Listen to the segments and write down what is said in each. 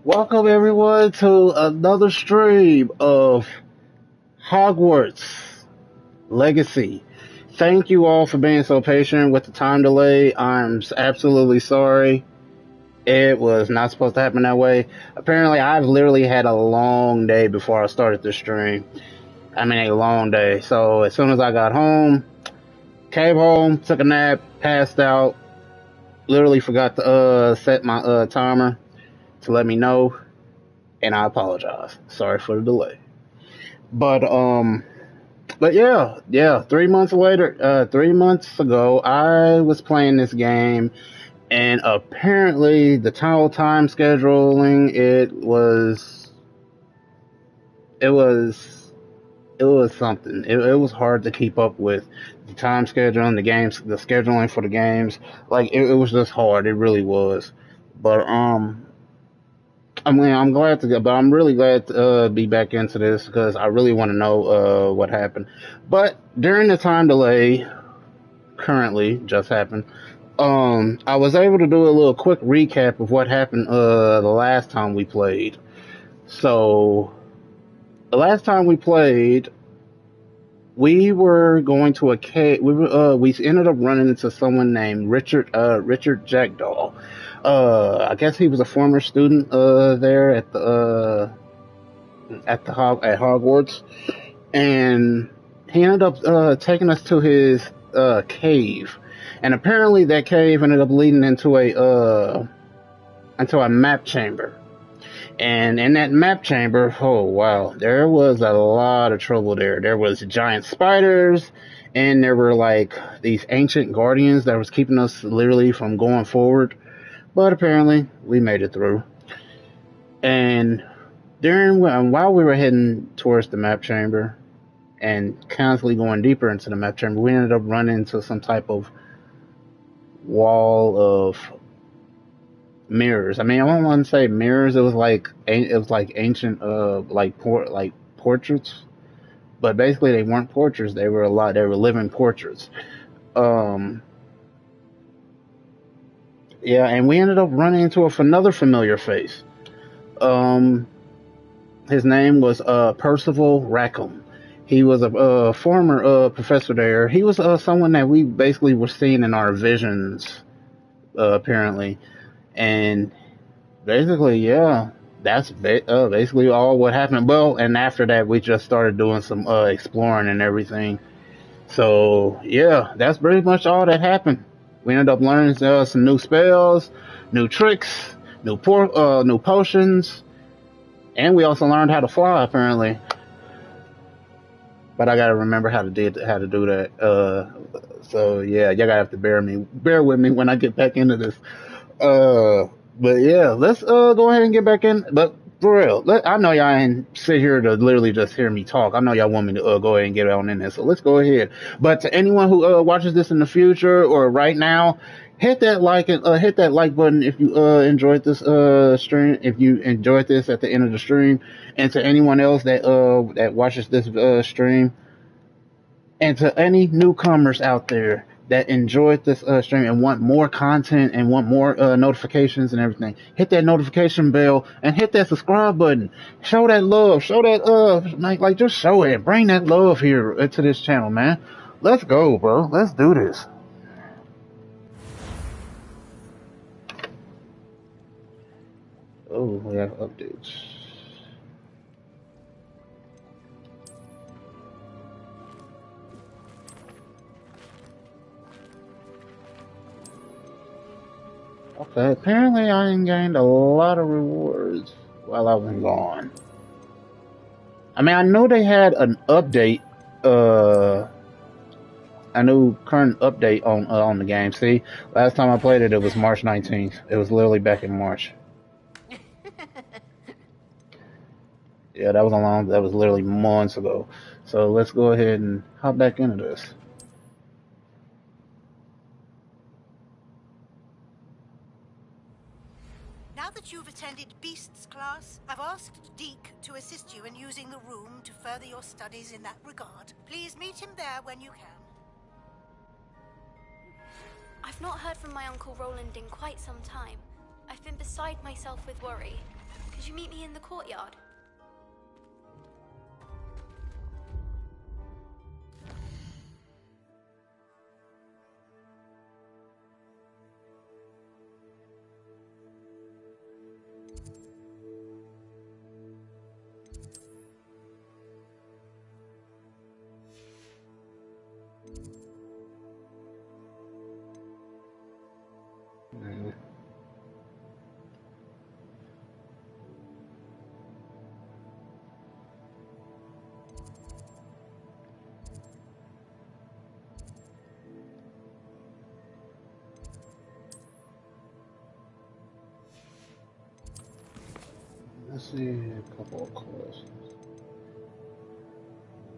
Welcome everyone to another stream of Hogwarts Legacy. Thank you all for being so patient with the time delay. I'm absolutely sorry. It was not supposed to happen that way. Apparently, I've literally had a long day before I started the stream. I mean, a long day. So as soon as I got home, came home, took a nap, passed out, literally forgot to set my timer to let me know, and I apologize. Sorry for the delay. But yeah. 3 months later, 3 months ago, I was playing this game, and apparently the time scheduling it was it was something. It was hard to keep up with the time scheduling, the games, the scheduling for the games. Like it was just hard. It really was. But I mean, I'm glad to go, but I'm really glad to be back into this because I really want to know what happened. But during the time delay, currently just happened. I was able to do a little quick recap of what happened the last time we played. So the last time we played, we were going to a cave. We ended up running into someone named Richard Jackdaw. I guess he was a former student there at Hogwarts, and he ended up taking us to his cave, and apparently that cave ended up leading into a map chamber. And in that map chamber, oh wow, there was a lot of trouble there. There was giant spiders, and there were like these ancient guardians that was keeping us literally from going forward. But apparently, we made it through. And while we were heading towards the map chamber and constantly going deeper into the map chamber, we ended up running into some type of wall of mirrors. I mean, I don't want to say mirrors. It was like ancient portraits, but basically they weren't portraits. They were they were living portraits. Um, yeah, and we ended up running into another familiar face. Um, his name was Percival Rackham. He was a former professor there. He was someone that we basically were seeing in our visions, apparently, and basically, yeah, that's basically all what happened. Well, and after that, we just started doing some exploring and everything. So, yeah, that's pretty much all that happened. We ended up learning some new spells, new tricks, new potions, and we also learned how to fly, apparently. But I gotta remember how to do that. So yeah, y'all gotta have to bear with me when I get back into this. But yeah, let's go ahead and get back in. But for real, I know y'all ain't sit here to literally just hear me talk. I know y'all want me to go ahead and get on in there. So let's go ahead. But to anyone who watches this in the future or right now, hit that like and hit that like button if you enjoyed this stream. If you enjoyed this at the end of the stream, and to anyone else that watches this stream, and to any newcomers out there that enjoyed this stream and want more content and want more notifications and everything, hit that notification bell and hit that subscribe button. Show that love. Show that like just show it. Bring that love here to this channel, man. Let's go, bro. Let's do this. Oh, we have updates. Okay, apparently I gained a lot of rewards while I was gone. I mean, I know they had an update, a new current update on the game. See, last time I played it, it was March 19th. It was literally back in March. Yeah, that was literally months ago. So let's go ahead and hop back into this. Now that you've attended Beasts class, I've asked Deke to assist you in using the room to further your studies in that regard. Please meet him there when you can. I've not heard from my Uncle Roland in quite some time. I've been beside myself with worry. Could you meet me in the courtyard? Let's see a couple of questions.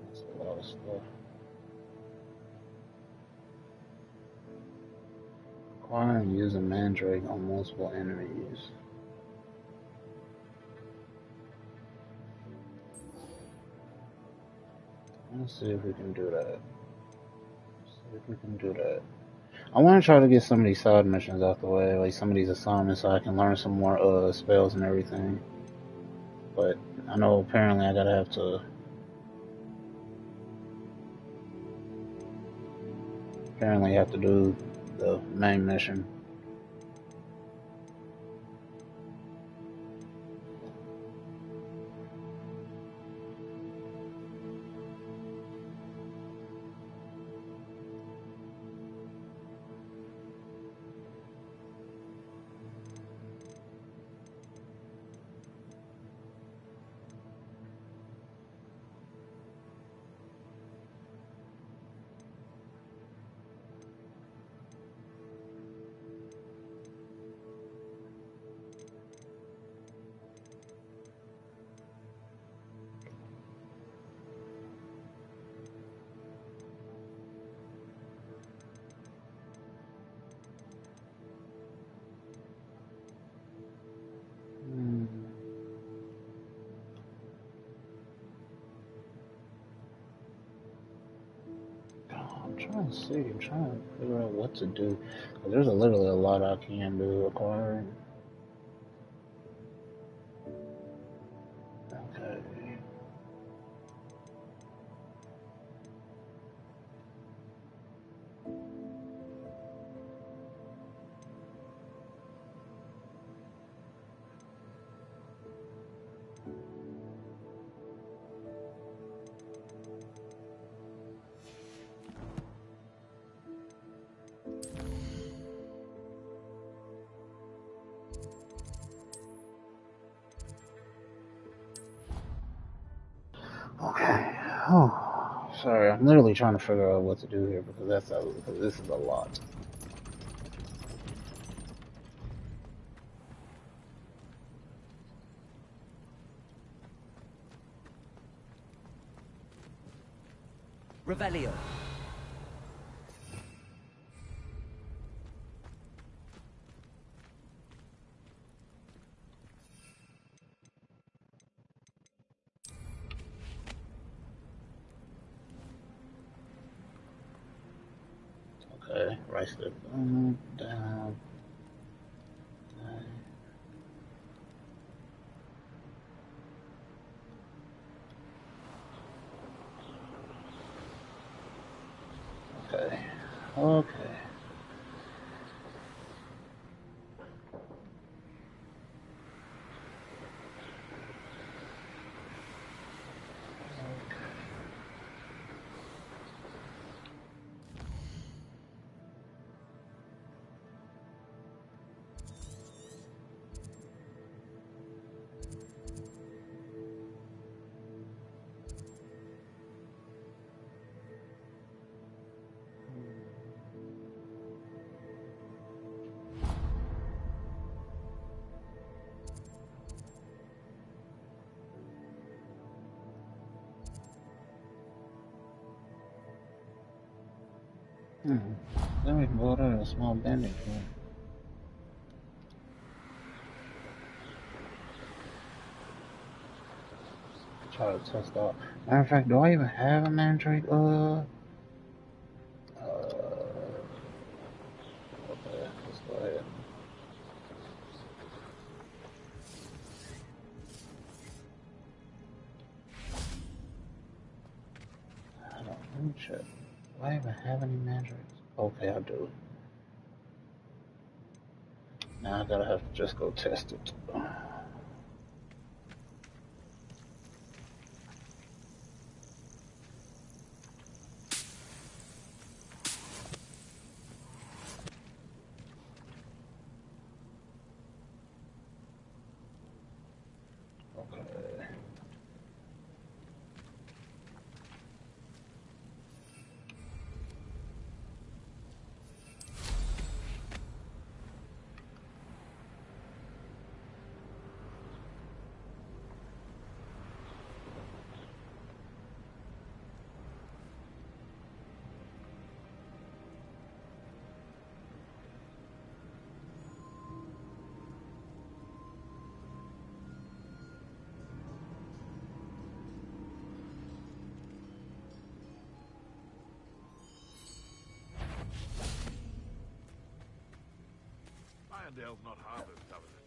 That's a lot of stuff. Acquire and use a mandrake on multiple enemies. Let's see if we can do that. I want to try to get some of these side missions out the way, like some of these assignments, so I can learn some more spells and everything. But I know apparently I gotta have to. Apparently, have to do the main mission. I'm trying to see. I'm trying to figure out what to do. There's literally a lot I can do acquiring. Okay. Okay. Oh, sorry. I'm literally trying to figure out what to do here because this is a lot. Revelio. Okay, right step down. Okay. Okay. Then we can go to a small bandage room. Try to test out. Matter of fact, do I even have a mandrake? Okay, let's go ahead. Hold on, let me check. Do I even have any mandrakes? Okay, I do. Now I gotta have to just go test it. Okay. Mandel's not half as tough as it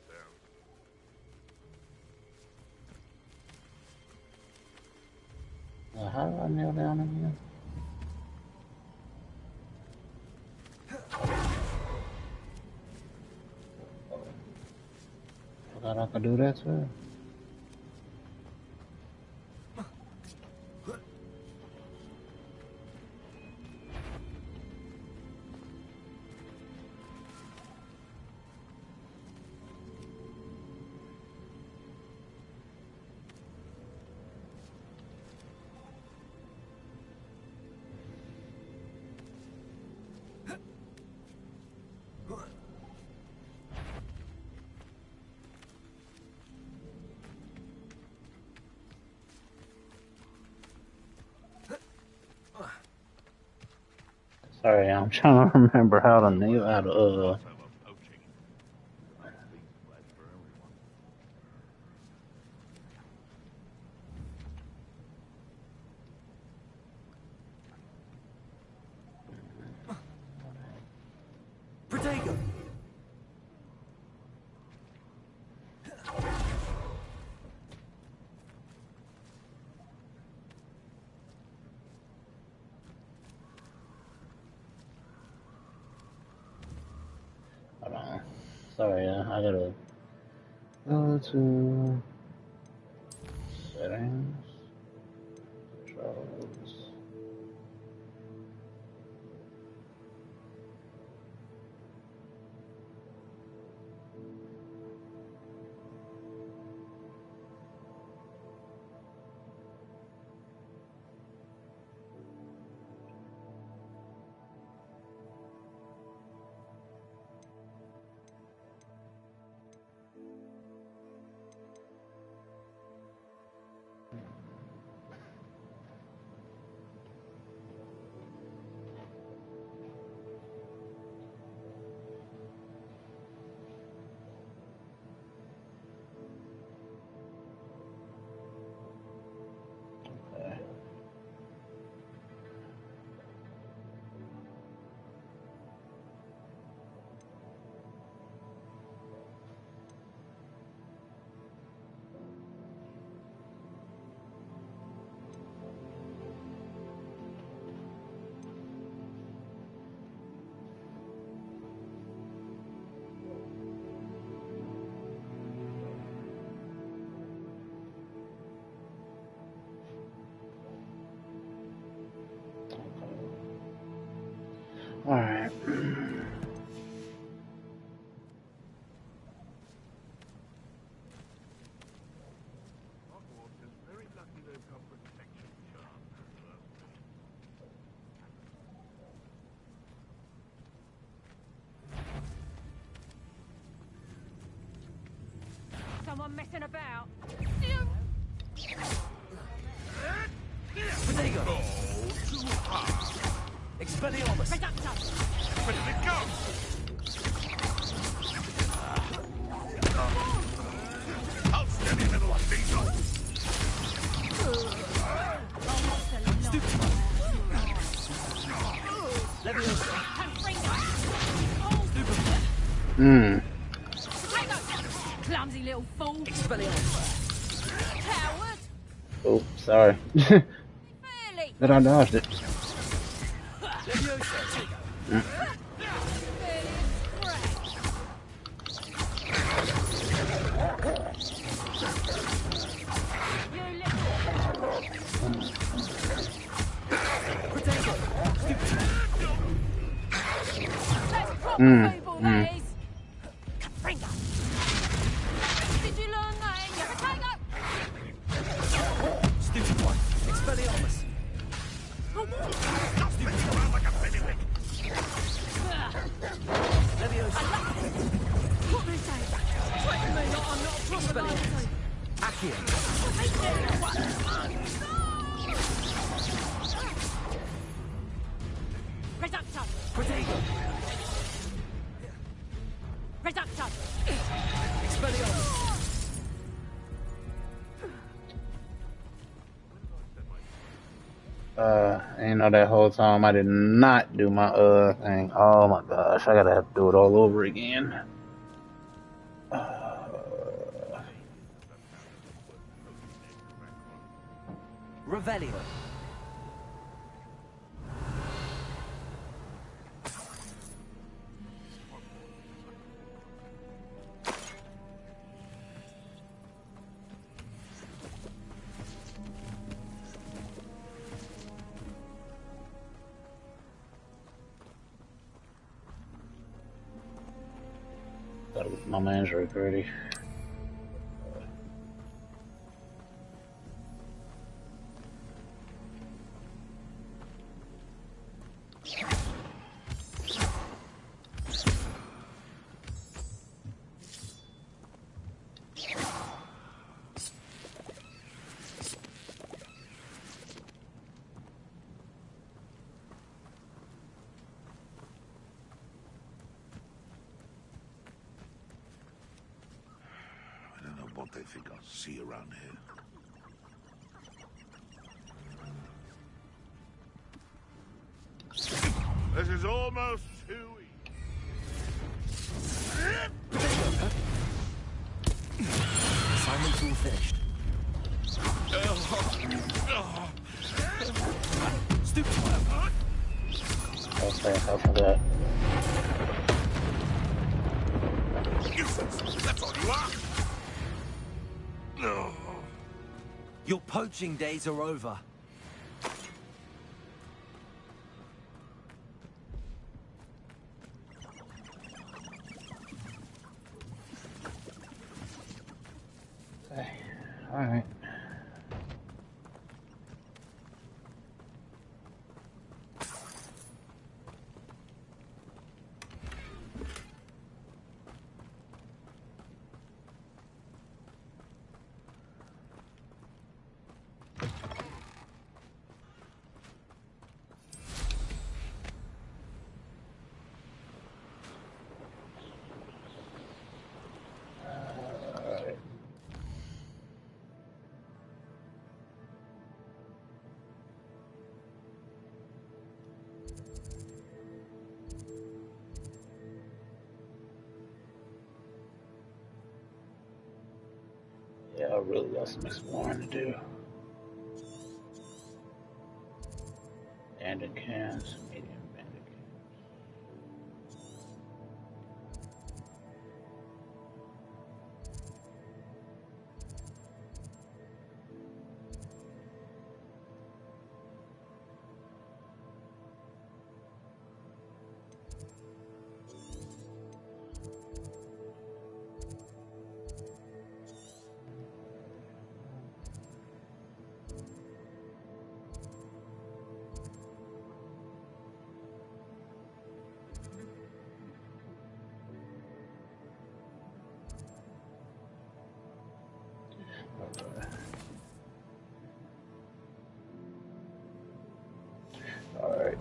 sounds. How do I kneel down again? Forgot I could do that too. Sorry, I'm trying to remember how to kneel out of Protego! Hold on. Sorry, I gotta go to settings, controls. Okay. All right. Hogwarts is very lucky they've got protection charms. Someone messing about? Protego! Too hard. Expelliarmus! Ready to go! Outstanding little diesel! Stupid! Leviosa! Stupid! Clumsy little fool. Expelliarmus! Coward. Oh, sorry. Really? But I dodged it. Leviosa! Protego! Stupid! Did you learn that in your potato? Stupid one! Expelliarmus! Stop spinning around like a penny wick! Leviosa! What they say? Threaten me like I'm not a proper Nazi. Accio! Reductor. Protego! Reductor. Expelliarmus! You know, that whole time I did not do my thing. Oh my gosh, I gotta have to do it all over again. Revelio. Gotta get my man's ready. I don't know what they think I'll see around here. This is almost too easy. Assignment's all finished. Stupid. Okay, I forgot. Useless. That's all you are. No. Your poaching days are over. Okay, alright. Yeah, I really got some exploring to do. Bandit cans, medium bandit cans. Alright.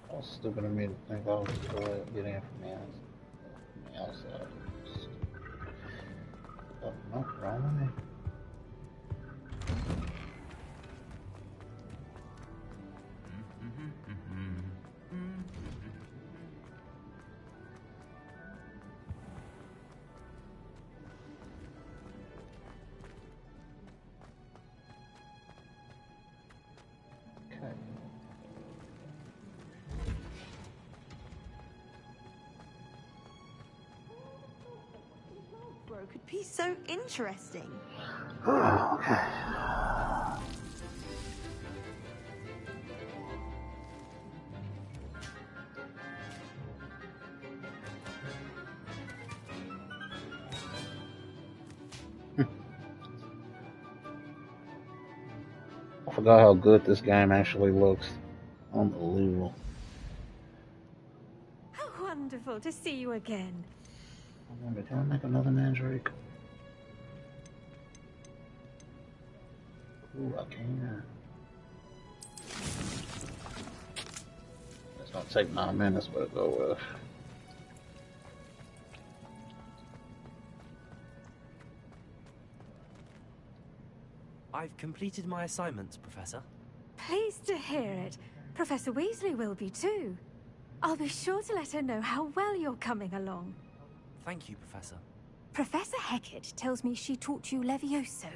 How stupid of me to think I was getting in from the outside. Oh, no, wrong with me. Okay. Bro, could be so interesting. Oh, okay. forgot how good this game actually looks. Unbelievable. How wonderful to see you again. I wonder, can I make another Mandrake? Ooh, I can. It's gonna take 9 minutes, but go with. I've completed my assignments, Professor. Pleased to hear it. Professor Weasley will be too. I'll be sure to let her know how well you're coming along. Thank you, Professor. Professor Hecat tells me she taught you Levioso,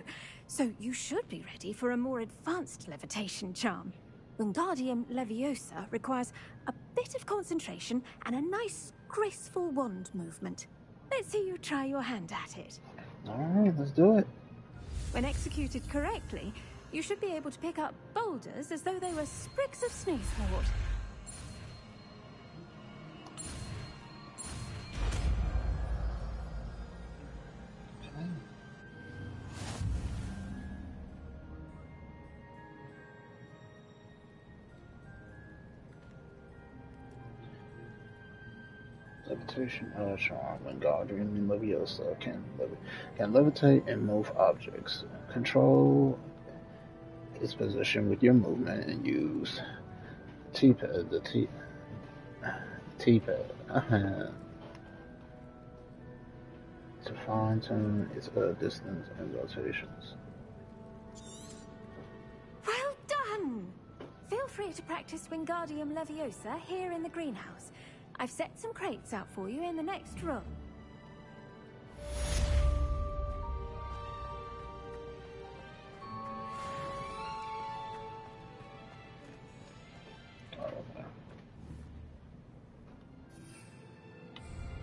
so you should be ready for a more advanced levitation charm. Wingardium Leviosa requires a bit of concentration and a nice, graceful wand movement. Let's see you try your hand at it. Alright, let's do it. When executed correctly, you should be able to pick up boulders as though they were sprigs of sneezewort. Levitation charm. Wingardium Leviosa can levitate and move objects. Control its position with your movement and use T-pad. The T-pad to fine-tune its distance and rotations. Well done! Feel free to practice Wingardium Leviosa here in the greenhouse. I've set some crates out for you in the next room.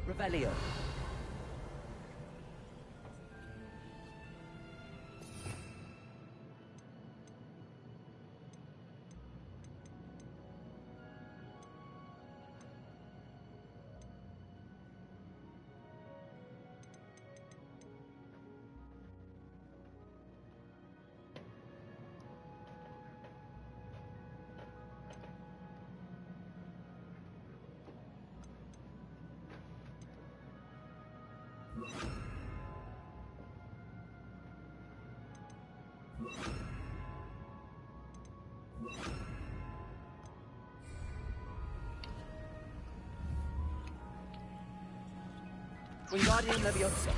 Revelio. Wingardium Leviosa.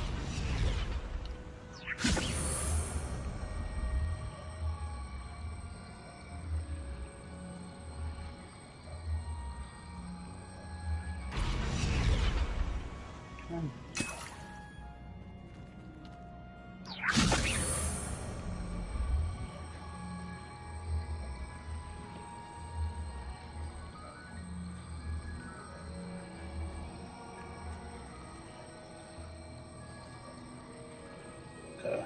Okay.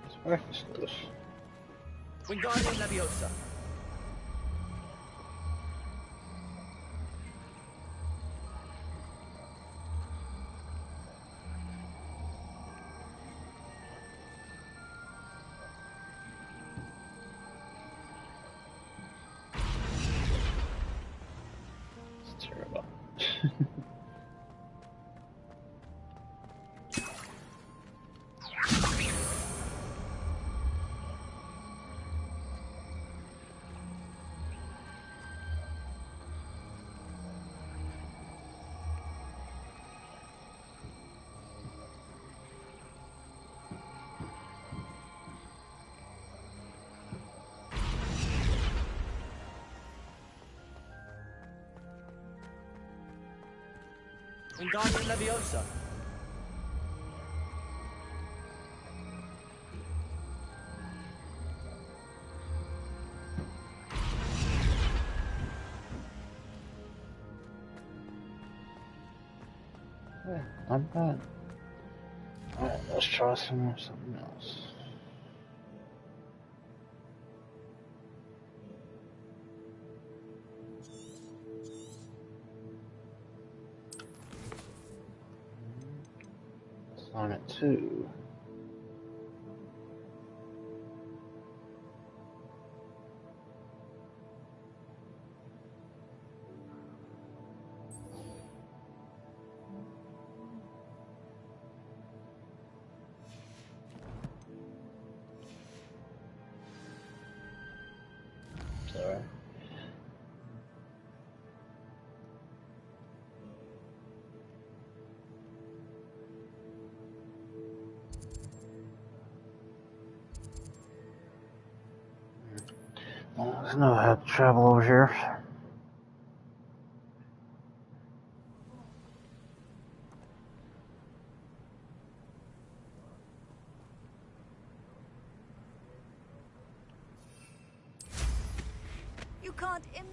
Let's practice this. Wingardium Leviosa. It's terrible. Wingardium Leviosa. Yeah, not bad. Alright, let's try something else. Sonic 2. Alright. Well, I know how to travel over here. You can't imagine.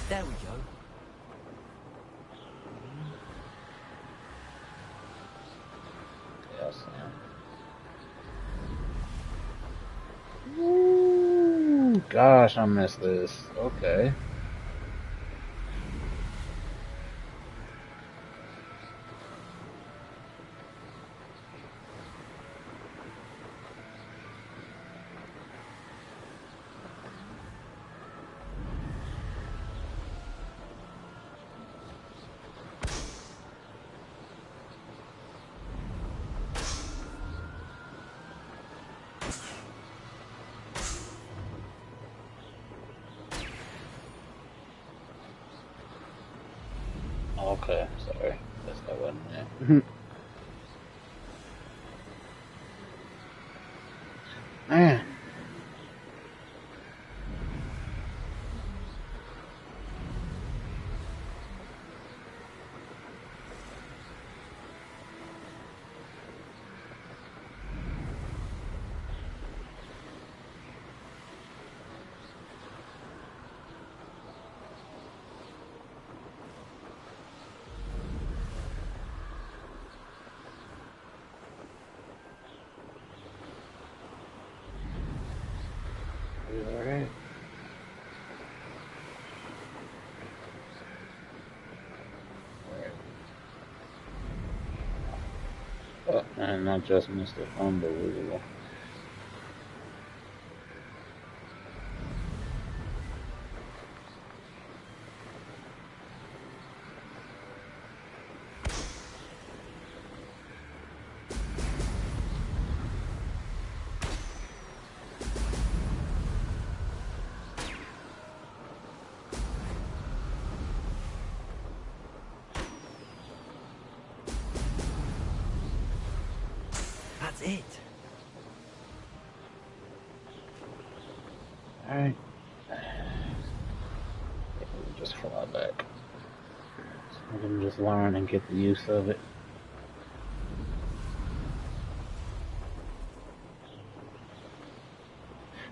There we go. Yes, yeah. Ooh, gosh, I missed this. Okay. Okay, sorry. Guess that wasn't it. Man. Alright. Oh, and I just missed it. Unbelievable. That's it. Alright. Just fly back. I can just learn and get the use of it.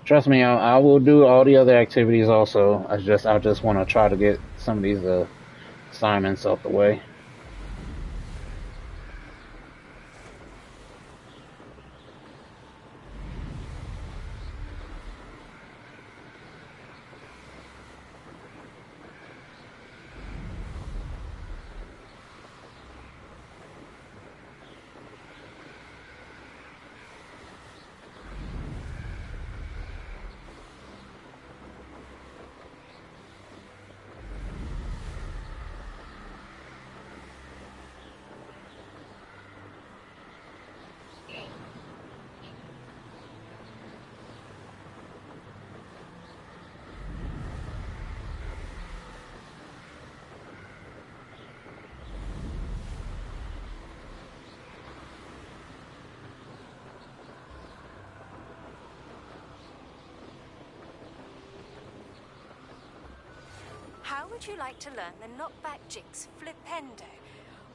Trust me, I will do all the other activities also. I just want to try to get some of these assignments out the way. would you like to learn the knockback jigs flipendo?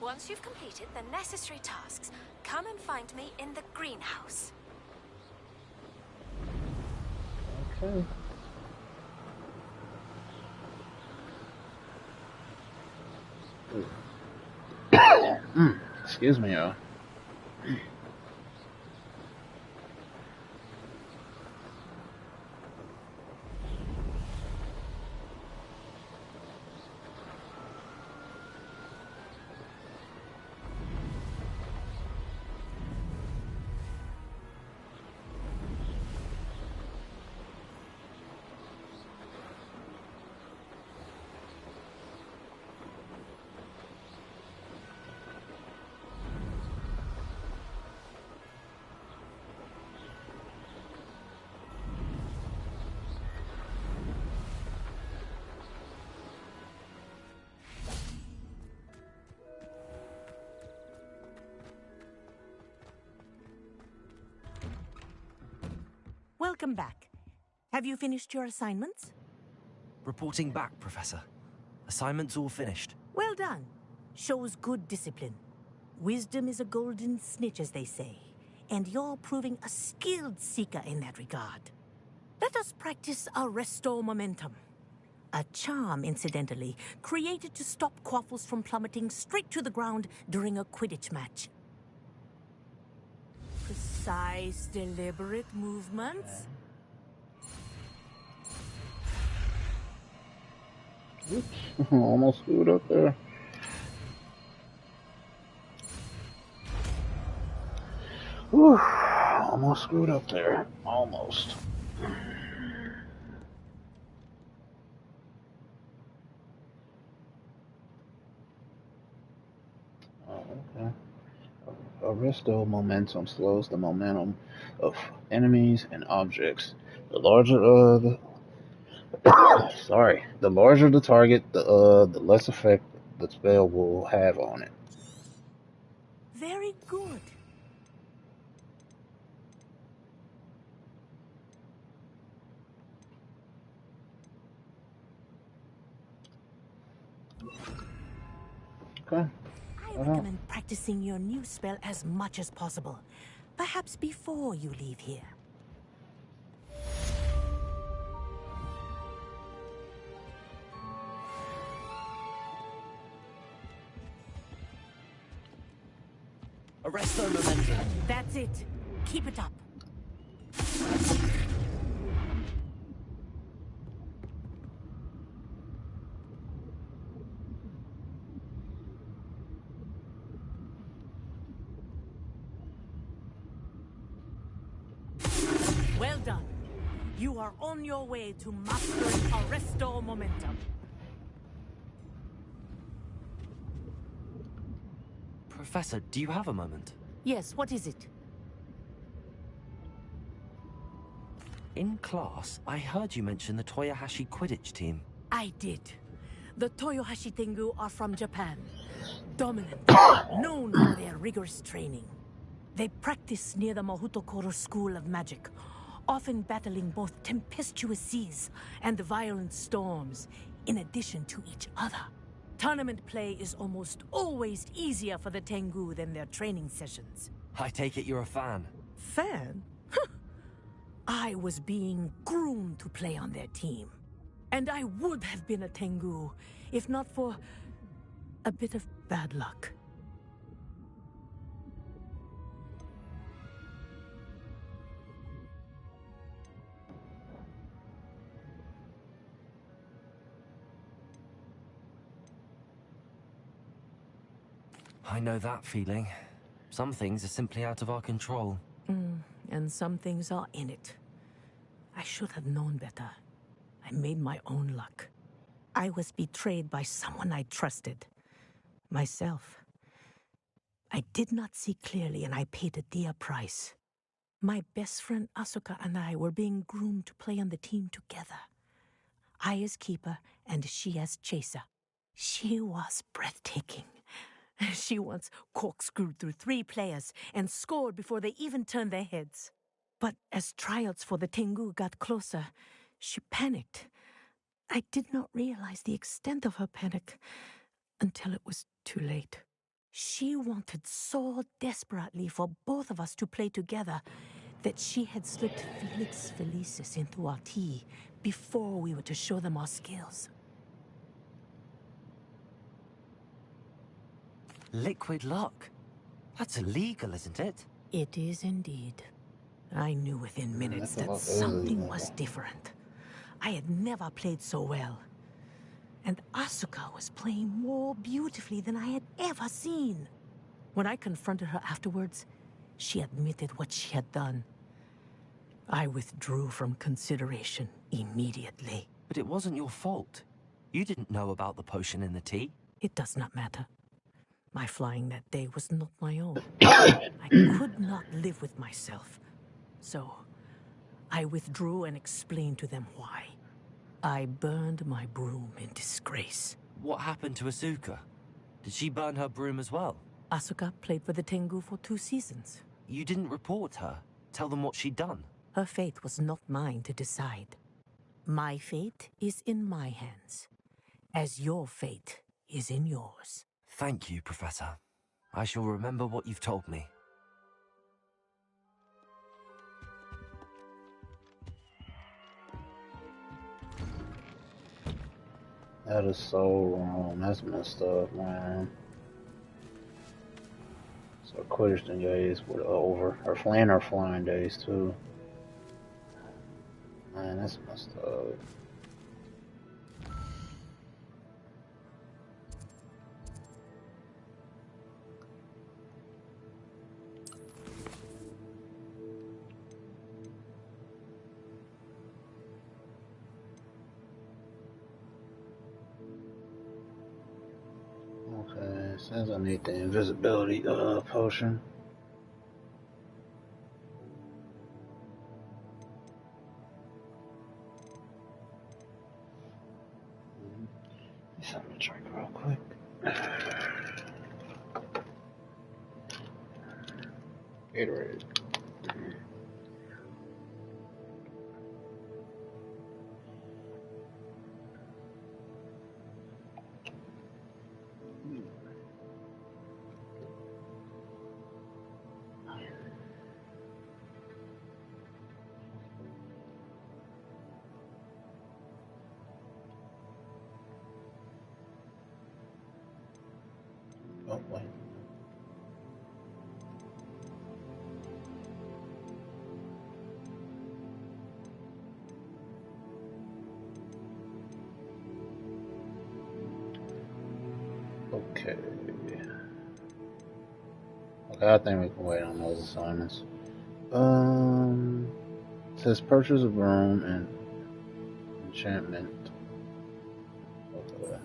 Once you've completed the necessary tasks, come and find me in the greenhouse. Okay. Excuse me, y'all. Welcome back. Have you finished your assignments? Reporting back, Professor. Assignments all finished. Well done. Shows good discipline. Wisdom is a golden snitch, as they say, and you're proving a skilled seeker in that regard. Let us practice our restore momentum. A charm, incidentally, created to stop quaffles from plummeting straight to the ground during a Quidditch match. Precise, deliberate movements. Oops, almost screwed up there. Whew, almost screwed up there. Almost. Oh, okay. Aristo momentum slows the momentum of enemies and objects. The larger the larger the target, the less effect the spell will have on it. Very good. Okay. I recommend practicing your new spell as much as possible. Perhaps before you leave here. Arresto momentum. That's it. Keep it up. Well done. You are on your way to mastering Arresto momentum. Professor, do you have a moment? Yes, what is it? In class, I heard you mention the Toyohashi Quidditch team. I did. The Toyohashi Tengu are from Japan. Dominant, known for their rigorous training. They practice near the Mahutokoro School of Magic, often battling both tempestuous seas and violent storms, in addition to each other. Tournament play is almost always easier for the Tengu than their training sessions. I take it you're a fan. Fan? I was being groomed to play on their team. And I would have been a Tengu, if not for a bit of bad luck. I know that feeling. Some things are simply out of our control. And some things are in it. I should have known better. I made my own luck. I was betrayed by someone I trusted. Myself. I did not see clearly, and I paid a dear price. My best friend Asuka and I were being groomed to play on the team together. I as keeper, and she as chaser. She was breathtaking. She once corkscrewed through 3 players and scored before they even turned their heads. But as tryouts for the Tengu got closer, she panicked. I did not realize the extent of her panic until it was too late. She wanted so desperately for both of us to play together that she had slipped Felix Felicis into our tea before we were to show them our skills. Liquid luck? That's illegal, isn't it? It is indeed. I knew within minutes Liquid that luck is something illegal. was different. I had never played so well. And Asuka was playing more beautifully than I had ever seen. When I confronted her afterwards, she admitted what she had done. I withdrew from consideration immediately. But it wasn't your fault. You didn't know about the potion in the tea. It does not matter. My flying that day was not my own. I could not live with myself. So, I withdrew and explained to them why. I burned my broom in disgrace. What happened to Asuka? Did she burn her broom as well? Asuka played for the Tengu for 2 seasons. You didn't report her? Tell them what she'd done? Her fate was not mine to decide. My fate is in my hands, as your fate is in yours. Thank you, Professor. I shall remember what you've told me. That is so wrong. That's messed up, man. So Quidditch days were over. Her flying days too. Man, that's messed up. Okay, says I need the invisibility potion. Need something to drink real quick. Gatorade. Oh, wait. Okay. Okay, I think we can wait on those assignments. It says purchase a broom and enchantment. Okay.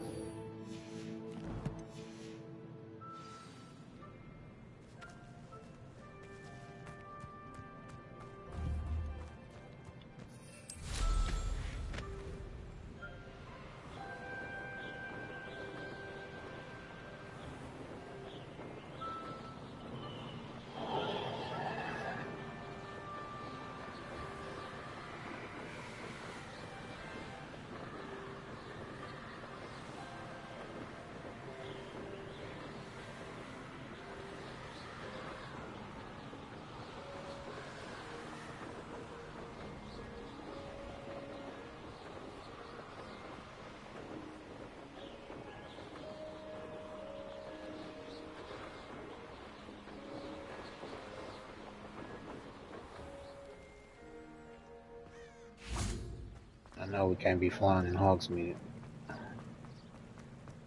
I know we can't be flying in Hogsmeade.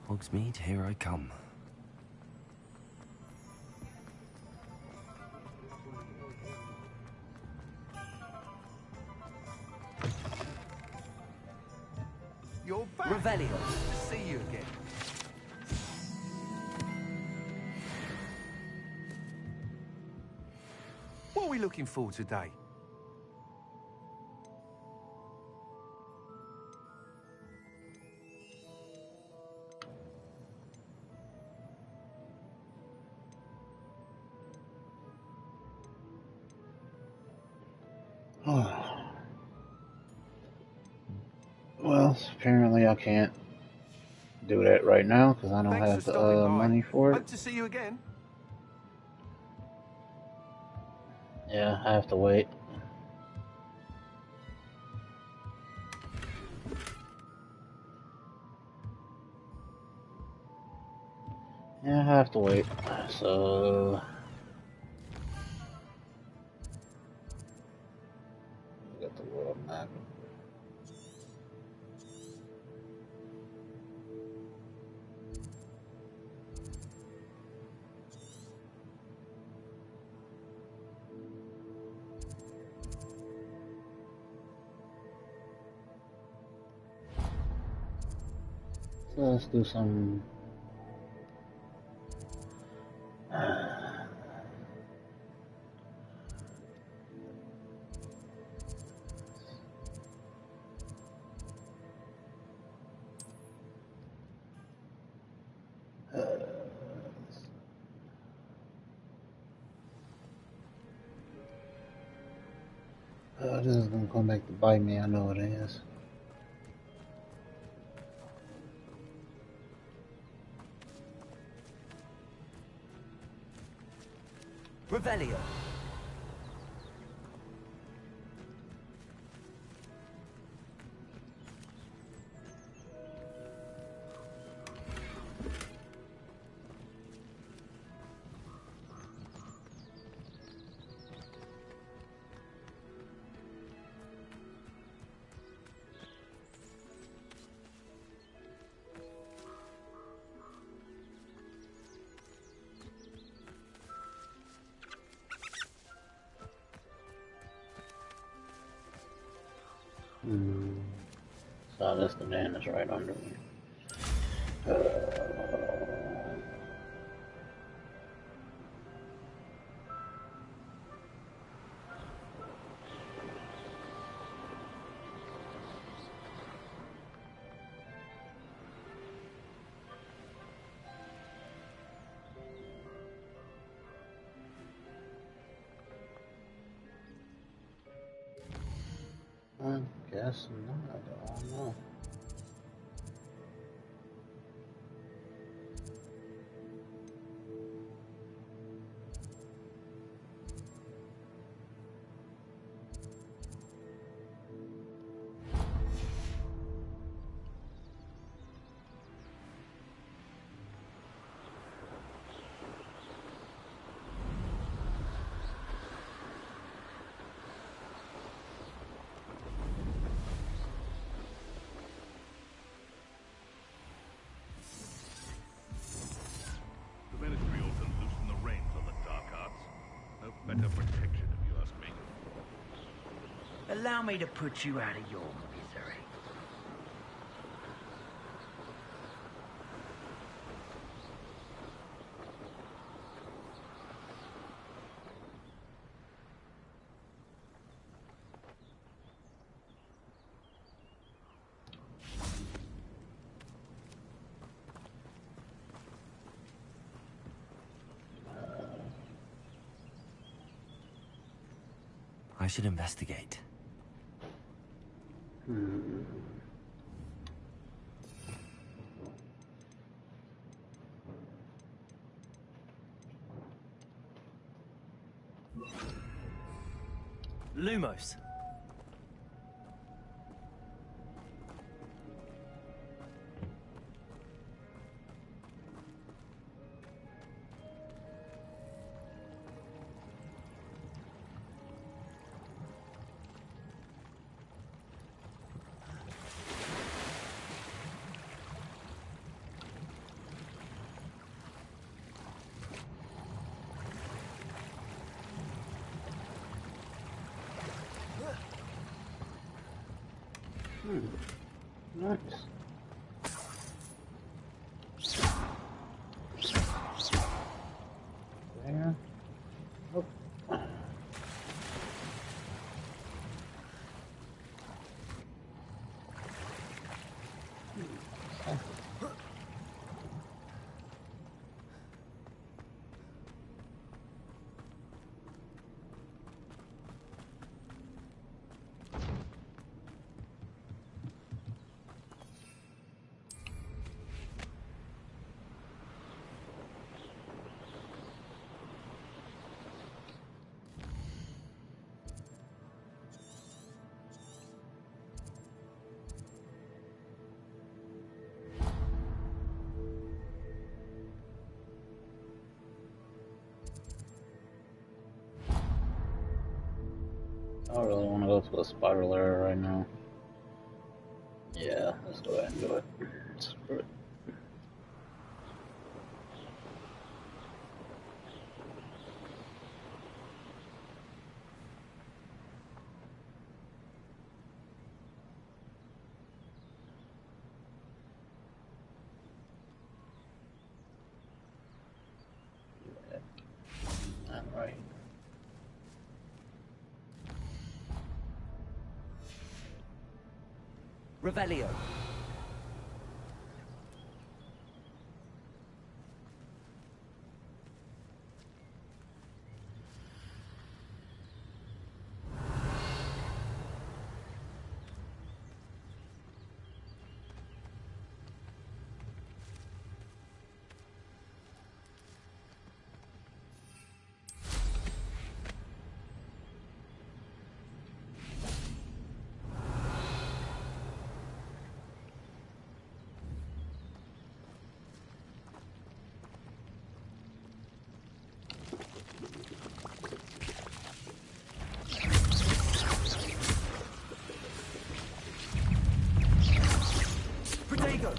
Hogsmeade, here I come. You're back. Revelio. See you again. What are we looking for today? Well, apparently I can't do that right now because I don't Thanks for have the stopping by. money for it. Hope to see you again. Yeah, I have to wait. Yeah, I have to wait. So get the world map. So let's do some. This is gonna come back to bite me. I know it is. Revelio. So this the man is right under me. I guess not. I don't know. The Ministry ought to loosen the reins on the dark arts. No better protection, if you ask me. Allow me to put you out of your misery. I should investigate. Lumos. Nice. There. Oh. I really want to go to a spider lair right now. Yeah, let's go ahead and do it. Screw it. Alright. Revelio. Protego.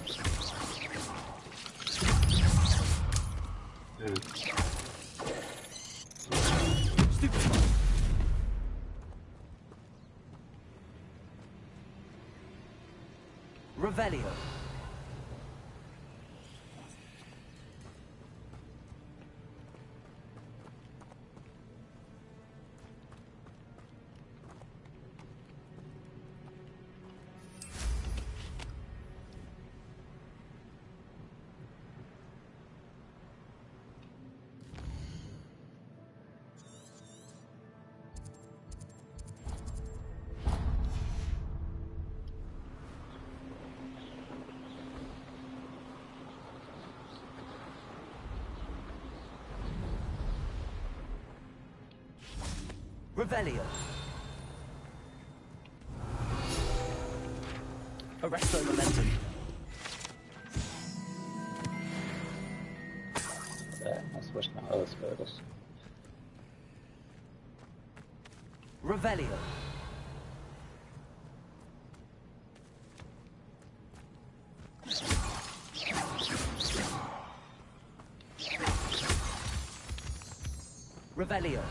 Revelio. Revelio. Arresto momentum. I'll switch my other spells. Revelio. Revelio.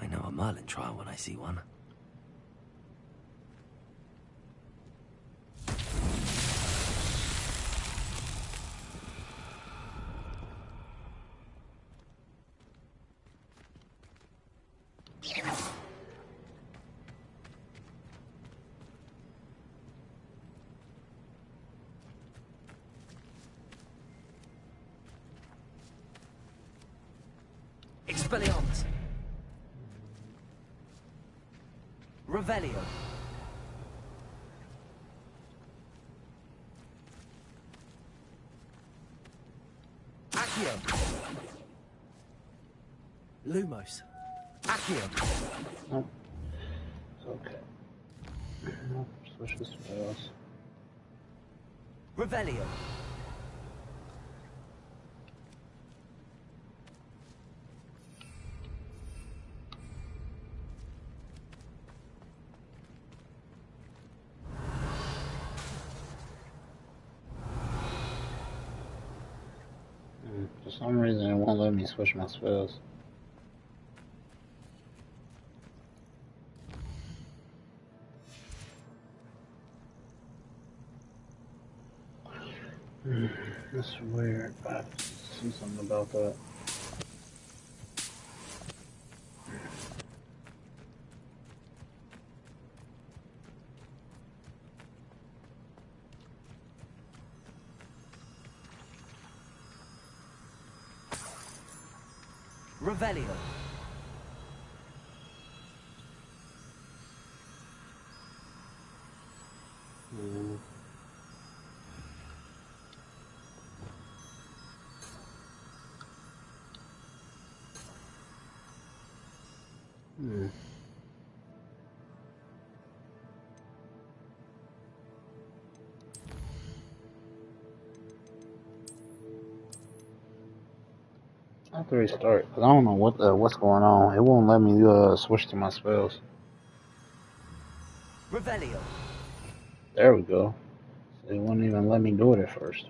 I know a Merlin trial when I see one. Expelliarmus. Revelio. Accio. Lumos. Accio. Oh, okay. No, switch the spells. Revelio. For some reason, it won't let me switch my spells. That's weird. I have to see something about that. Revelio. I have to restart because I don't know what's going on. It won't let me switch to my spells. Revelio. There we go. It wouldn't even let me do it at first.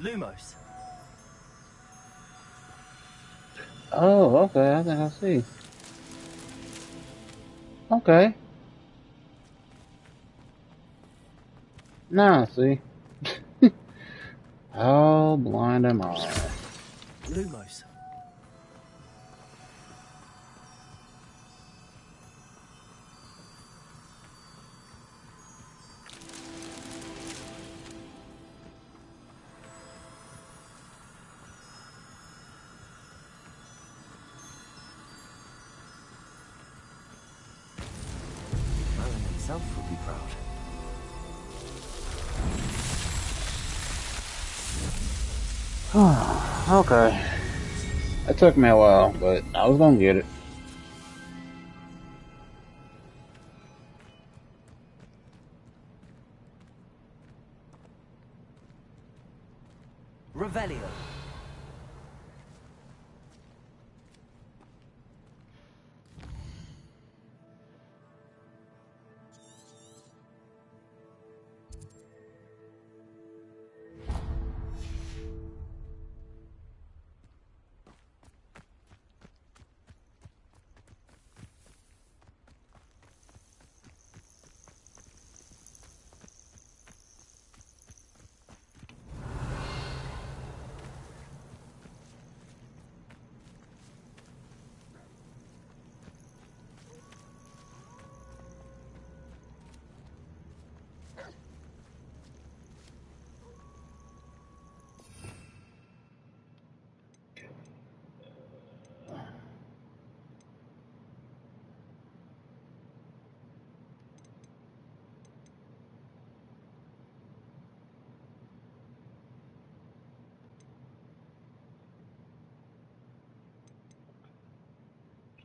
Lumos. Oh, okay. I think I see. Okay. Now I see. How blind am I? Lumos. Merlin himself would be proud. Okay. It took me a while, but I was gonna get it. Revelio.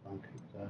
Don't keep that.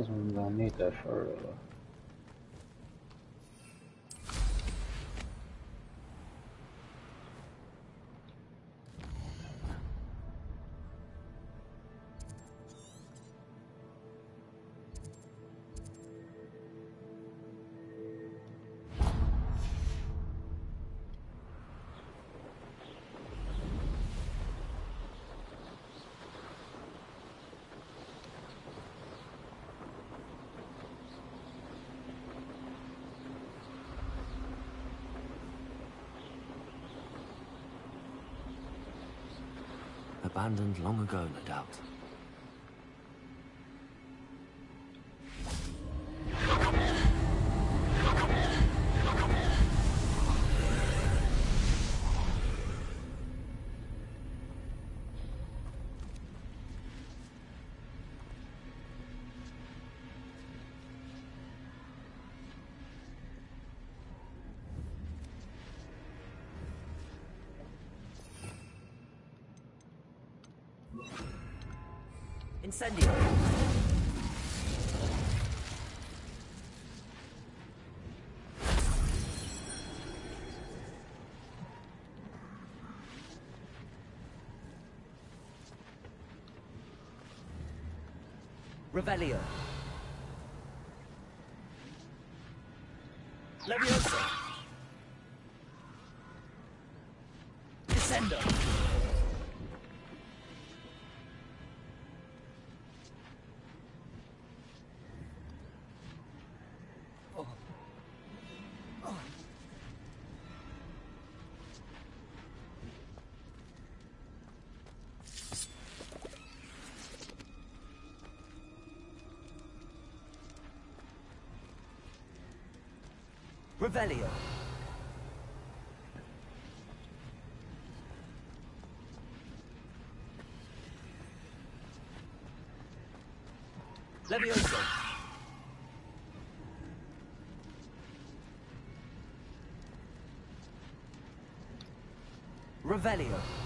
suppose I'm gonna need that for. Abandoned long ago, no doubt. Incendio. Revelio. Leviosa. Descendo. Revelio. Levioso. Revelio.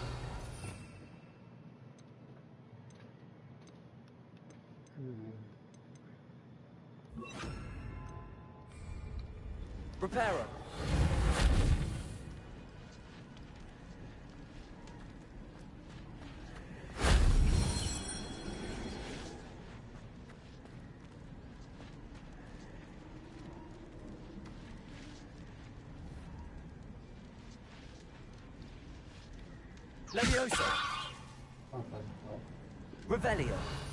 Reparo. Levioso. Revelio.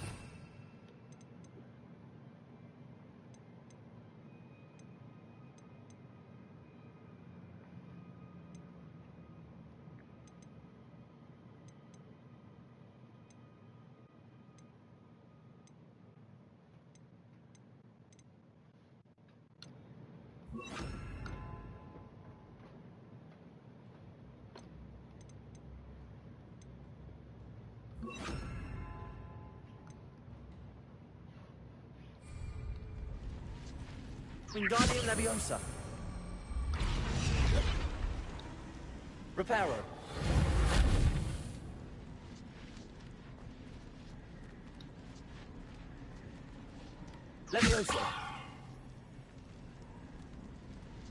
Wingardium Leviosa. Reparo. Leviosa.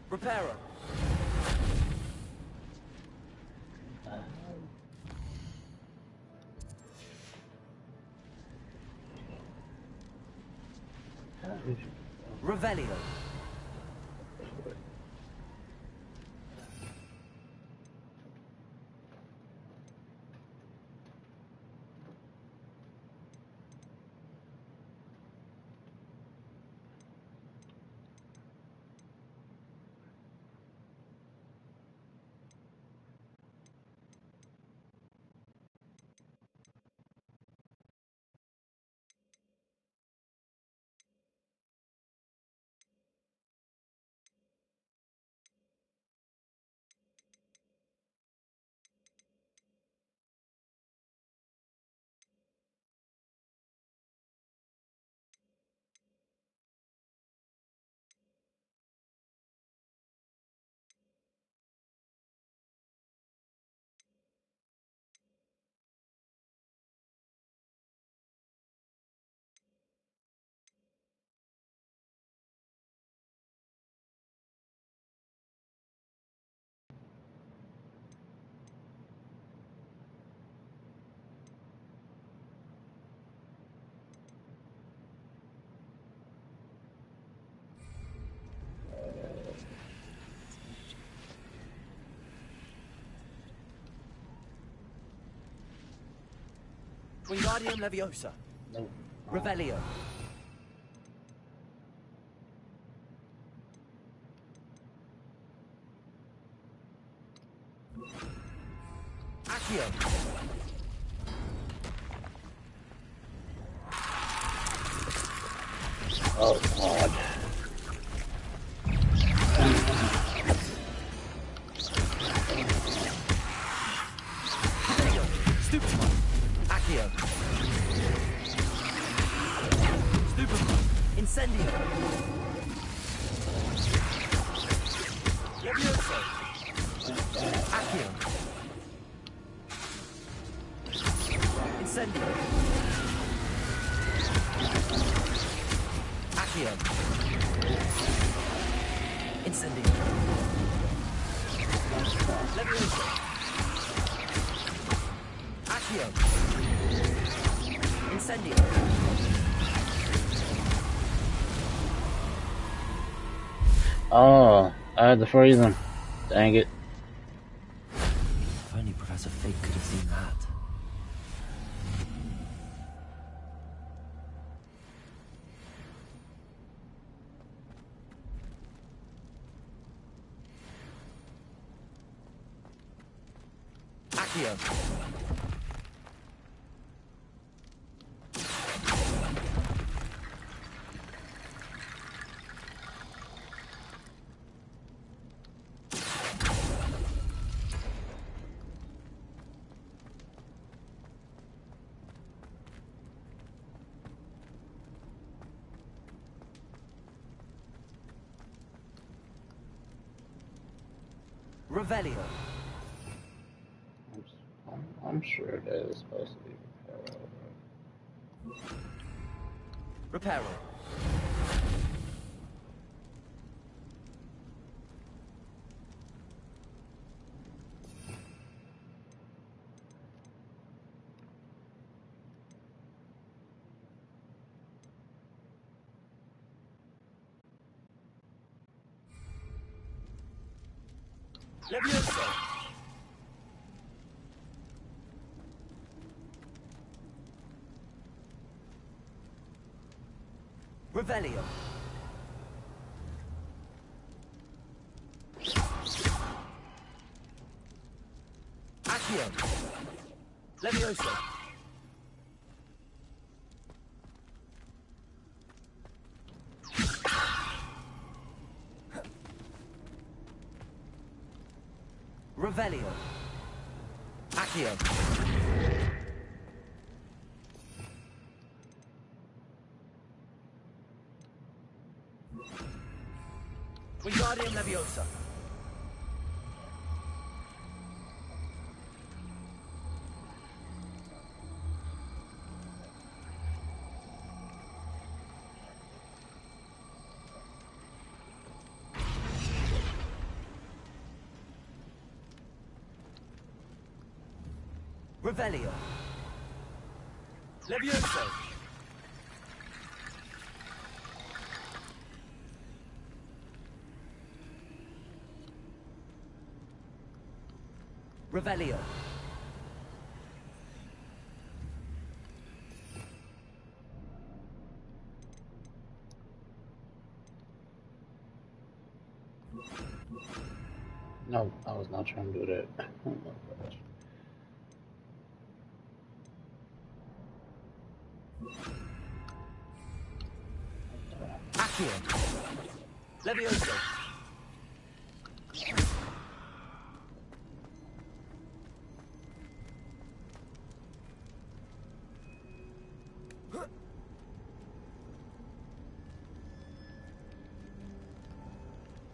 Reparo. Revelio. Wingardium Leviosa. Nope. Revelio. Accio. Oh God. Stupefy. Accio. Stupefy. Incendio. Levioso. Accio. Incendio. Accio. Incendio. Levioso. Accio. Incendio. Oh, I had to freeze him. Dang it. If only Professor Fig could have seen that. Accio. Revelio. I'm sure that is supposed to be Reparo. Reparo. Levioso. Revelio. Accio. Levioso. Revelio. Accio. Wingardium Leviosa. Revelio. Levioso. Revelio. No, I was not trying to do that. Oh my gosh. Accio. Levioso.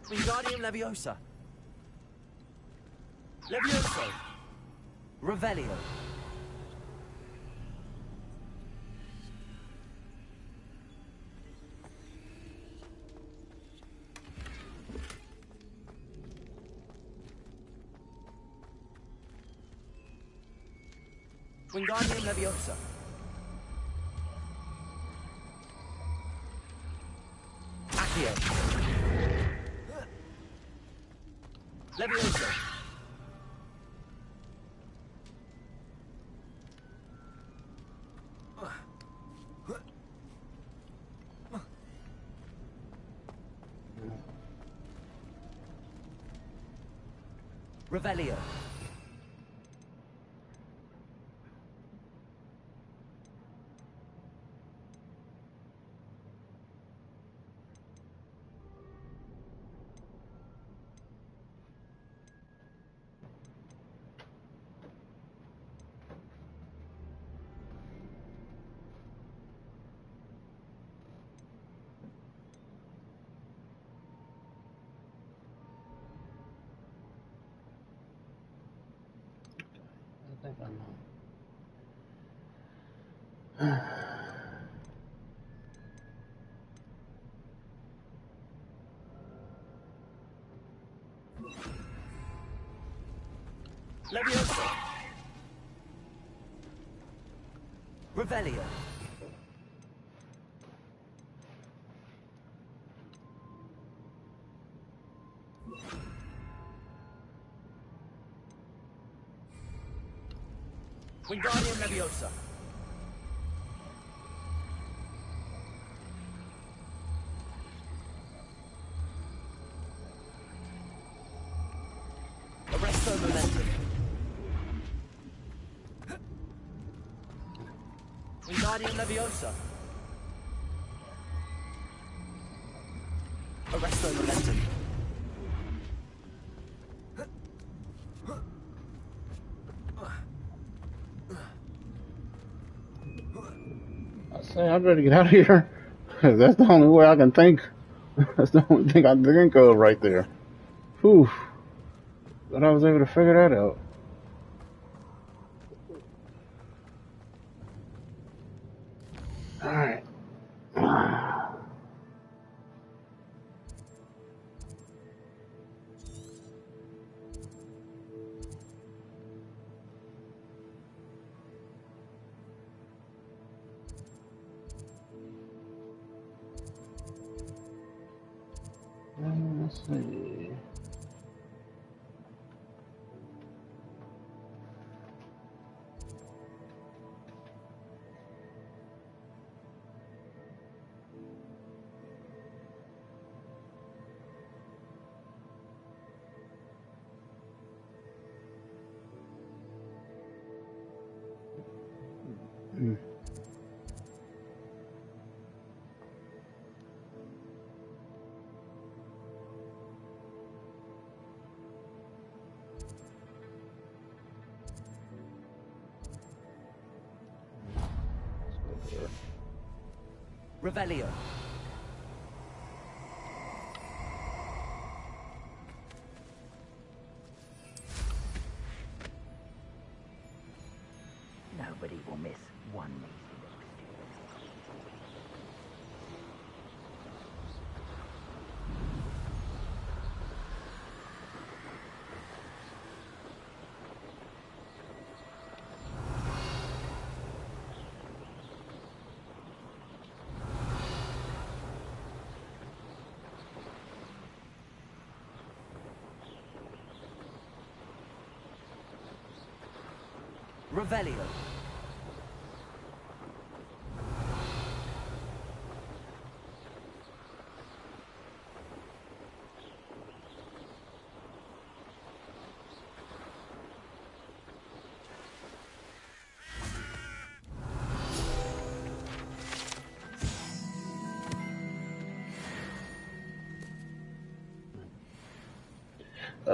Wingardium Leviosa. Levioso. Revelio. Wingardium Leviosa. Accio. Levioso. Revelio. I think I know. Levioso. Revelio. Wingardium Leviosa. Arresto Momentum. Wingardium Leviosa. Arresto Momentum. I say I better get out of here. That's the only way I can think. That's the only thing I can think of right there. Whew. But I was able to figure that out. Alright. Let's see. Hmm. Revelio. Nobody will miss one meeting. Revelio.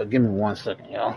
Give me 1 second, y'all.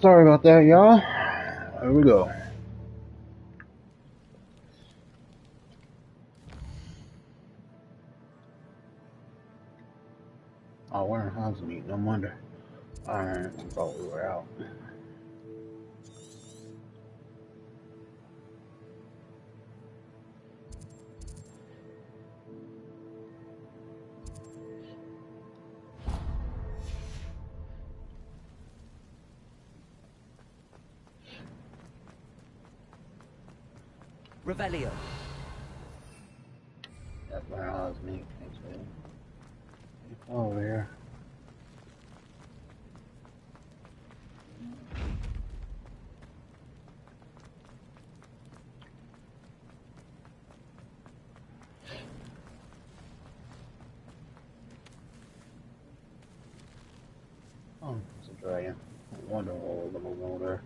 Sorry about that, y'all. Here we go. Oh, we're in Hogsmeade, no wonder. Alright, I thought we were out. Revelio. That's where Hogsmeade. Over here. Oh, it's a dragon. I wonder what was over there.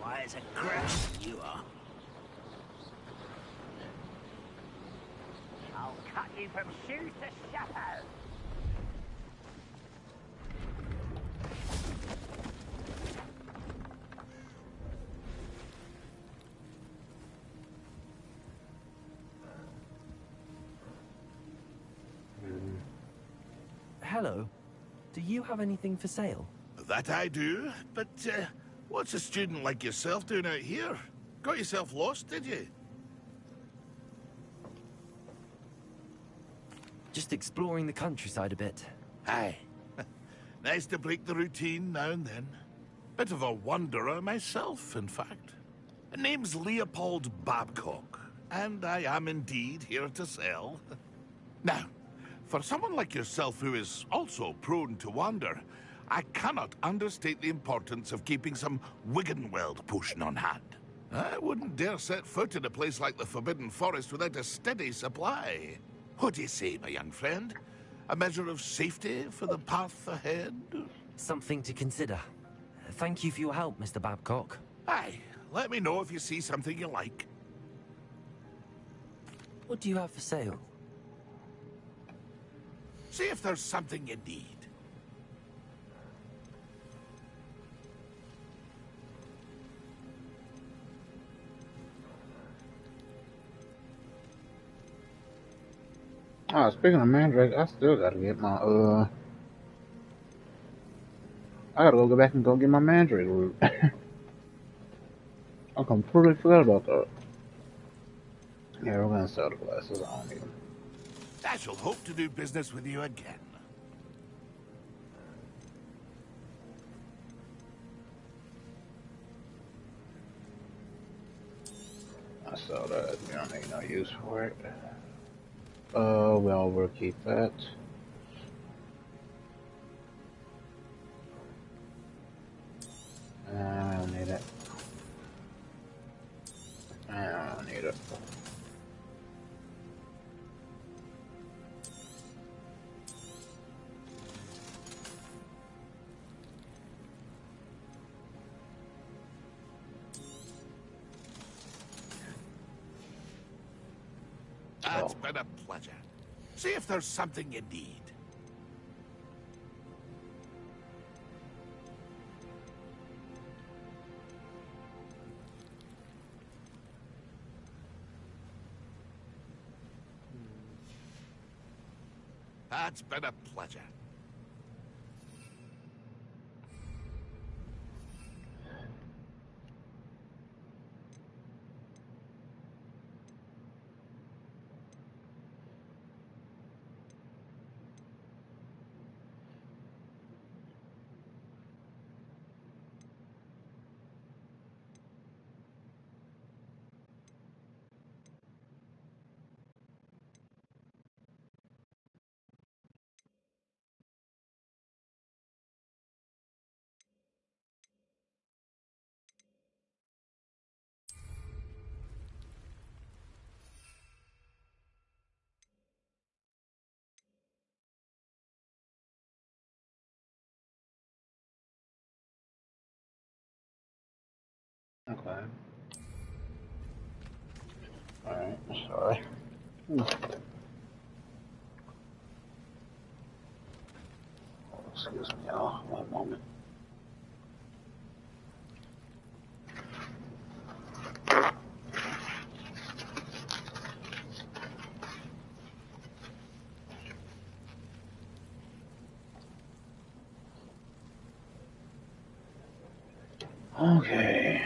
Quiet as a grouse, you are. I'll cut you from shoes to shadow. Hello. Do you have anything for sale? That I do, but what's a student like yourself doing out here? Got yourself lost, did you? Just exploring the countryside a bit. Aye. Nice to break the routine now and then. Bit of a wanderer myself, in fact. Name's Leopold Babcock, and I am indeed here to sell. Now, for someone like yourself who is also prone to wander, I cannot understate the importance of keeping some Wiggenweld potion on hand. I wouldn't dare set foot in a place like the Forbidden Forest without a steady supply. What do you say, my young friend? A measure of safety for the path ahead? Something to consider. Thank you for your help, Mr. Babcock. Aye, let me know if you see something you like. What do you have for sale? See if there's something you need. Oh, speaking of Mandrake, I still gotta get my I gotta go back and go get my Mandrake root. I completely forgot about that. Yeah, we're gonna sell the glasses. I don't need them. I shall hope to do business with you again. I saw that. We don't need no use for it. We'll keep that. I don't need it. I don't need it. It's been a pleasure. See if there's something you need. It's been a pleasure. Okay. Alright, sorry. Excuse me, y'all. One moment. Okay.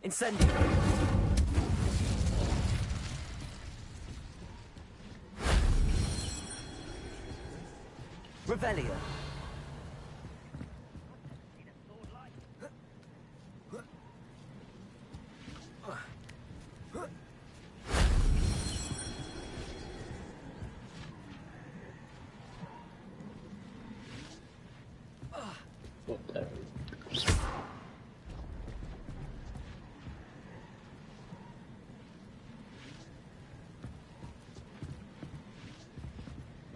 Incendio. Revelio.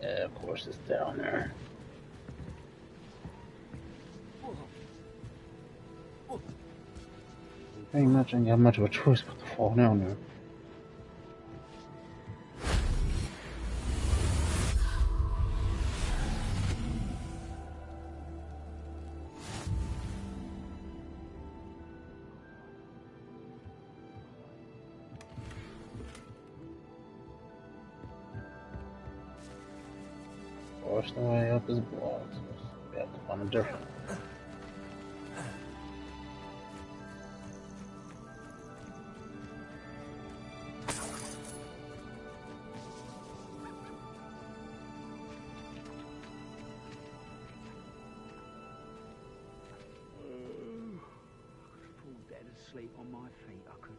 Yeah, of course it's down there. Pretty much ain't got much of a choice but to fall down there. Force the way up is blocked. So we have to find a different. Fall dead asleep on my feet, I could.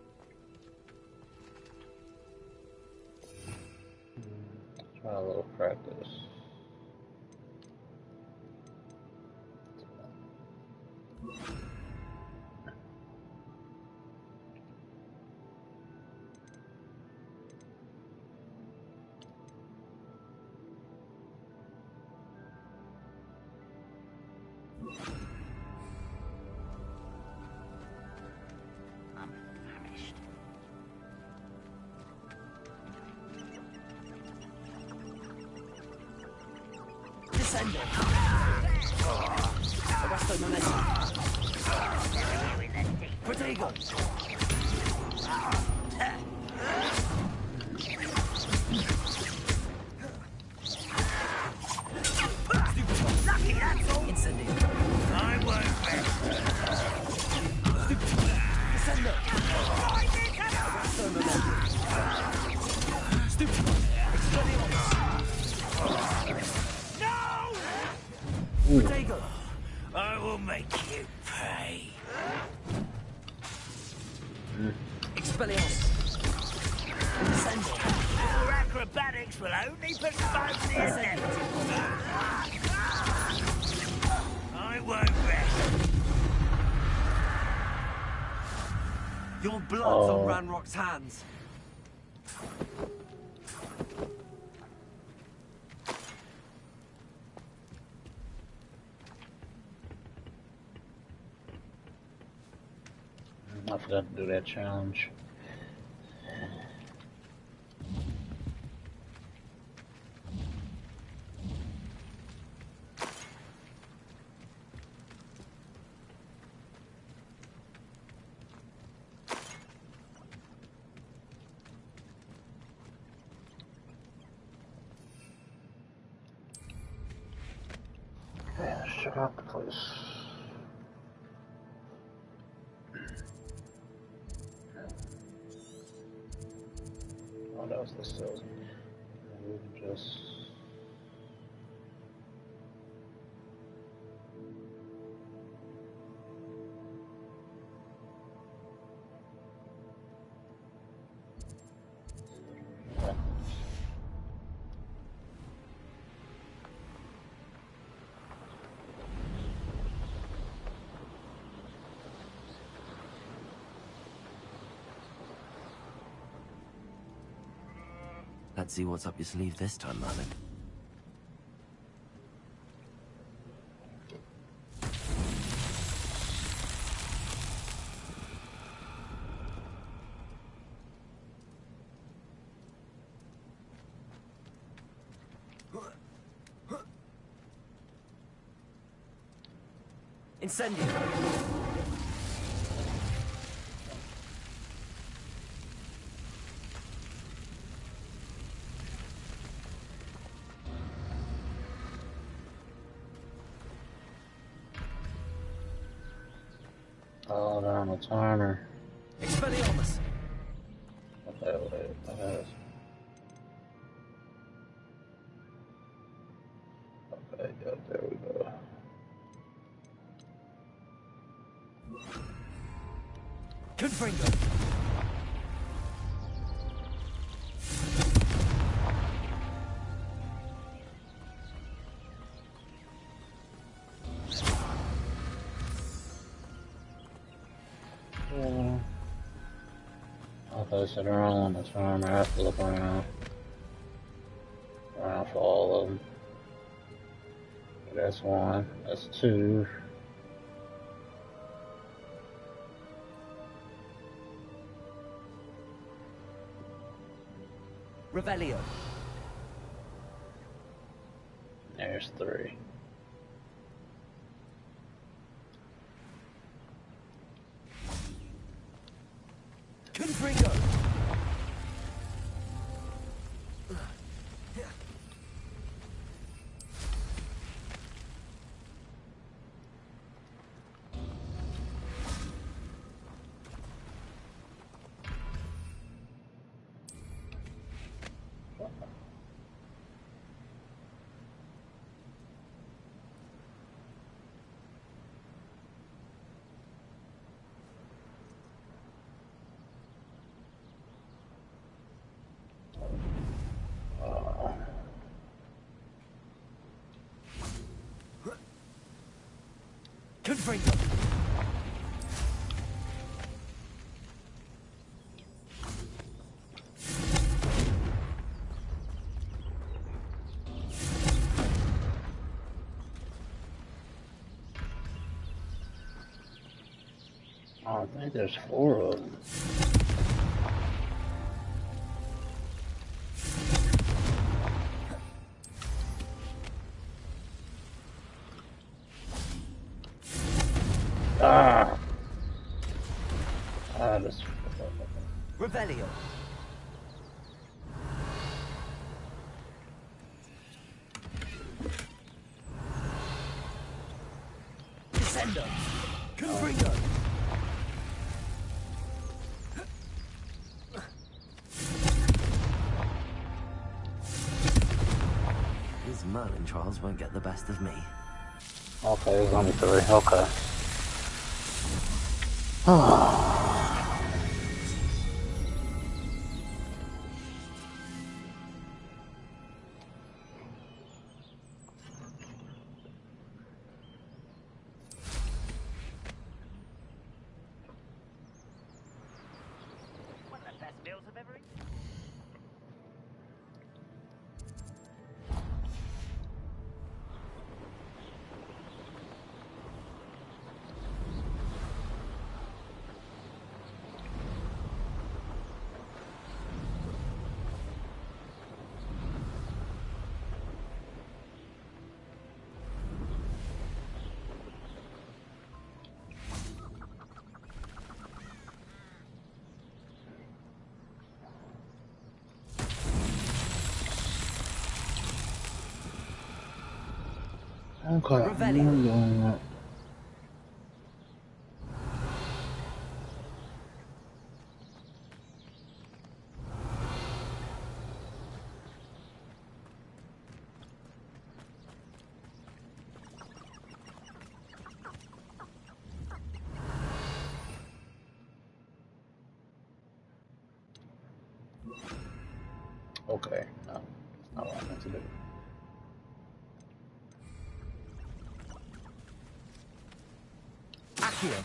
Try a little practice. I'm famished. Descendo. Arresto momentum. Protego. Lucky, that's all. Incendio. I won't rest. Descendo. Arresto momentum. Protego. I will make you pay. Expelliarmus. Descendo. Your acrobatics will only postpone the inevitable. I won't rest. Your blood's on Ranrock's hands. I forgot to do that challenge. Yeah, sure. Out the place. What else this says? We can just. Let's see what's up your sleeve this time, Merlin. Incendio. Oh, they're on a timer. Expelliarmus. Okay. Okay, yeah, there we go. Confringo. Okay, so they're all on the timer. I have to look around for all of them. That's one. That's two. Revelio. There's three. Confringo. Confringo. I think there's four of them. This. Revelio. Descendo. Confringo. These Merlin trials won't get the best of me. Okay, there's only three. Okay. Okay, Revelio. I'm doing that. Okay, no, that's not what I meant to do. Accio.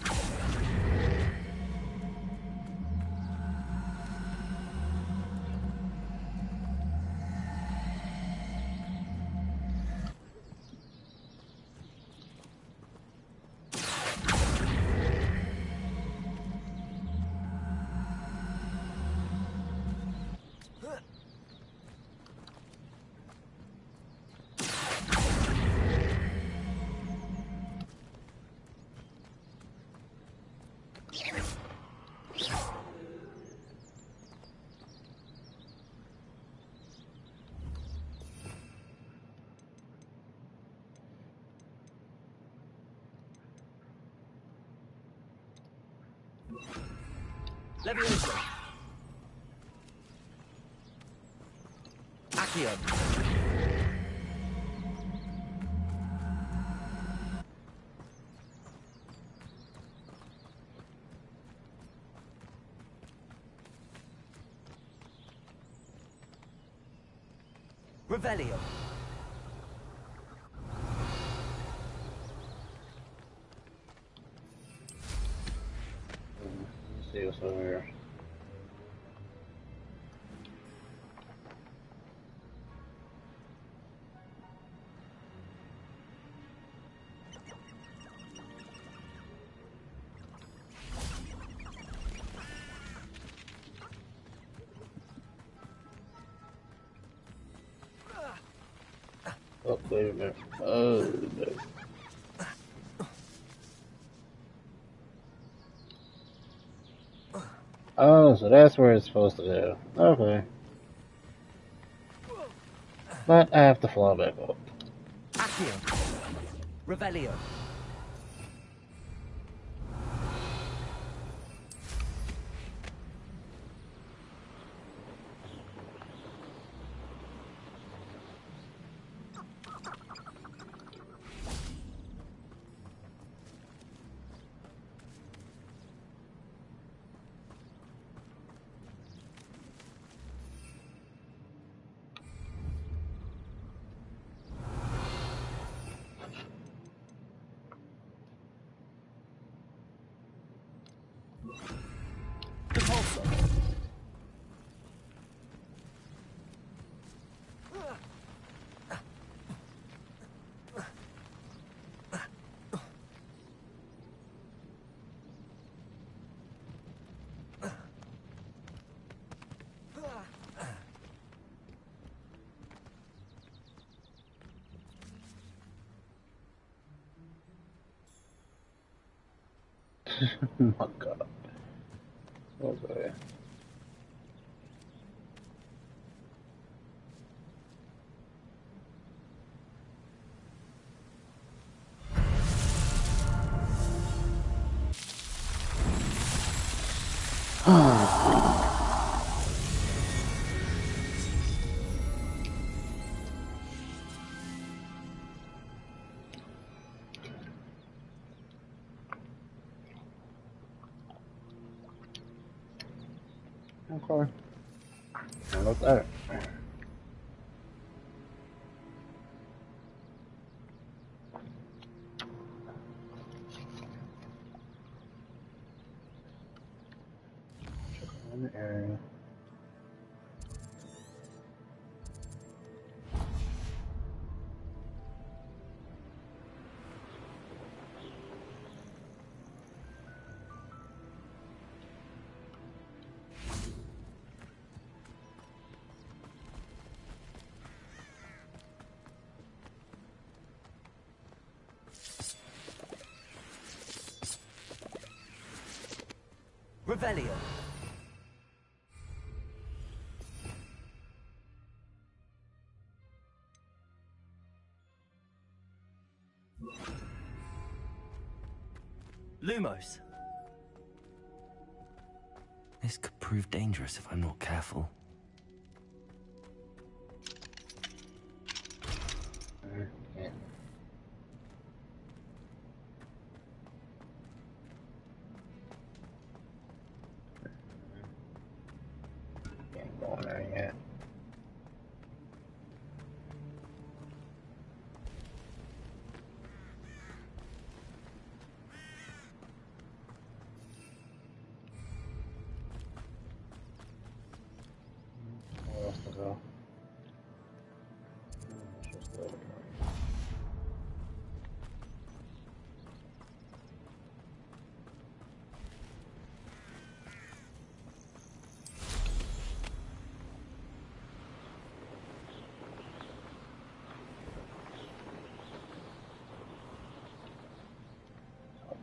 Levioso. Accio. Revelio. Let's see what's over here. Oh, wait a minute. Oh, no. Oh, so that's where it's supposed to go. Okay. But I have to fly back up. Accio. Revelio. Repulsor. Oh my god. Okay. Okay. How about that? Check on the area. Revelio. Lumos. This could prove dangerous if I'm not careful. Yeah. Can't go in there yet. Where else to go? Let's just go over here.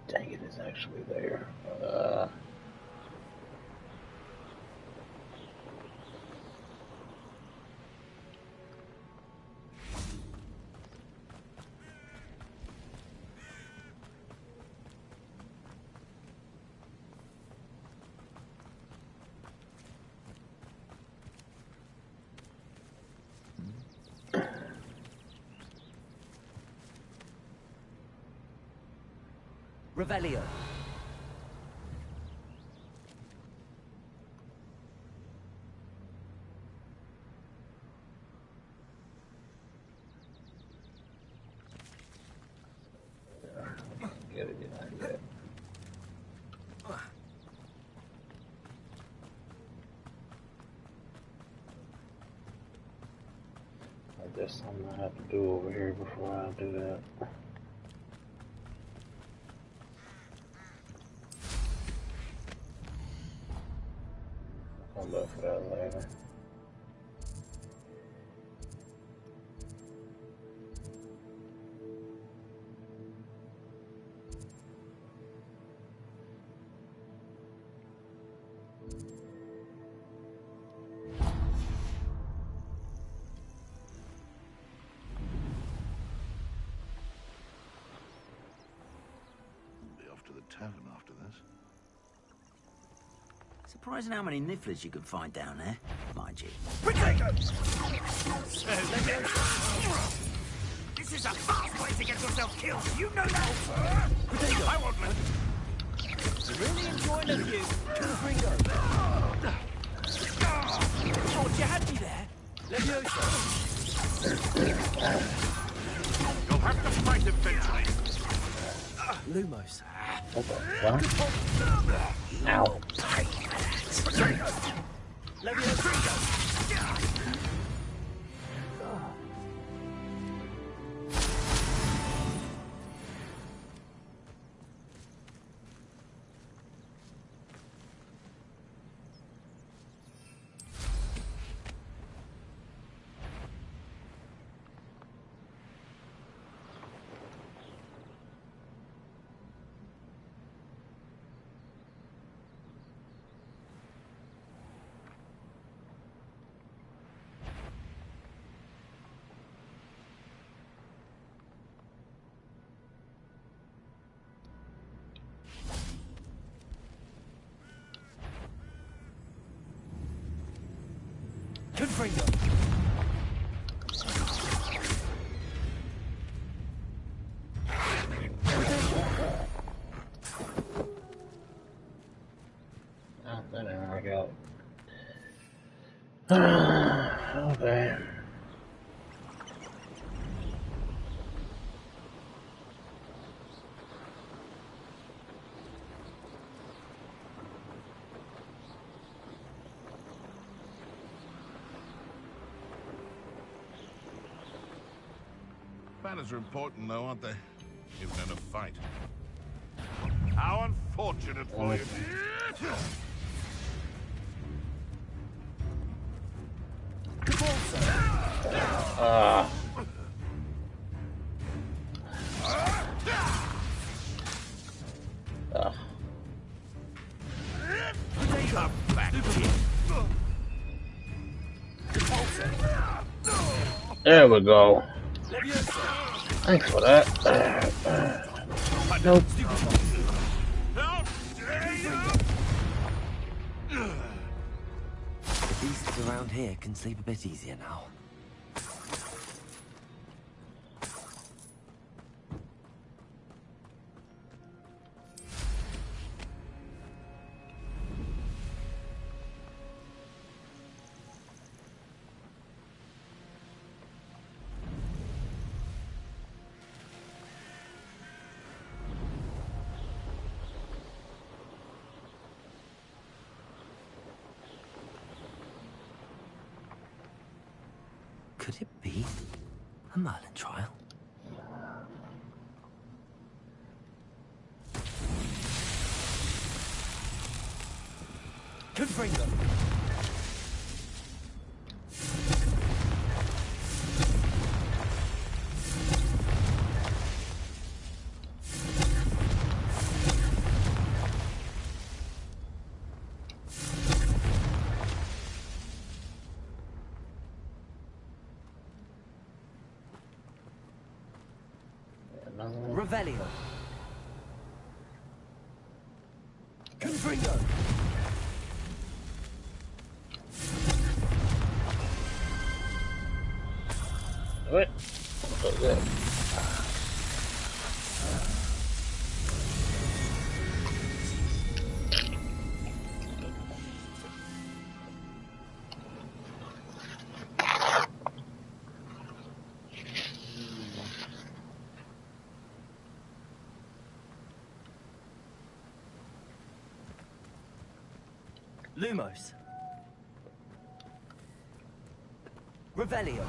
Dang it, it's actually there. Revelio. Get it in there yet. There's something I have to do over here before I do that. I'll look for that later. Be off to the tavern after this. Surprising how many nifflers you can find down there, mind you. This is a fast way to get yourself killed. You know that. I won't let Really enjoying the view. Ringo. Thought you had me there. Levioso. You'll have to fight eventually. Lumos. What? Ow. Levioso. Confringo. Oh, that didn't work out. Okay. Manners are important, though, aren't they? Even in a fight. How unfortunate for you. Come back here. There we go. Thanks for that. Nope. around here can sleep a bit easier now. Could it be a Merlin trial? Confringo. Revelio. Confringo. What? Oh, good. Lumos. Revelio.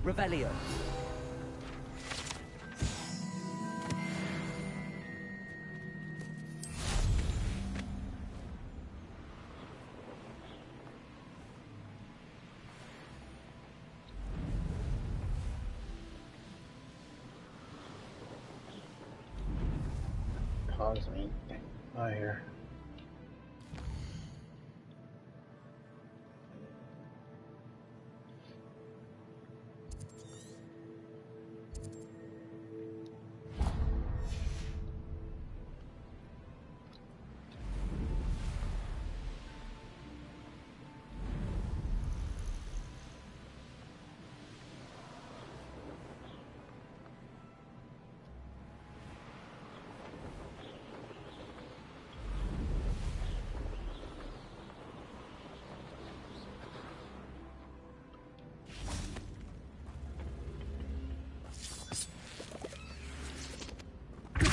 Revelio. Pause me. Oh, here.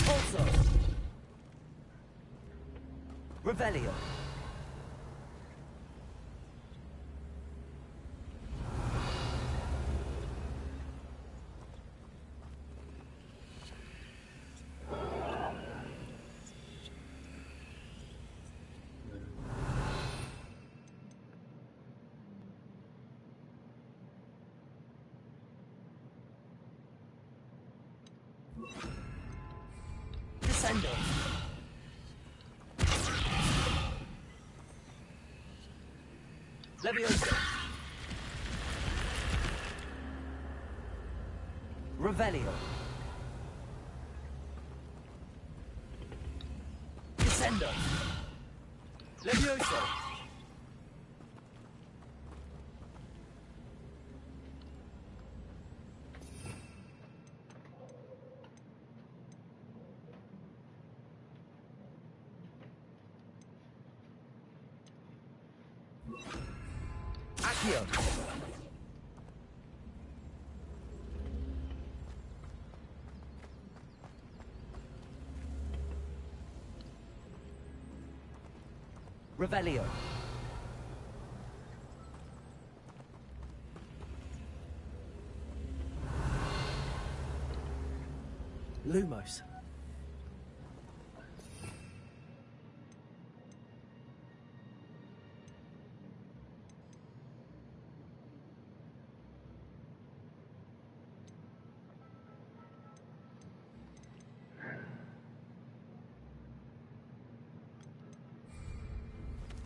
Also. Revelio. Descendo. Levioso. Revelio. Descendo. Levioso. Accio. Revelio. Lumos.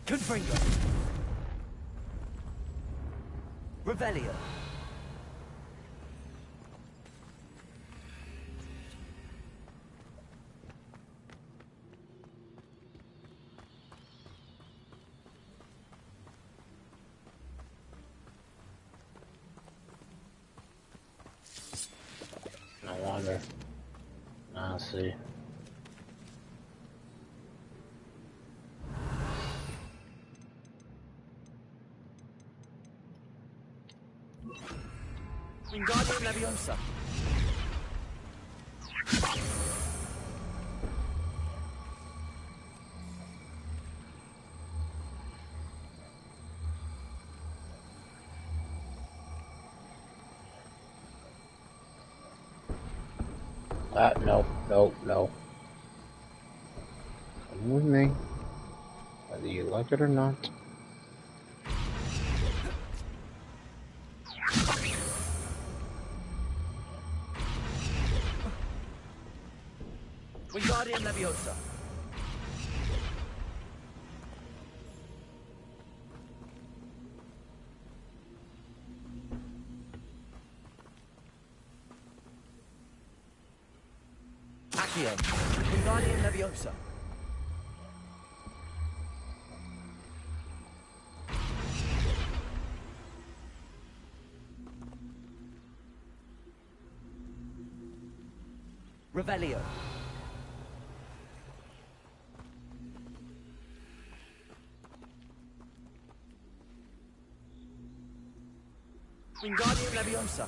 Confringo. Revelio. No wonder. I see. Wingardium Leviosa. No, no, no. Come with me, whether you like it or not. Wingardium Leviosa. Accio. Wingardium Leviosa. Revelio. Wingardium Leviosa.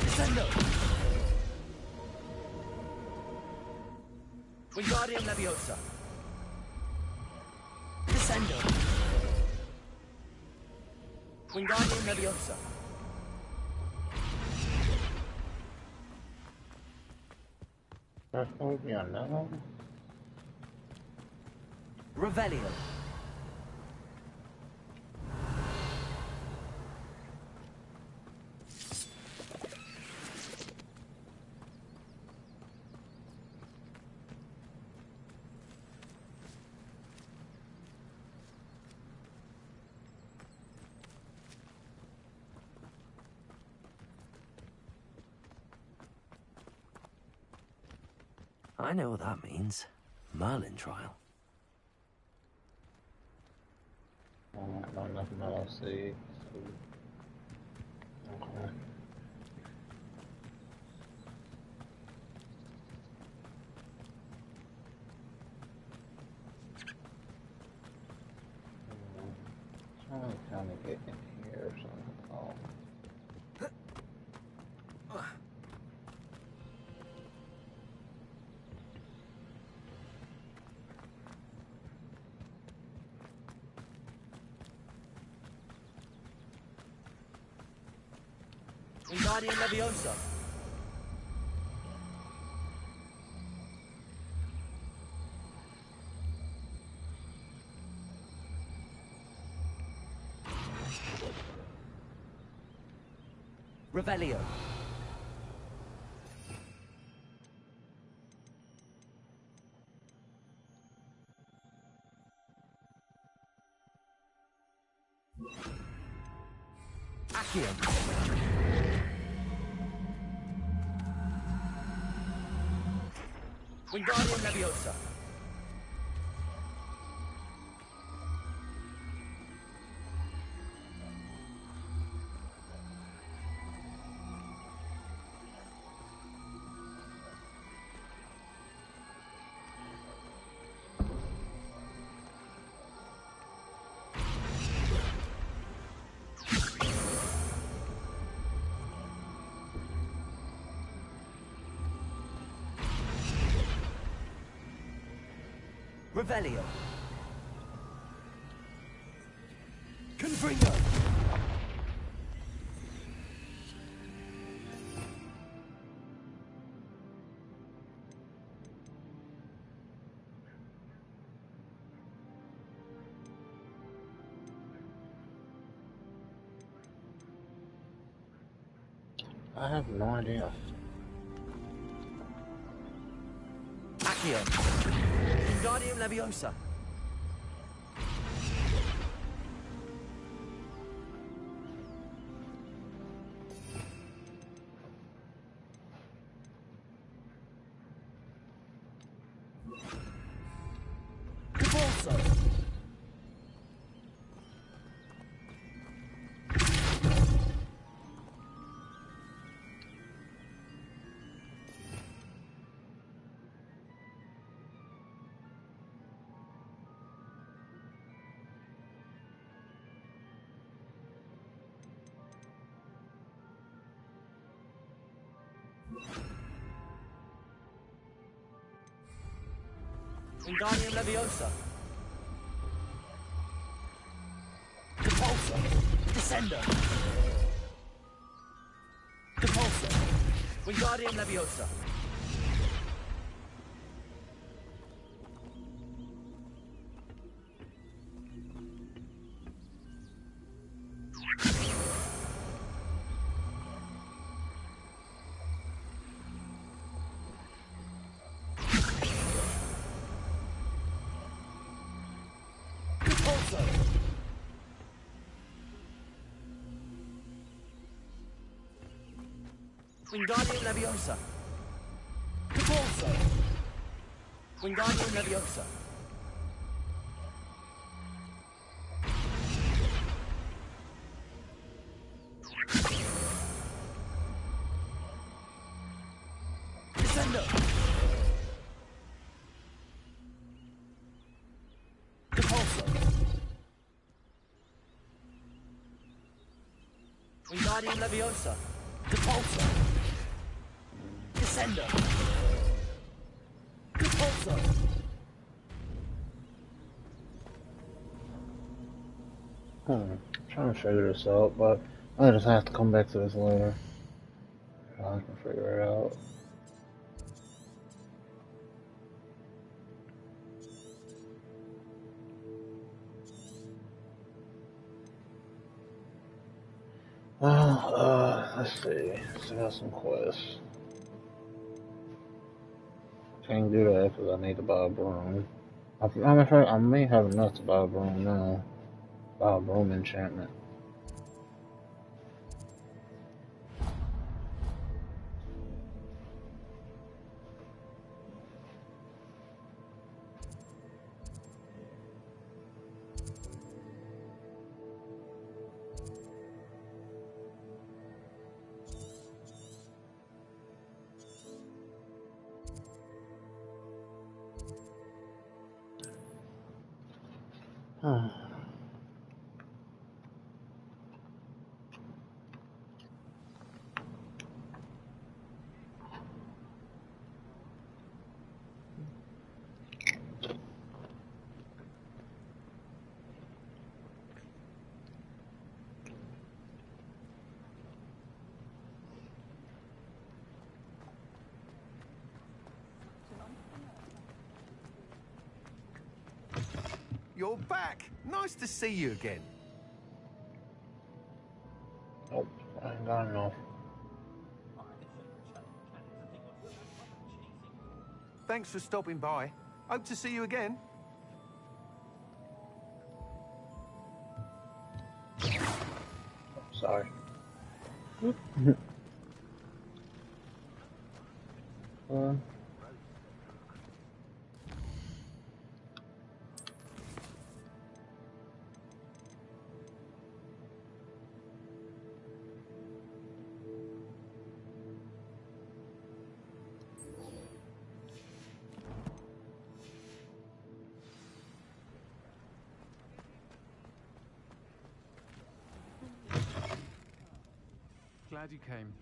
Descendo. Wingardium Leviosa. Descendo. Wingardium Leviosa. That's going to be another one. Revelio. I know what that means. Merlin trial. Not nothing else. See. Okay. Trying to kind of get in here or something. Oh. Wingardium Leviosa. Revelio. Accio. Wingardium Leviosa. Revelio. Confringo. I have no idea. Accio. Wingardium Leviosa. Convulso. Wingardium Leviosa. Depulso. Descendo. Depulso. Wingardium Leviosa. Depulso. Wingardium Leviosa. Depulso. Wingardium Leviosa. Descendo. Depulso. Wingardium Leviosa. Depulso. Descendo. Depulso. Trying to figure this out, but I just have to come back to this later. I can figure it out. Well, let's see. Still got some quests. Can't do that because I need to buy a broom. I may have enough to buy a broom now. Buy a broom enchantment. You're back. Nice to see you again. Nope, I ain't got enough. Thanks for stopping by. Hope to see you again. Sorry. Glad you came.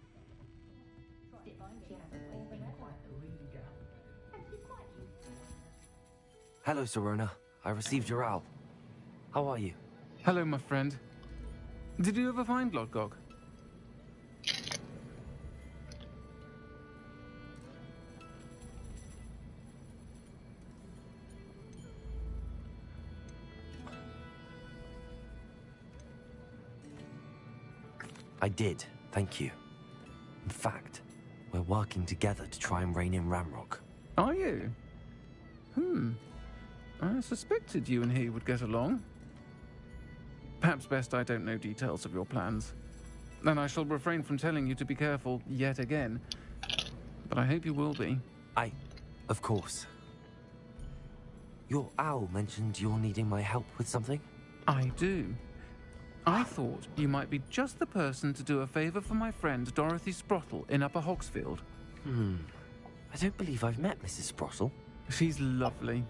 Hello, Serona. I received your owl. How are you? Hello, my friend. Did you ever find Lodgok? I did, thank you. In fact, we're working together to try and rein in Ramrock. Are you? I suspected you and he would get along. Perhaps best I don't know details of your plans. Then I shall refrain from telling you to be careful yet again. But I hope you will be. Of course. Your owl mentioned you're needing my help with something? I do. I thought you might be just the person to do a favor for my friend Dorothy Sprottle in Upper Hogsfield. I don't believe I've met Mrs. Sprottle. She's lovely.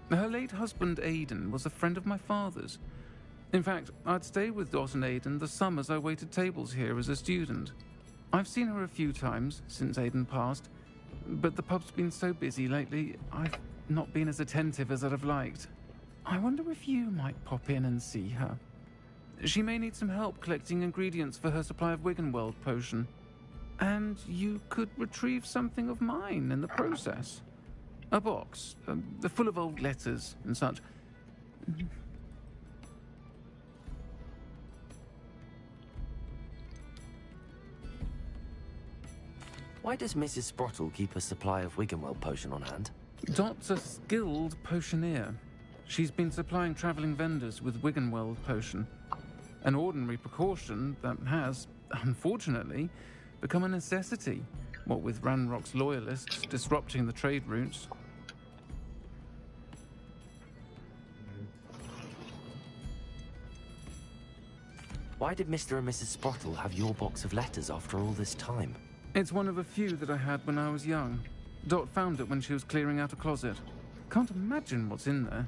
Her late husband Aidan was a friend of my father's. In fact, I'd stayed with Dot and Aidan the summers I waited tables here as a student. I've seen her a few times since Aidan passed, but the pub's been so busy lately, I've not been as attentive as I'd have liked. I wonder if you might pop in and see her. She may need some help collecting ingredients for her supply of Wiggenweld potion. And you could retrieve something of mine in the process. A box, full of old letters and such. Why does Mrs. Sprottle keep a supply of Wiggenweld potion on hand? Dot's a skilled potioneer. She's been supplying traveling vendors with Wiggenweld potion. An ordinary precaution that has, unfortunately, become a necessity, what with Ranrock's loyalists disrupting the trade routes. Why did Mr. and Mrs. Sprottle have your box of letters after all this time? It's one of a few that I had when I was young. Dot found it when she was clearing out a closet. Can't imagine what's in there.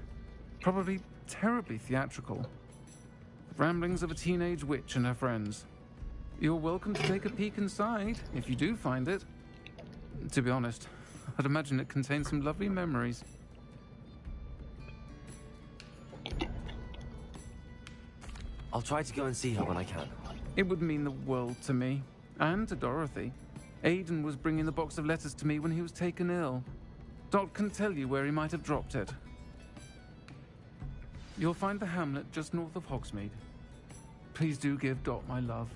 Probably terribly theatrical. The ramblings of a teenage witch and her friends. You're welcome to take a peek inside, if you do find it. To be honest, I'd imagine it contains some lovely memories. I'll try to go and see her when I can. It would mean the world to me, and to Dorothy. Aidan was bringing the box of letters to me when he was taken ill. Dot can tell you where he might have dropped it. You'll find the hamlet just north of Hogsmeade. Please do give Dot my love.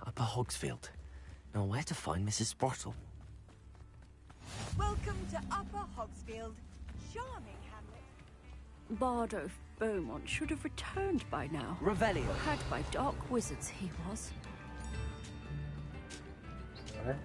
Upper Hogsfield. Now where to find Mrs. Sprottle? Welcome to Upper Hogsfield. Charming hamlet. Bardo Beaumont should have returned by now. Revelio. Had by dark wizards he was. Right.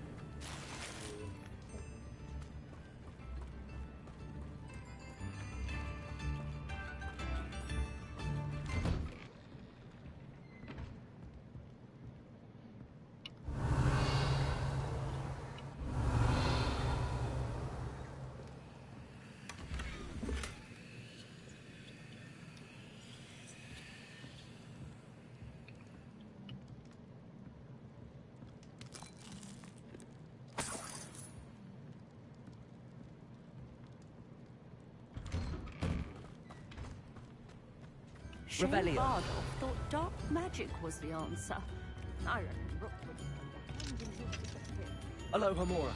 potion? Revelio. Bardolph thought dark magic was the answer. I reckon Rookwood. Alohomora.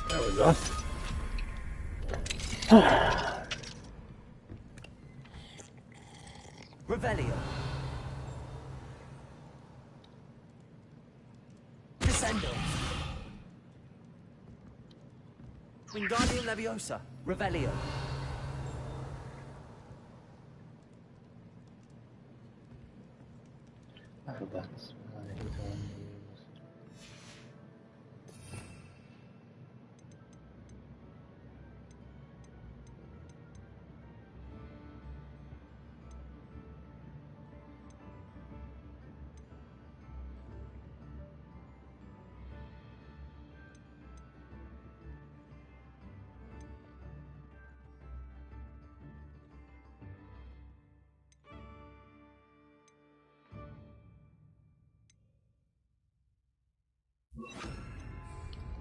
There we go. Revelio. Descendo. Wingardium Leviosa. Revelio. That's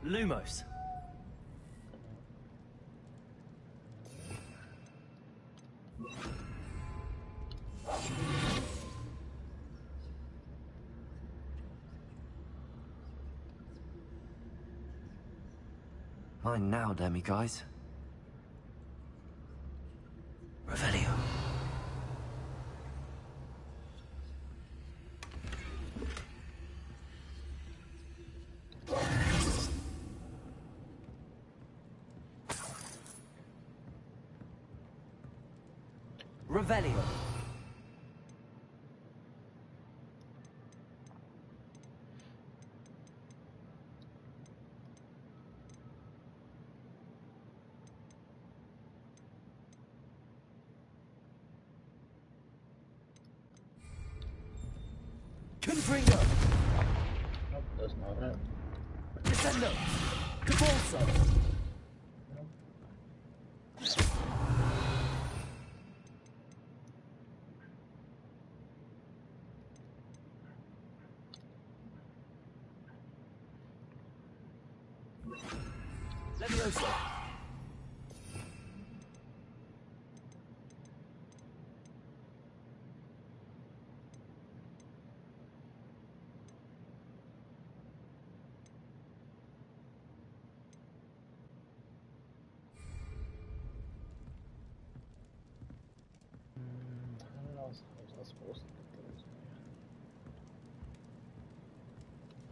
Lumos. Mine now, demi guys. Revelio. Revelio. Confringo. nope, that's not it. Descendo. Cabalso. Leviosa. How else was I supposed to get those?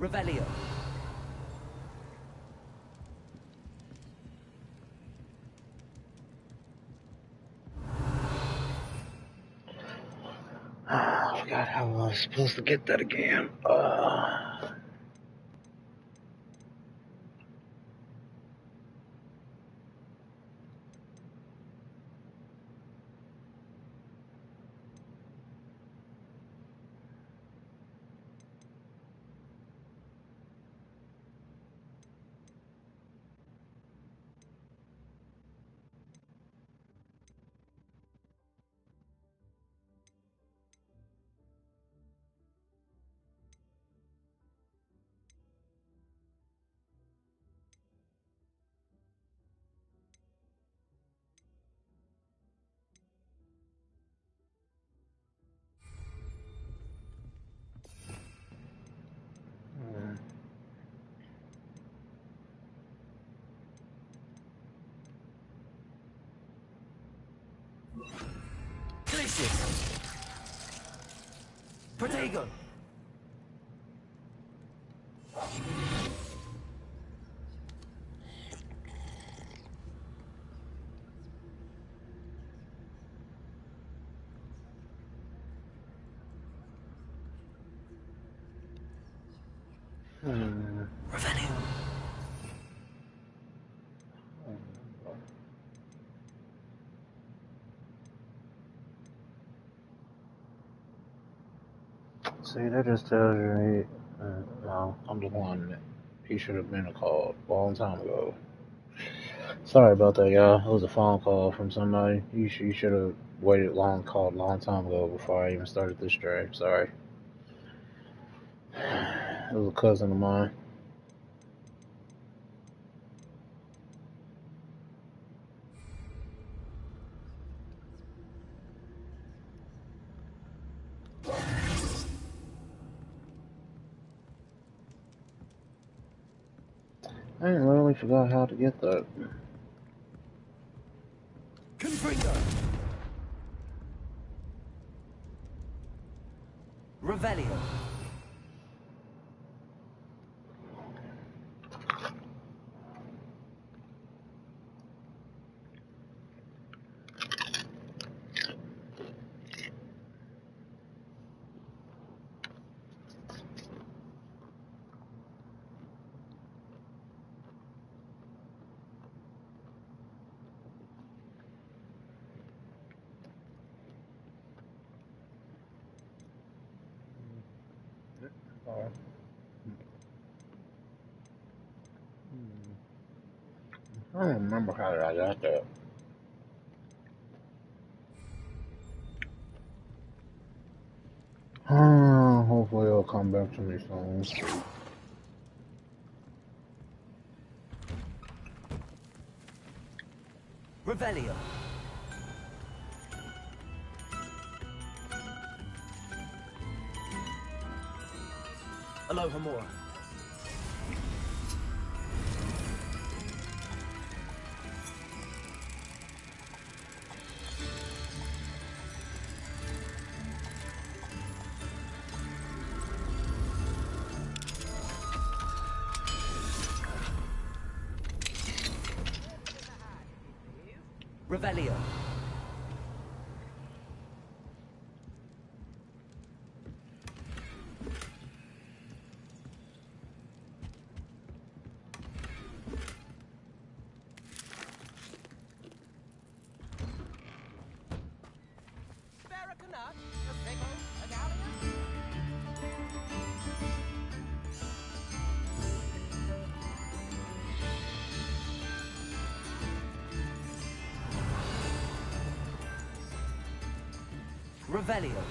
Revelio. I forgot how I was supposed to get that again. Protego! Revelio. See, that just tells you no, I'm the one that he should have been called a long time ago. Sorry about that, y'all. It was a phone call from somebody. You should have waited called a long time ago before I even started this stream. Sorry. It was a cousin of mine. I literally forgot how to get that. Confringo. Revelio. I don't remember how I got that. Hopefully it'll come back to me soon. Revelio. Aloha Mora. Revelio. Revelio.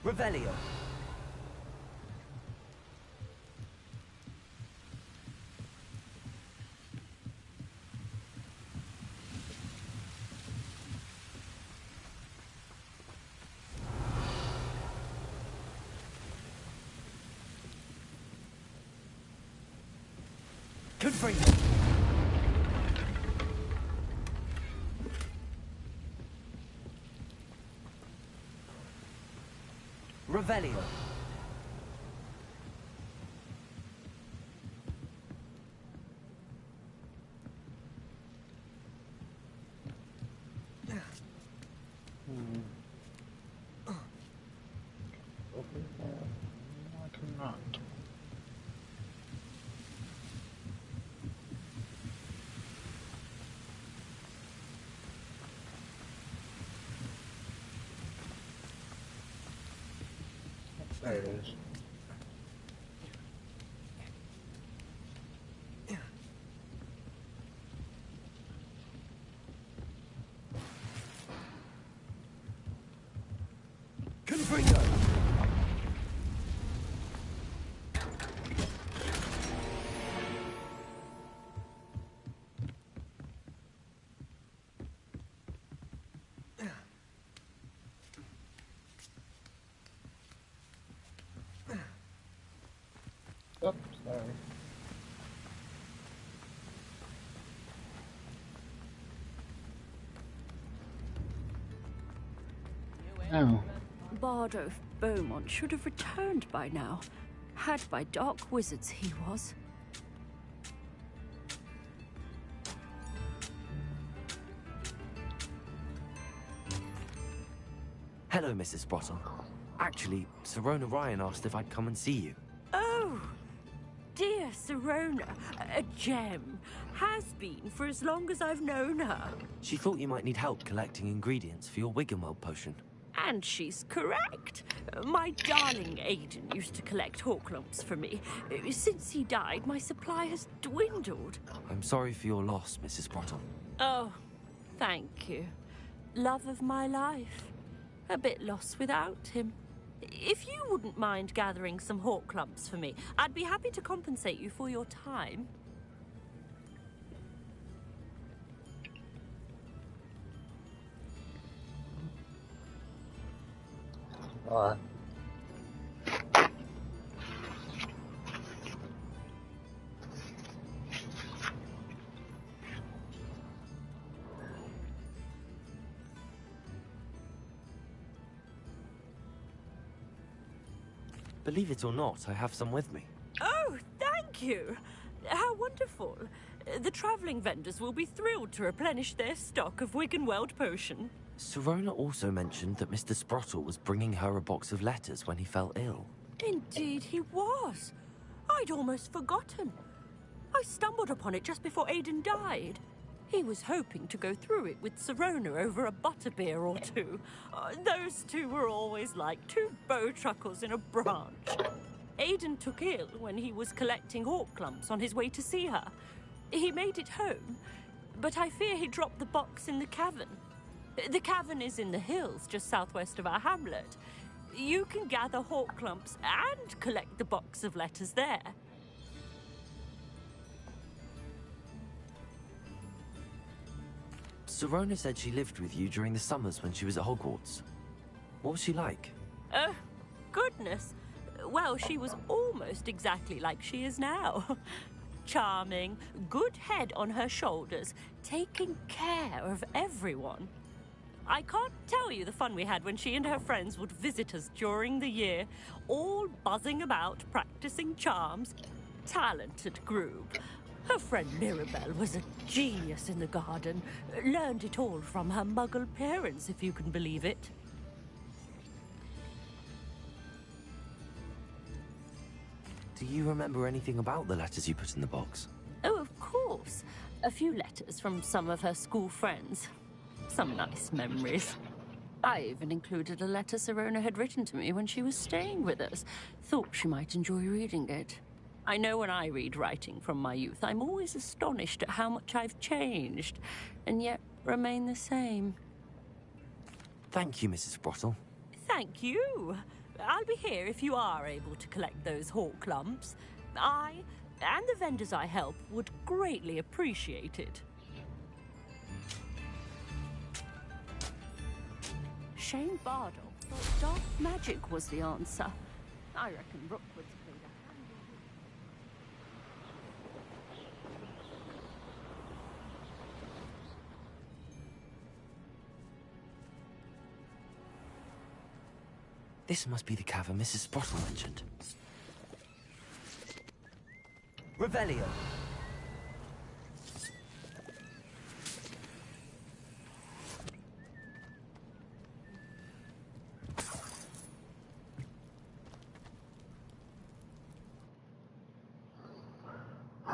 Revelio. Confringo. Revelio. I cannot. There it is. Oh. Bardo of Beaumont should have returned by now. Had by dark wizards he was. Hello, Mrs. Sprottle. Actually, Sirona Ryan asked if I'd come and see you. Oh, dear Sirona, a gem. Has been for as long as I've known her. She thought you might need help collecting ingredients for your Wiggenweld potion. And she's correct. My darling Aiden used to collect Horklumps for me. Since he died, my supply has dwindled. I'm sorry for your loss, Mrs. Sprottle. Oh, thank you. Love of my life. A bit lost without him. If you wouldn't mind gathering some Horklumps for me, I'd be happy to compensate you for your time. Alright. Believe it or not, I have some with me. Oh, thank you. How wonderful. The travelling vendors will be thrilled to replenish their stock of Wiggenweld potion. Sirona also mentioned that Mr. Sprottle was bringing her a box of letters when he fell ill. Indeed he was. I'd almost forgotten. I stumbled upon it just before Aiden died. He was hoping to go through it with Sirona over a butterbeer or two. Those two were always like two bowtruckles in a branch. Aiden took ill when he was collecting Horklumps on his way to see her. He made it home, but I fear he dropped the box in the cavern. The cavern is in the hills just southwest of our hamlet. You can gather Horklumps and collect the box of letters there. Sirona said she lived with you during the summers when she was at Hogwarts. What was she like? Oh, goodness. Well, she was almost exactly like she is now. Charming, good head on her shoulders, taking care of everyone. I can't tell you the fun we had when she and her friends would visit us during the year, all buzzing about, practicing charms. Talented group. Her friend Mirabelle was a genius in the garden. Learned it all from her muggle parents, if you can believe it. Do you remember anything about the letters you put in the box? Oh, of course. A few letters from some of her school friends. Some nice memories. I even included a letter Sirona had written to me when she was staying with us. Thought she might enjoy reading it. I know when I read writing from my youth, I'm always astonished at how much I've changed, and yet remain the same. Thank you, Mrs. Sprottle. Thank you. I'll be here if you are able to collect those Horklumps. I, and the vendors I help, would greatly appreciate it. Shane Bardo thought dark magic was the answer. I reckon Rookwood's played a handy... This must be the cavern Mrs. Sprottle mentioned. Revelio.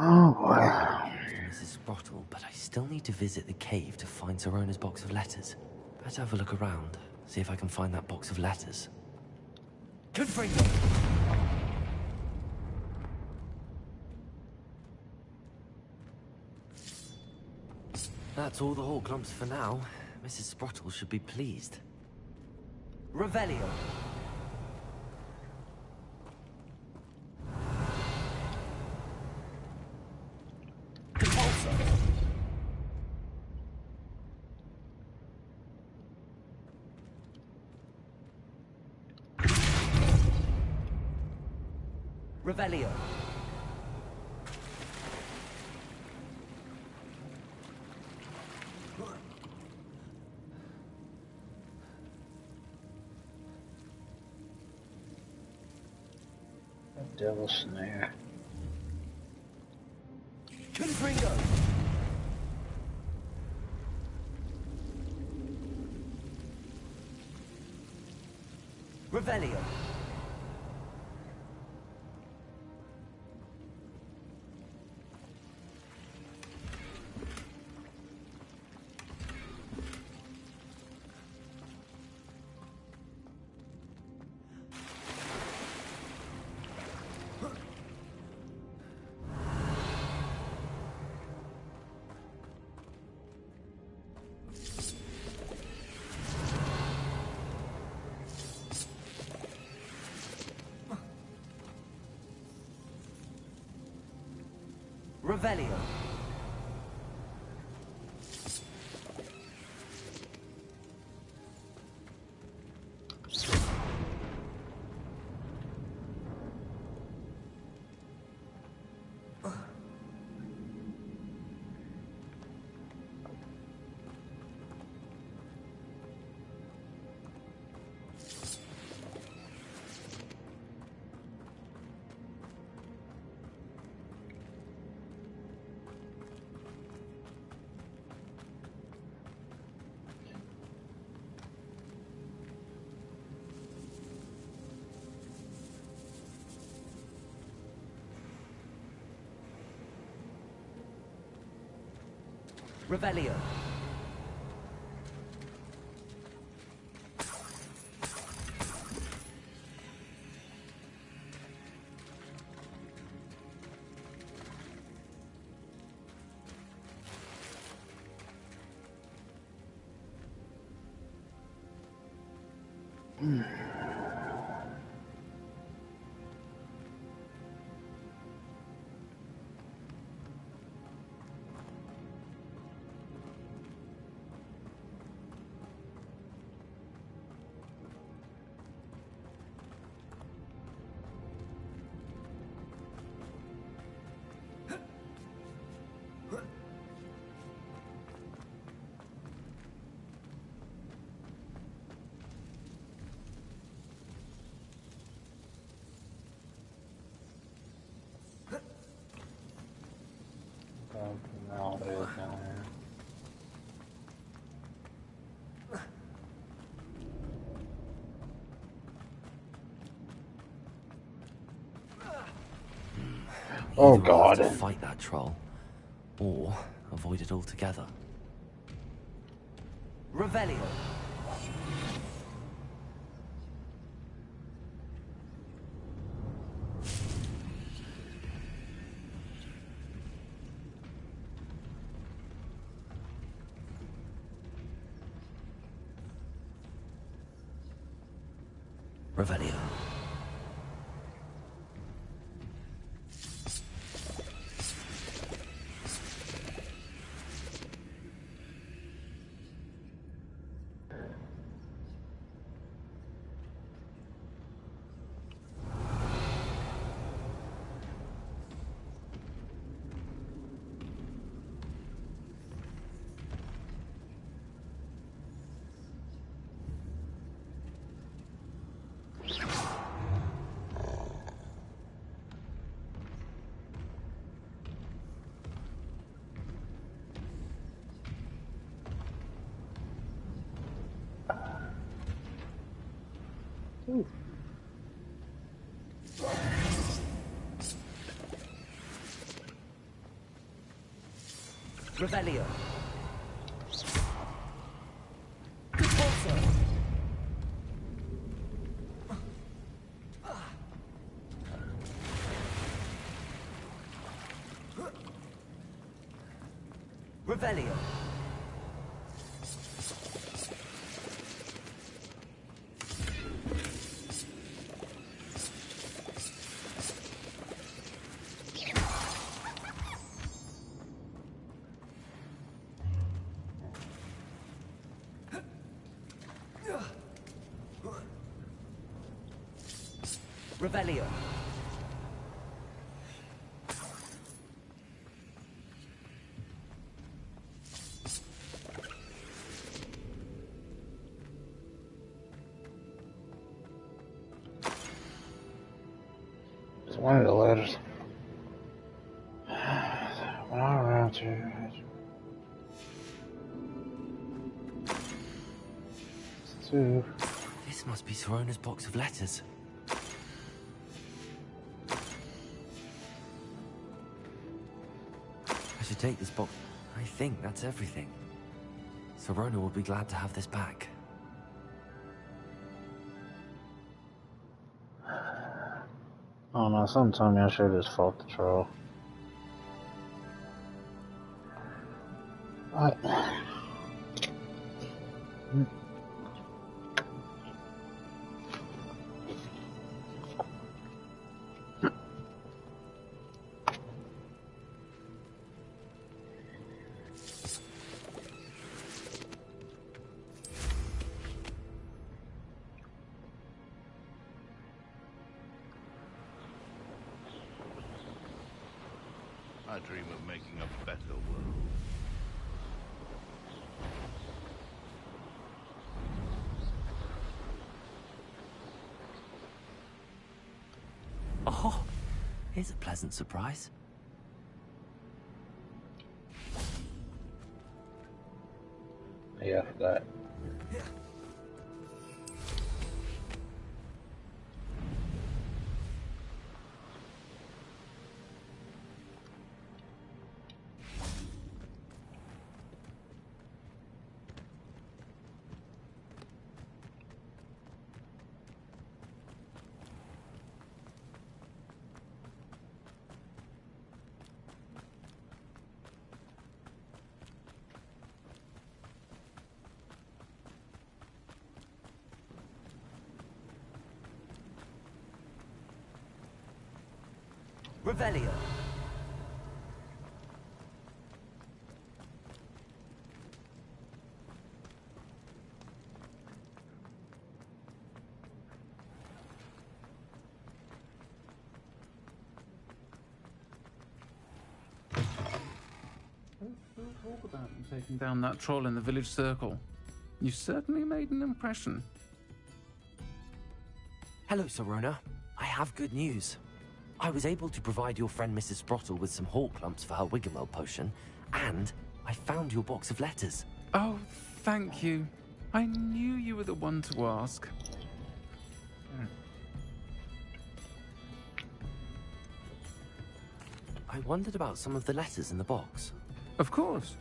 Oh, wow. Mrs. Sprottle, but I still need to visit the cave to find Sirona's box of letters. Better have a look around, see if I can find that box of letters. Confringo. That's all the Horklumps for now. Mrs. Sprottle should be pleased. Revelio. Revelio. Devil snare. Confringo! Revelio. Revelio. Revelio. Now there's down there. Oh Either we'll have God! to fight that troll, or avoid it altogether. Revelio. Revelio. Revelio. Repulsor. Revelio. Revelio. one of the letters. When I around to two. This must be Sorona's box of letters. I should take this box. I think that's everything. Sorona will be glad to have this back. Oh no, something told me I should just fought the troll. What? I dream of making a better world. Oh, here's a pleasant surprise. Yeah, that. Revelio. Talk about you taking down that troll in the village circle. You certainly made an impression. Hello, Sorona. I have good news. I was able to provide your friend Mrs. Sprottle with some hawk lumps for her Wiggenweld potion, and I found your box of letters. Oh, thank you. I knew you were the one to ask. I wondered about some of the letters in the box. Of course.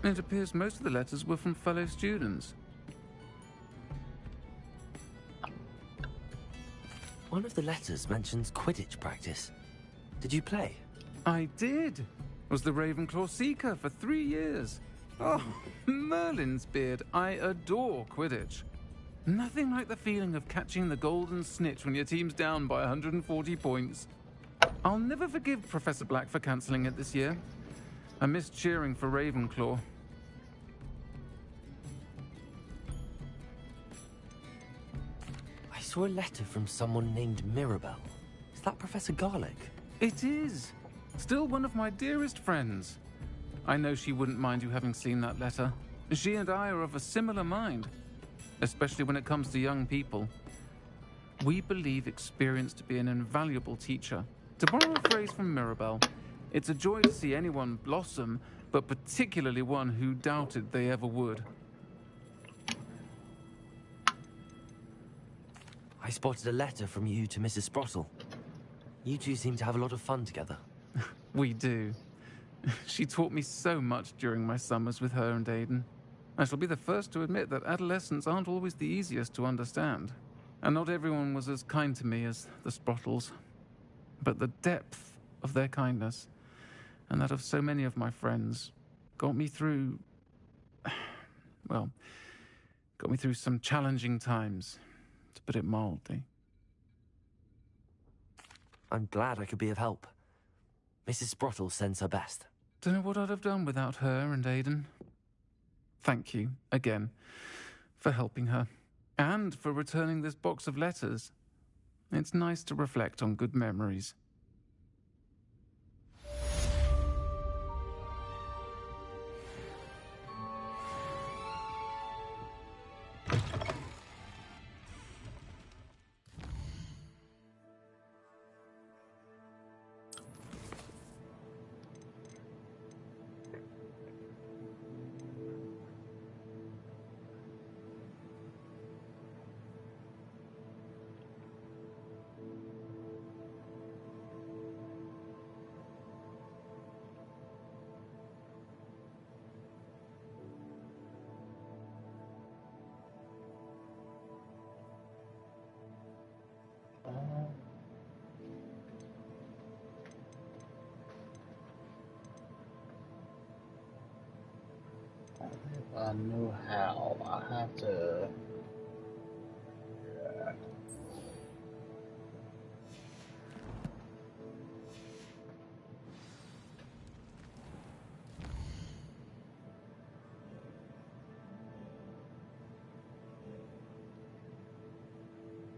It appears most of the letters were from fellow students. One of the letters mentions Quidditch practice. Did you play? I did. Was the Ravenclaw Seeker for 3 years. Oh, Merlin's beard. I adore Quidditch. Nothing like the feeling of catching the golden snitch when your team's down by 140 points. I'll never forgive Professor Black for cancelling it this year. I missed cheering for Ravenclaw. I saw a letter from someone named Mirabelle. Is that Professor Garlick? It is. Still one of my dearest friends. I know she wouldn't mind you having seen that letter. She and I are of a similar mind, especially when it comes to young people. We believe experience to be an invaluable teacher. To borrow a phrase from Mirabelle, it's a joy to see anyone blossom, but particularly one who doubted they ever would. I spotted a letter from you to Mrs. Sprottle. You two seem to have a lot of fun together. We do. She taught me so much during my summers with her and Aiden. I shall be the first to admit that adolescents aren't always the easiest to understand. And not everyone was as kind to me as the Sprottles. But the depth of their kindness, and that of so many of my friends, got me through... well, got me through some challenging times, to put it mildly. I'm glad I could be of help. Mrs. Sprottle sends her best. Don't know what I'd have done without her and Aiden. Thank you, again, for helping her, and for returning this box of letters. It's nice to reflect on good memories. If I knew how, I have to.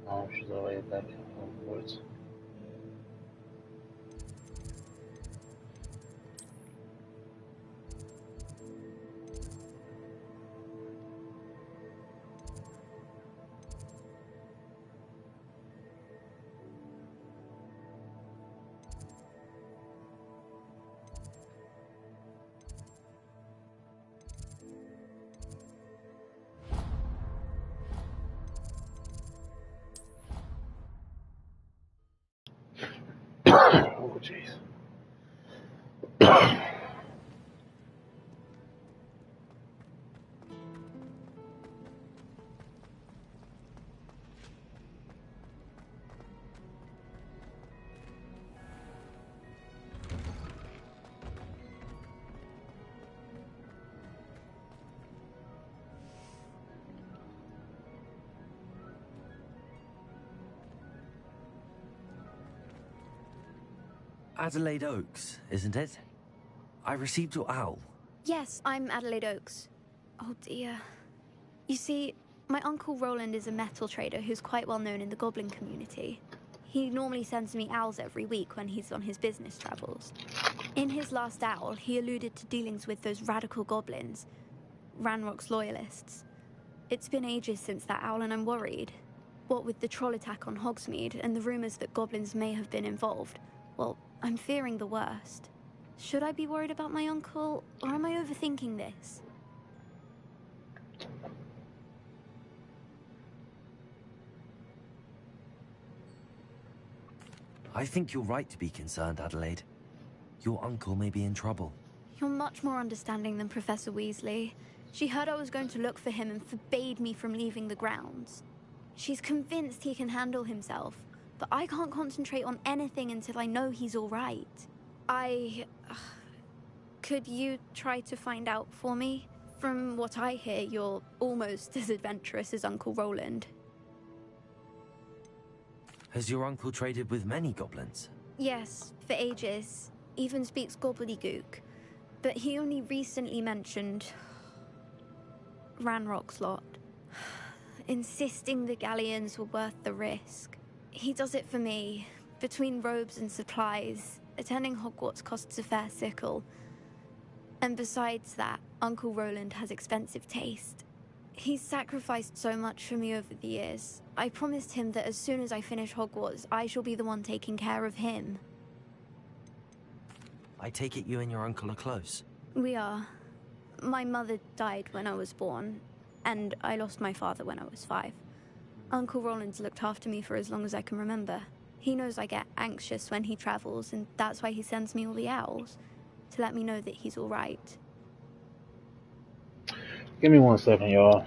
Oh, she's already back in Hogwarts. Oh, jeez. Adelaide Oaks, isn't it? I received your owl. Yes, I'm Adelaide Oaks. Oh dear. You see, my Uncle Roland is a metal trader who's quite well known in the goblin community. He normally sends me owls every week when he's on his business travels. In his last owl, he alluded to dealings with those radical goblins, Ranrock's loyalists. It's been ages since that owl and I'm worried. What with the troll attack on Hogsmeade and the rumours that goblins may have been involved, well, I'm fearing the worst. Should I be worried about my uncle, or am I overthinking this? I think you're right to be concerned, Adelaide. Your uncle may be in trouble. You're much more understanding than Professor Weasley. She heard I was going to look for him and forbade me from leaving the grounds. She's convinced he can handle himself, but I can't concentrate on anything until I know he's all right. Could you try to find out for me? From what I hear, you're almost as adventurous as Uncle Roland. Has your uncle traded with many goblins? Yes, for ages. Even speaks gobbledygook. But he only recently mentioned Ranrock's lot, insisting the galleons were worth the risk. He does it for me. Between robes and supplies, attending Hogwarts costs a fair sickle. And besides that, Uncle Roland has expensive taste. He's sacrificed so much for me over the years. I promised him that as soon as I finish Hogwarts, I shall be the one taking care of him. I take it you and your uncle are close. We are. My mother died when I was born, and I lost my father when I was 5. Uncle Roland's looked after me for as long as I can remember. He knows I get anxious when he travels, and that's why he sends me all the owls, to let me know that he's all right. Give me 1 second, y'all.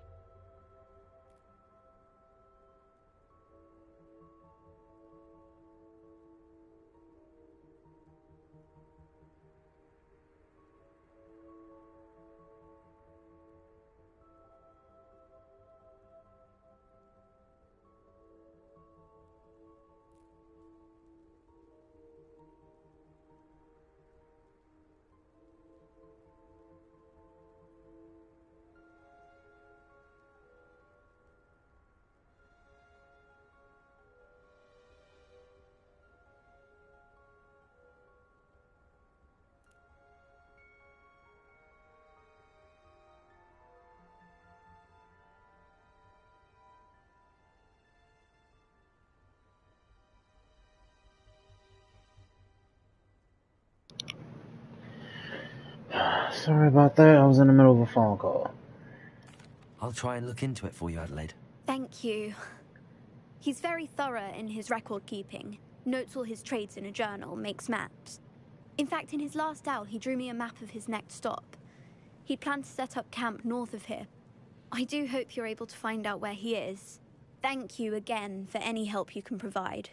Sorry about that. I was in the middle of a phone call. I'll try and look into it for you, Adelaide. Thank you. He's very thorough in his record keeping. Notes all his trades in a journal, makes maps. In fact, in his last owl, he drew me a map of his next stop. He'd planned to set up camp north of here. I do hope you're able to find out where he is. Thank you again for any help you can provide.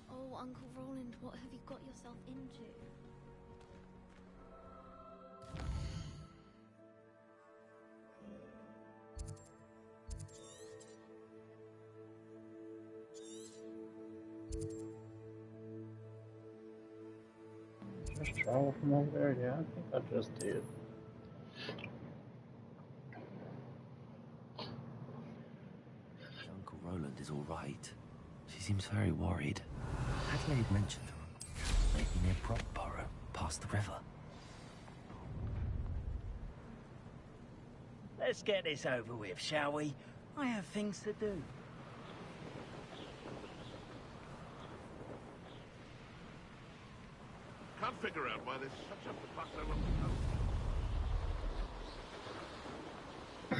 Oh, Uncle Roland, what have you got yourself into? just travel from over there? Yeah, I think I just did. Uncle Roland is all right. She seems very worried. Adelaide mentioned maybe near Brockborough, past the river. Let's get this over with, shall we? I have things to do. Can't figure out why there's such a fuss over the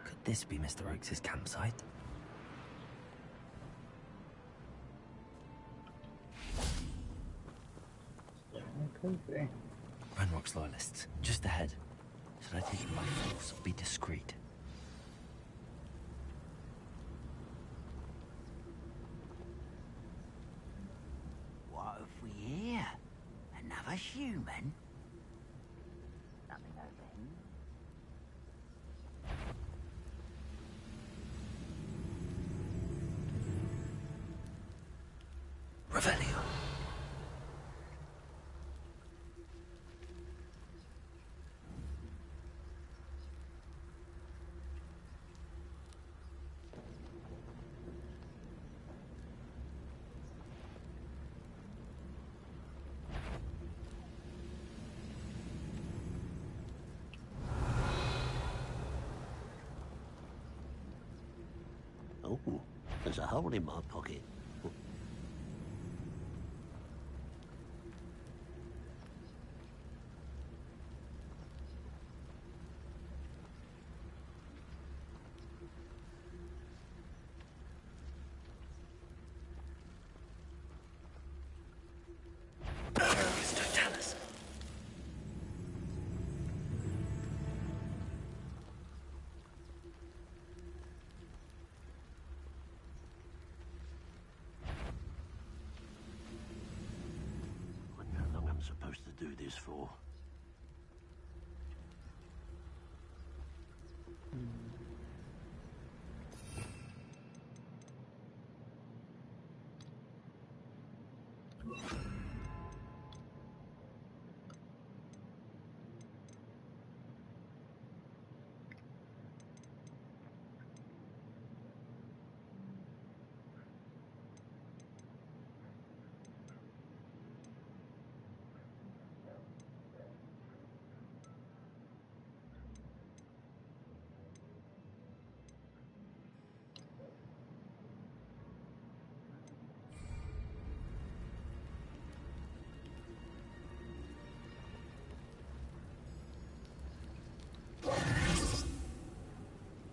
Could this be Mr. Oakes' campsite? Could be. Ranrock's loyalists, just ahead. Should I take them by force or be discreet? What have we here? Another human? Nothing over here. Revelio. Oh, there's a hole in my pocket. Supposed to do this for?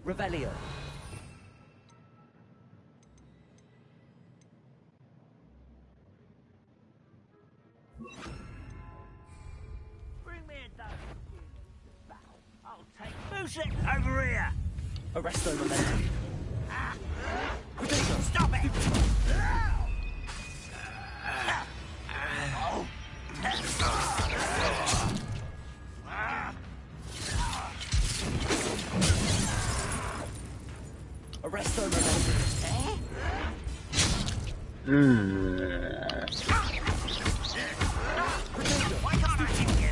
Revelio. Bring me a dose of battle. I'll take Buset over here. Arresto momentum. Stop it! Arresto momentum. Why can't I hit you?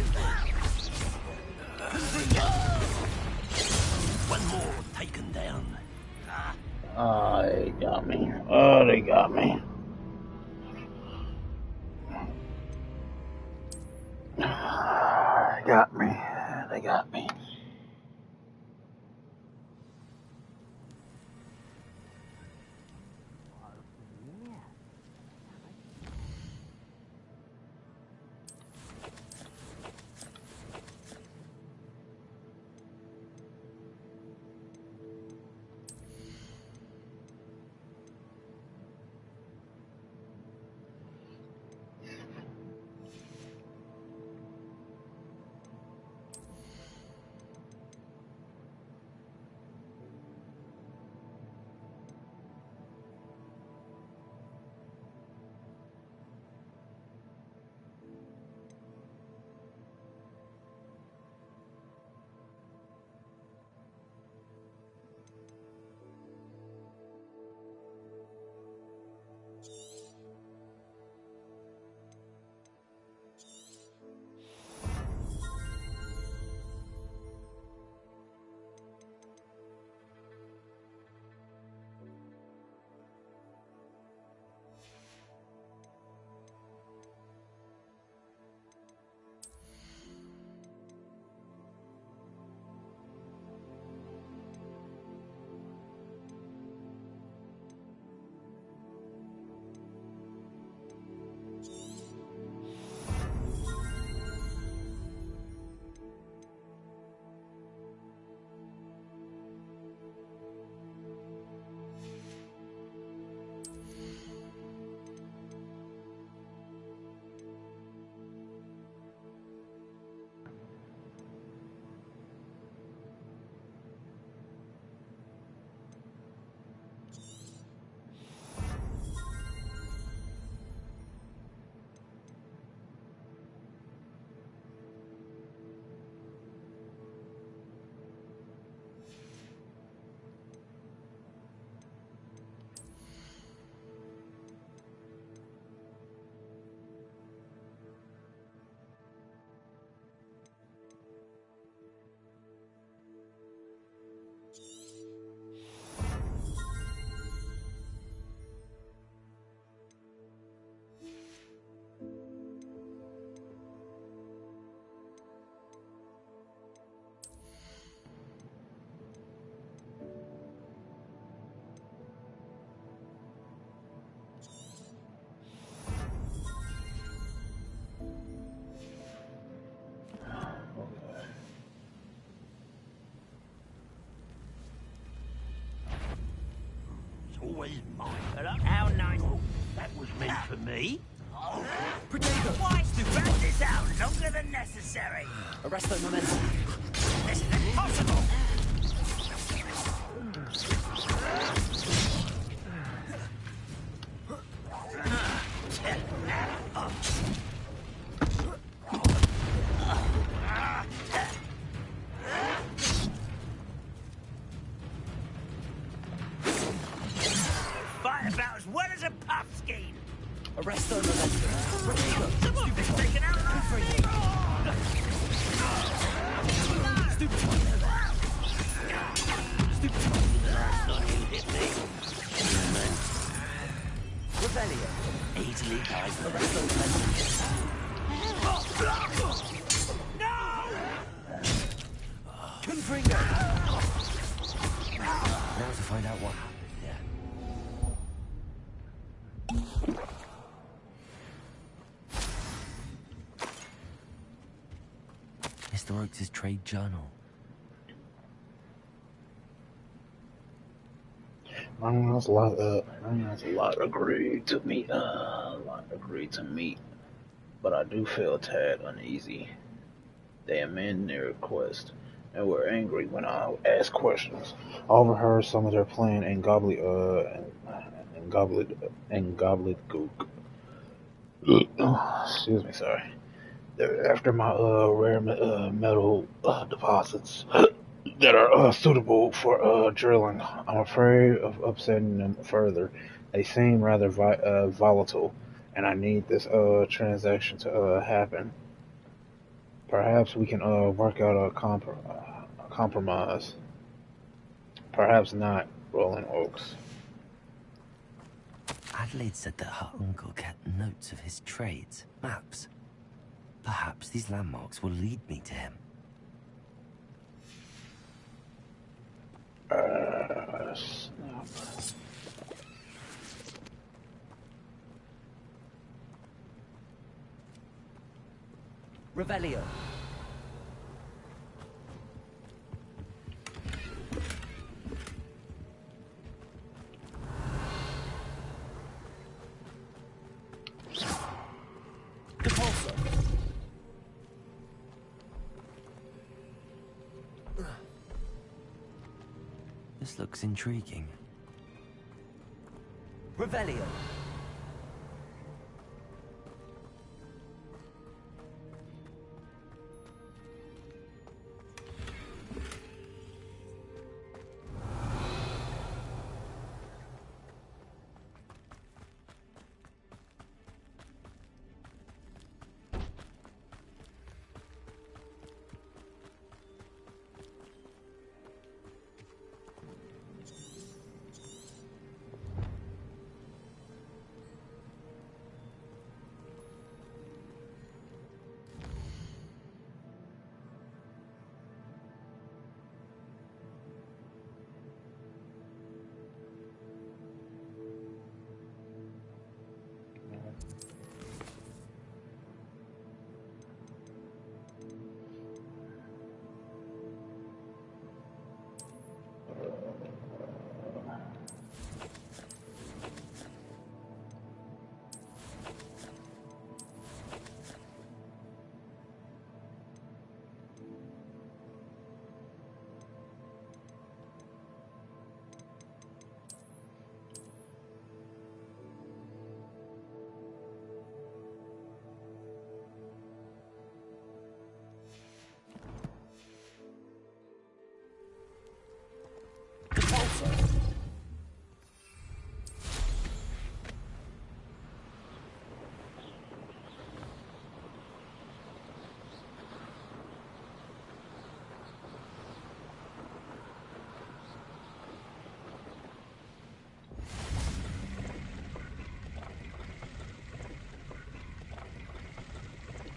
One more taken down. Oh, they got me. Oh, they got me. They got me. They got me. always mine. How nice. That was meant for me. Potato! Why drag this out longer than necessary? Arresto momentum. This is impossible. Fight about as well as a puff skein. Arresto momentum. Potato! Some of it's taken out last week. Stupid one. Stupid one. Last time you hit me. Rebellion. Easily dies. Arresto momentum. No! Confringo! Now to find out what happened here. Mr. Oakes' trade journal. That's a lot. That's a lot agreed to meet. But I do feel a tad uneasy. They amend their request and were angry when I asked questions. I overheard some of their plan and gobbledygook. Excuse me, sorry. They're after my rare metal deposits that are suitable for drilling. I'm afraid of upsetting them further. They seem rather volatile, and I need this transaction to happen. Perhaps we can work out a compromise. Perhaps not, Rolling Oaks. Adelaide said that her uncle kept notes of his trades, maps. Perhaps these landmarks will lead me to him. Snap. Revelio. Depulso. This looks intriguing. Revelio.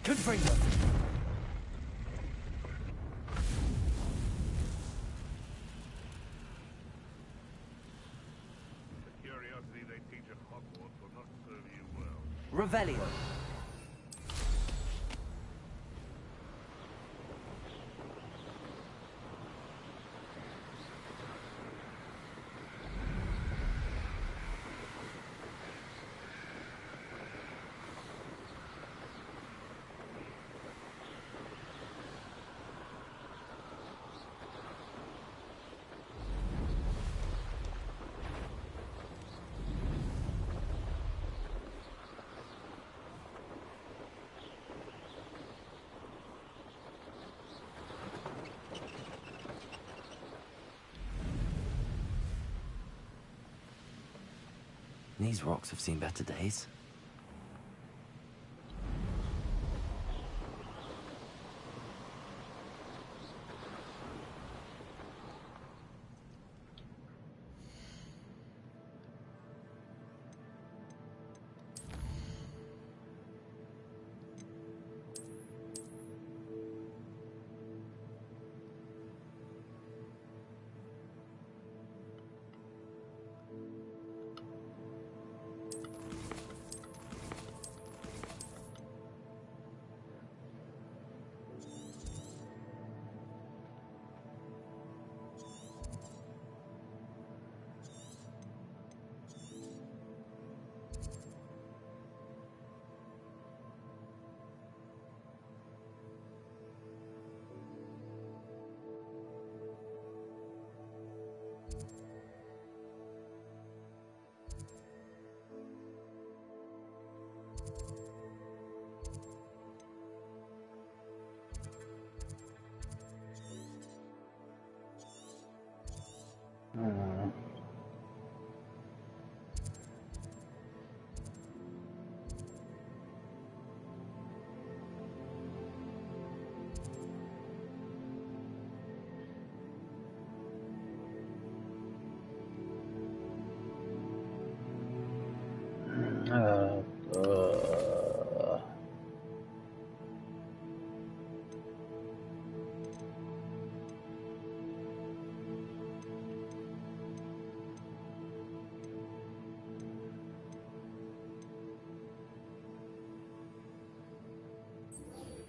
Confringo. The curiosity they teach at Hogwarts will not serve you well. Revelio. These rocks have seen better days.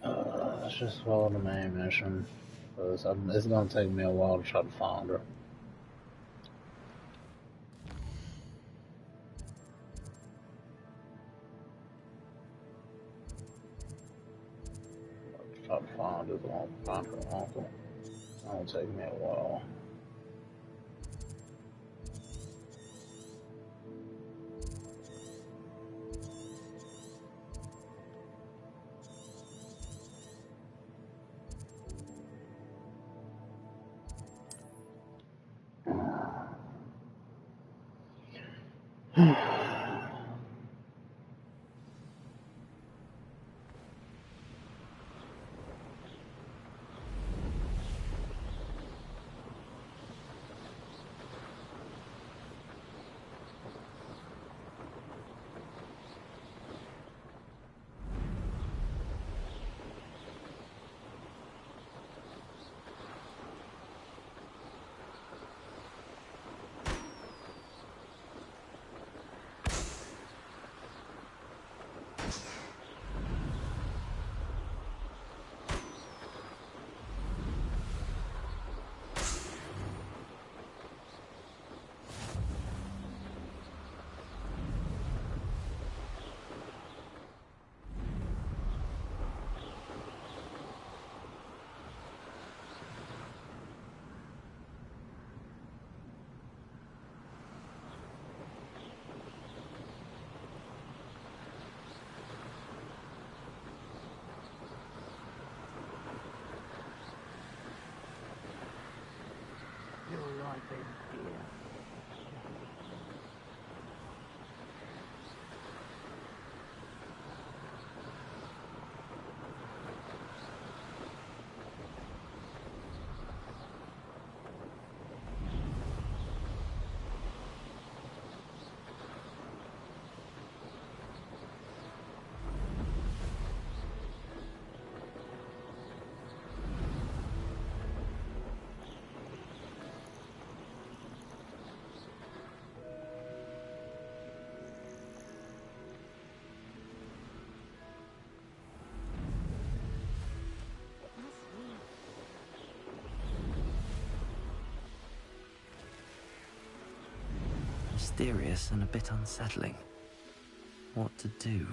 Uh, let's just follow the main mission, because it's gonna take me a while to try to find her. Try to find this one, find her uncle. That'll take me a while. You're right, baby dear. Mysterious and a bit unsettling. What to do?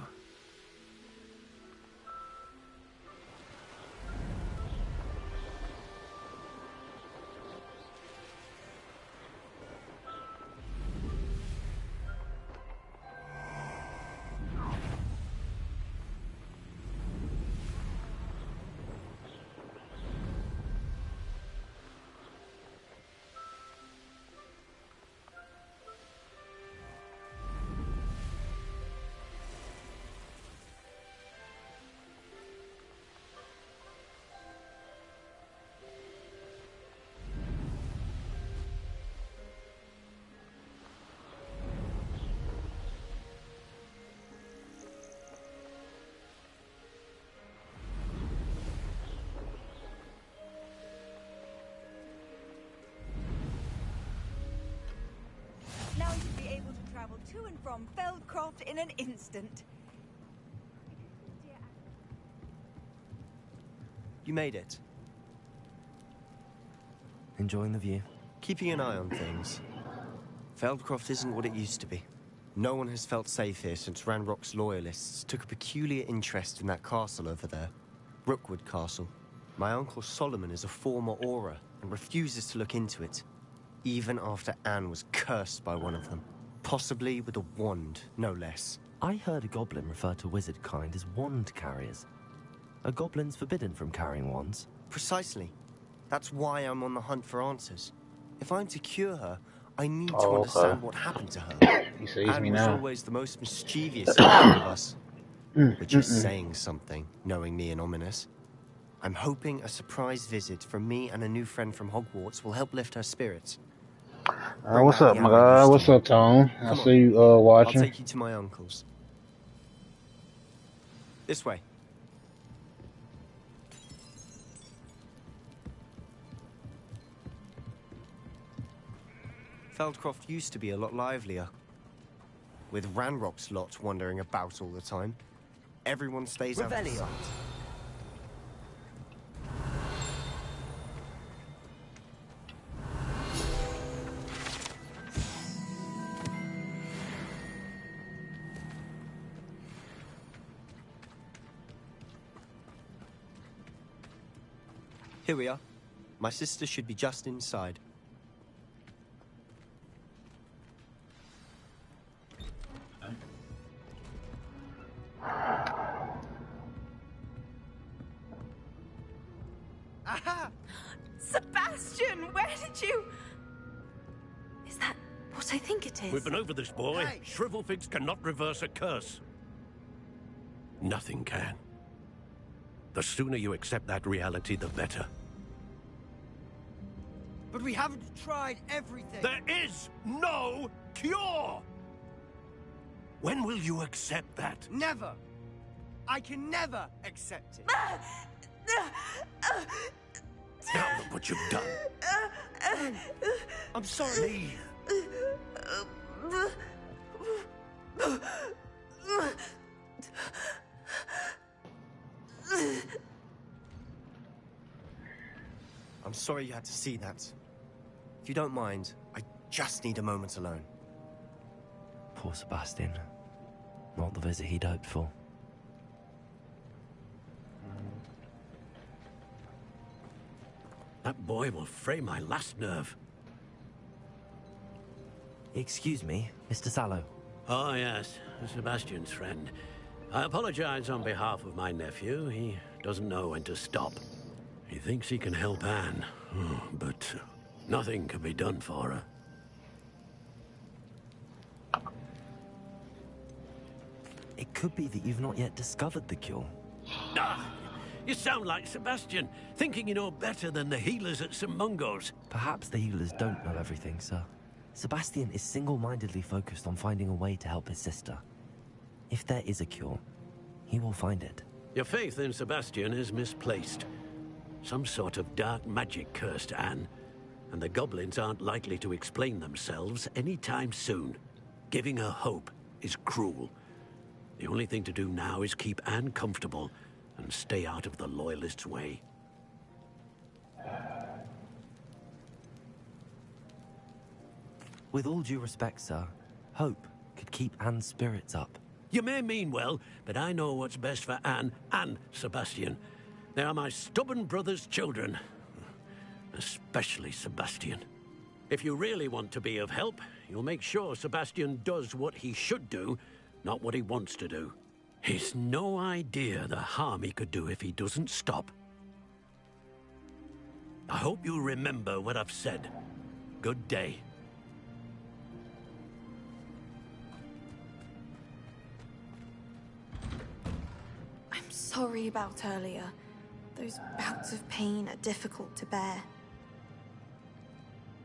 to and from Feldcroft in an instant. You made it. Enjoying the view? Keeping an eye on things. Feldcroft isn't what it used to be. No one has felt safe here since Ranrock's loyalists took a peculiar interest in that castle over there. Rookwood Castle. My uncle Solomon is a former Auror and refuses to look into it, even after Anne was cursed by one of them. Possibly with a wand, no less. I heard a goblin refer to wizard kind as wand carriers. Are goblins forbidden from carrying wands? Precisely. That's why I'm on the hunt for answers. If I'm to cure her, I need to understand what happened to her. He sees Anne me was now. always the most mischievous of all of us. Which is saying something, knowing me and ominous. I'm hoping a surprise visit from me and a new friend from Hogwarts will help lift her spirits. What's up, my guy? What's up, Tone? I see you watching. I'll take you to my uncle's. This way. Feldcroft used to be a lot livelier. With Ranrock's lot wandering about all the time. Everyone stays out of sight. Here we are. My sister should be just inside. Aha! Sebastian, where did you... Is that what I think it is? We've been over this, boy. Hey. Shrivelfigs cannot reverse a curse. Nothing can. The sooner you accept that reality, the better. But we haven't tried everything. There is no cure! When will you accept that? Never. I can never accept it. Now look what you've done. I'm sorry. I'm sorry you had to see that. If you don't mind, I just need a moment alone. Poor Sebastian. Not the visit he'd hoped for. That boy will fray my last nerve. Excuse me, Mr. Sallow. Oh, yes, Sebastian's friend. I apologize on behalf of my nephew. He doesn't know when to stop. He thinks he can help Anne, but nothing can be done for her. It could be that you've not yet discovered the cure. Ah, you sound like Sebastian, thinking you know better than the healers at St. Mungo's. Perhaps the healers don't know everything, sir. Sebastian is single-mindedly focused on finding a way to help his sister. If there is a cure, he will find it. Your faith in Sebastian is misplaced. Some sort of dark magic cursed Anne, and the goblins aren't likely to explain themselves anytime soon. Giving her hope is cruel. The only thing to do now is keep Anne comfortable and stay out of the Loyalists' way. With all due respect, sir, hope could keep Anne's spirits up. You may mean well, but I know what's best for Anne and Sebastian. They are my stubborn brother's children. Especially Sebastian. If you really want to be of help, you'll make sure Sebastian does what he should do, not what he wants to do. He's no idea the harm he could do if he doesn't stop. I hope you remember what I've said. Good day. I'm sorry about earlier. Those bouts of pain are difficult to bear.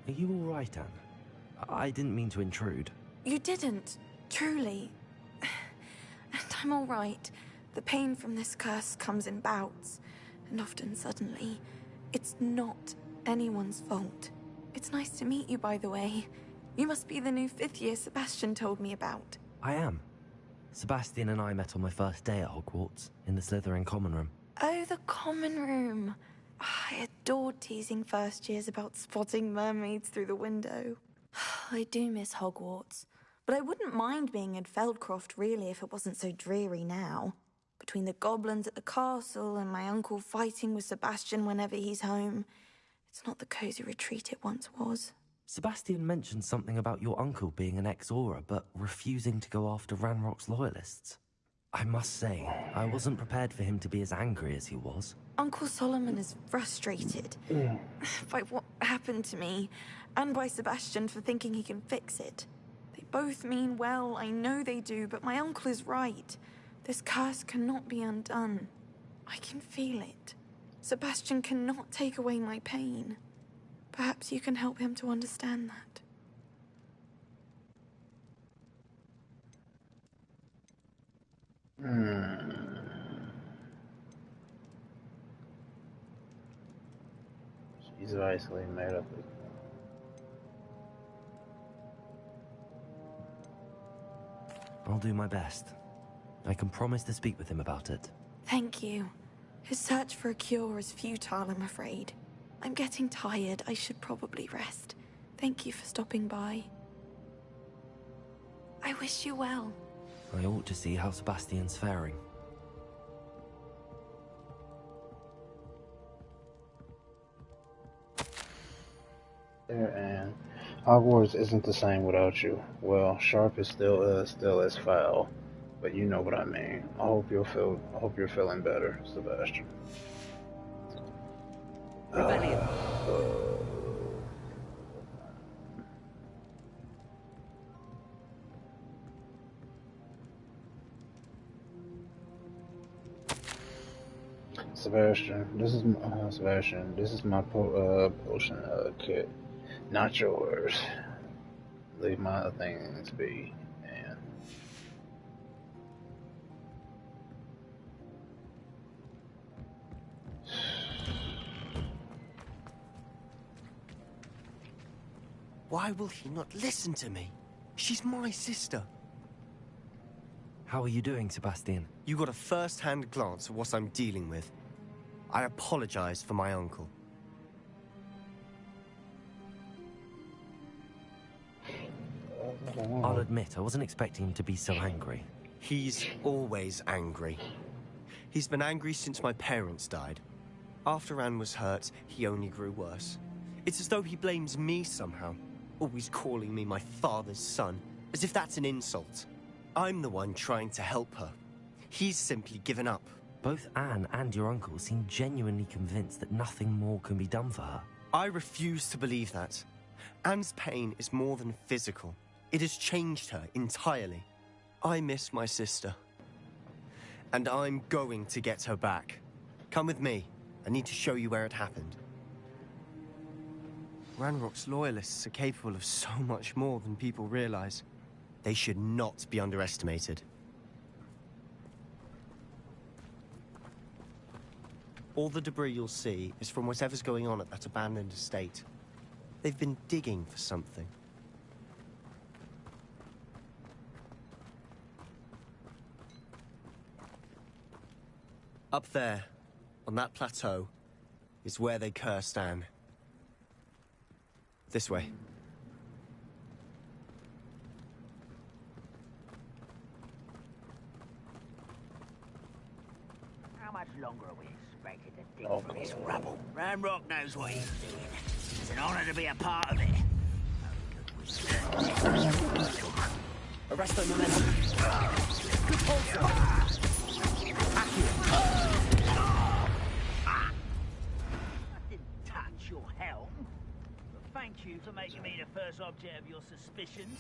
Are you all right, Anne? I didn't mean to intrude. You didn't, truly. And I'm all right. The pain from this curse comes in bouts, and often suddenly. It's not anyone's fault. It's nice to meet you, by the way. You must be the new 5th year Sebastian told me about. I am. Sebastian and I met on my first day at Hogwarts, in the Slytherin common room. Oh, the common room. I adored teasing first years about spotting mermaids through the window. I do miss Hogwarts, but I wouldn't mind being in Feldcroft really if it wasn't so dreary now. Between the goblins at the castle and my uncle fighting with Sebastian whenever he's home, it's not the cozy retreat it once was. Sebastian mentioned something about your uncle being an ex-Auror, but refusing to go after Ranrock's loyalists. I must say, I wasn't prepared for him to be as angry as he was. Uncle Solomon is frustrated by what happened to me, and by Sebastian for thinking he can fix it. They both mean well, I know they do, but my uncle is right. This curse cannot be undone. I can feel it. Sebastian cannot take away my pain. Perhaps you can help him to understand that. She's basically made up. I'll do my best. I can promise to speak with him about it. Thank you. His search for a cure is futile, I'm afraid. I'm getting tired. I should probably rest. Thank you for stopping by. I wish you well. I ought to see how Sebastian's faring. There, and Hogwarts isn't the same without you. Well, Sharp is still as foul, but you know what I mean. I hope you're feeling better, Sebastian. Rebellion. Sebastian, this is my potion kit, not yours. Leave my things be, man. Why will he not listen to me? She's my sister. How are you doing, Sebastian? You got a first-hand glance at what I'm dealing with. I apologize for my uncle. I'll admit, I wasn't expecting him to be so angry. He's always angry. He's been angry since my parents died. After Anne was hurt, he only grew worse. It's as though he blames me somehow, always calling me my father's son, as if that's an insult. I'm the one trying to help her. He's simply given up. Both Anne and your uncle seem genuinely convinced that nothing more can be done for her. I refuse to believe that. Anne's pain is more than physical. It has changed her entirely. I miss my sister. And I'm going to get her back. Come with me. I need to show you where it happened. Ranrock's loyalists are capable of so much more than people realize. They should not be underestimated. All the debris you'll see is from whatever's going on at that abandoned estate. They've been digging for something. Up there, on that plateau, is where they cursed Anne. This way. How much longer are we expected to dig through this rubble? Ranrock knows what he's doing. It's an honor to be a part of it. Arrest the momentum. Good pulse. I didn't touch your helm. But thank you for making me the first object of your suspicions.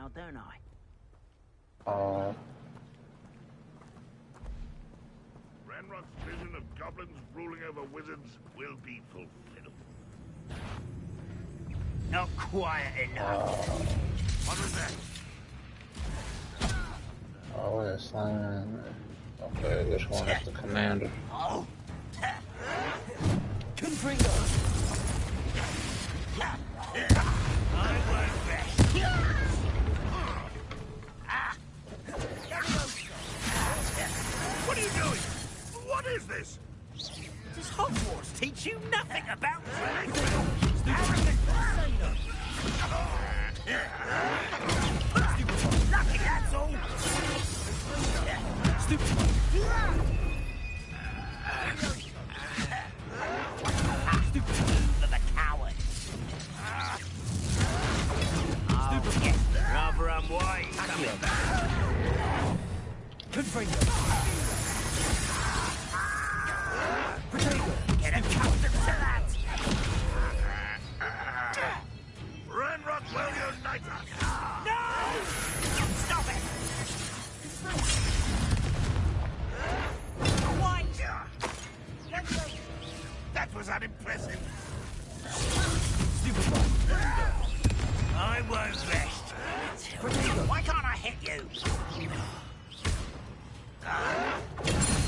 now, don't I? Ranrock's vision of goblins ruling over wizards will be fulfilled. Not quiet enough. What was that? Oh, it's okay, which one is the commander? Oh. Confringo. I won't rest. What are you doing? What is this? Does Hogwarts teach you nothing about Lucky, that's all. Stupid. For the coward. Stupid. Rather unwise. Confringo. Get accustomed to that! Ranrock will unite us! No! Stop it! Why? That was unimpressive. Stupid boy. I won't rest. Why can't I hit you?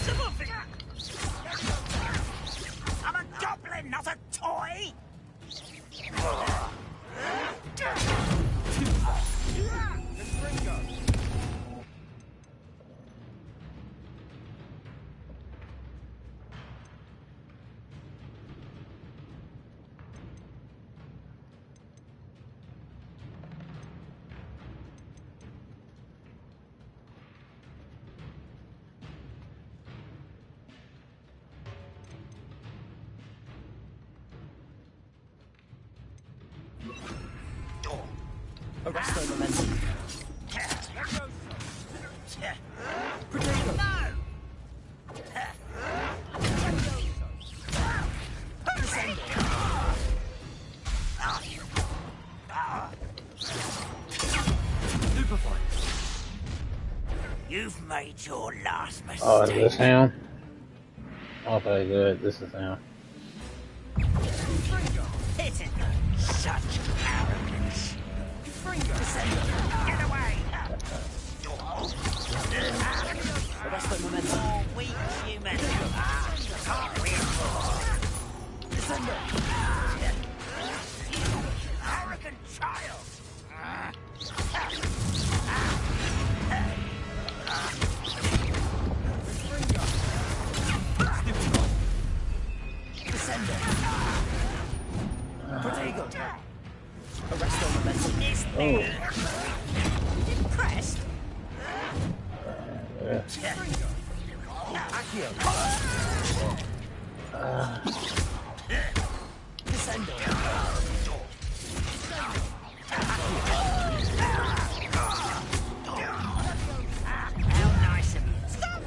Some of it. I'm a goblin, not a toy! Arrest the momentum. Potato. No! Stupefy. You've made your last mistake. Oh, is this him? Okay, good. This is him. Isn't such arrogance. Get away! Arrest the momentum. More weak human. Can't reinforce. Descender. Arrogant child. Descender. Protego. Arrest the momentum. Is me. Impressed? Accio. Descendo. How nice of you. Stop!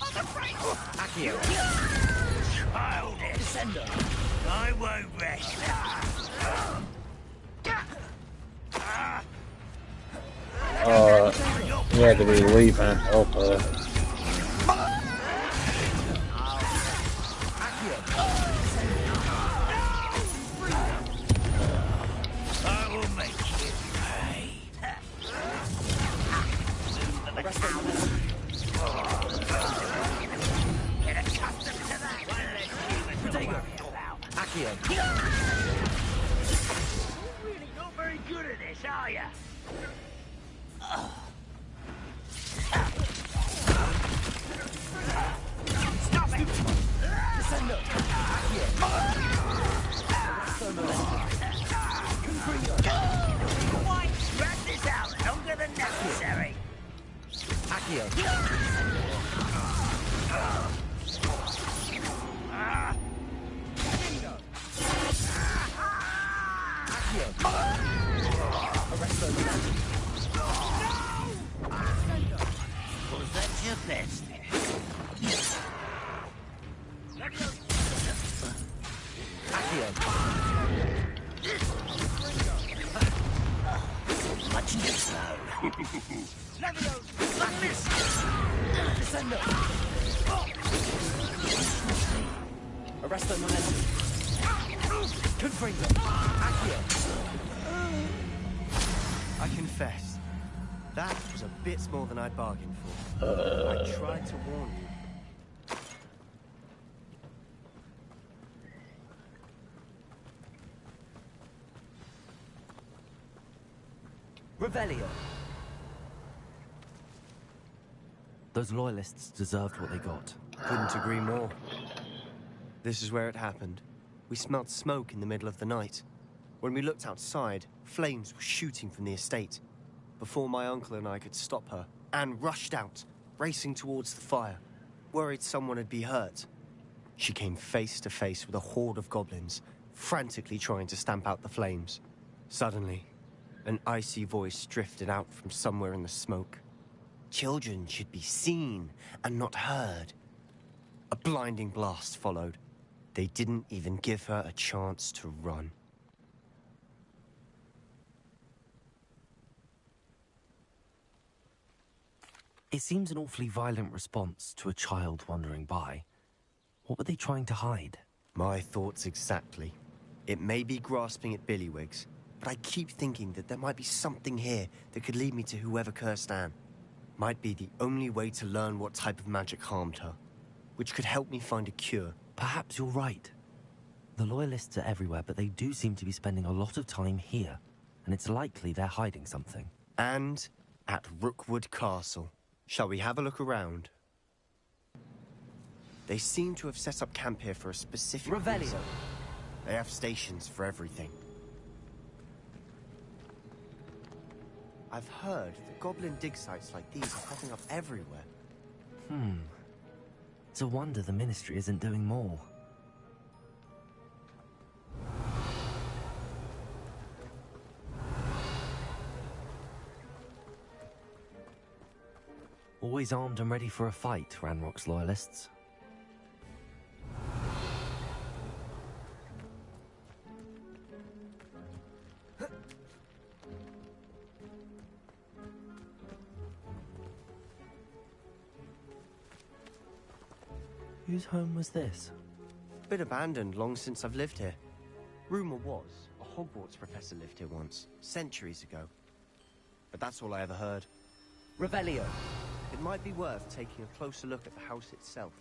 I'm afraid. Accio. Childish. Descendo. I won't rest. He had to be leaving. Okay. I will make you pay. Get accustomed to that. One less human to worry about. Accio. You're really not very good at this, are you? Stop it! Descendo! Why? Drag this out longer than necessary. Accio. Arrest those men. Was that your best? Accio. Much Leviosa! Miss! Descendo! Arresto momentum. Confringo. Accio. I confess, that was a bit more than I'd bargained for. I tried to warn you. Revelio. Those loyalists deserved what they got. Couldn't agree more. This is where it happened. We smelt smoke in the middle of the night. When we looked outside, flames were shooting from the estate. Before my uncle and I could stop her, Anne rushed out, racing towards the fire, worried someone would be hurt. She came face to face with a horde of goblins, frantically trying to stamp out the flames. Suddenly, an icy voice drifted out from somewhere in the smoke. Children should be seen and not heard. A blinding blast followed. They didn't even give her a chance to run. It seems an awfully violent response to a child wandering by. What were they trying to hide? My thoughts exactly. It may be grasping at Billywigs, but I keep thinking that there might be something here that could lead me to whoever cursed Anne. Might be the only way to learn what type of magic harmed her, which could help me find a cure. Perhaps you're right. The Loyalists are everywhere, but they do seem to be spending a lot of time here, and it's likely they're hiding something. And at Rookwood Castle. Shall we have a look around? They seem to have set up camp here for a specific reason. They have stations for everything. I've heard that goblin dig sites like these are popping up everywhere. It's a wonder the Ministry isn't doing more. Always armed and ready for a fight, Ranrock's Loyalists. Whose home was this? Been abandoned long since I've lived here. Rumor was, a Hogwarts professor lived here once, centuries ago. But that's all I ever heard. Revelio. It might be worth taking a closer look at the house itself.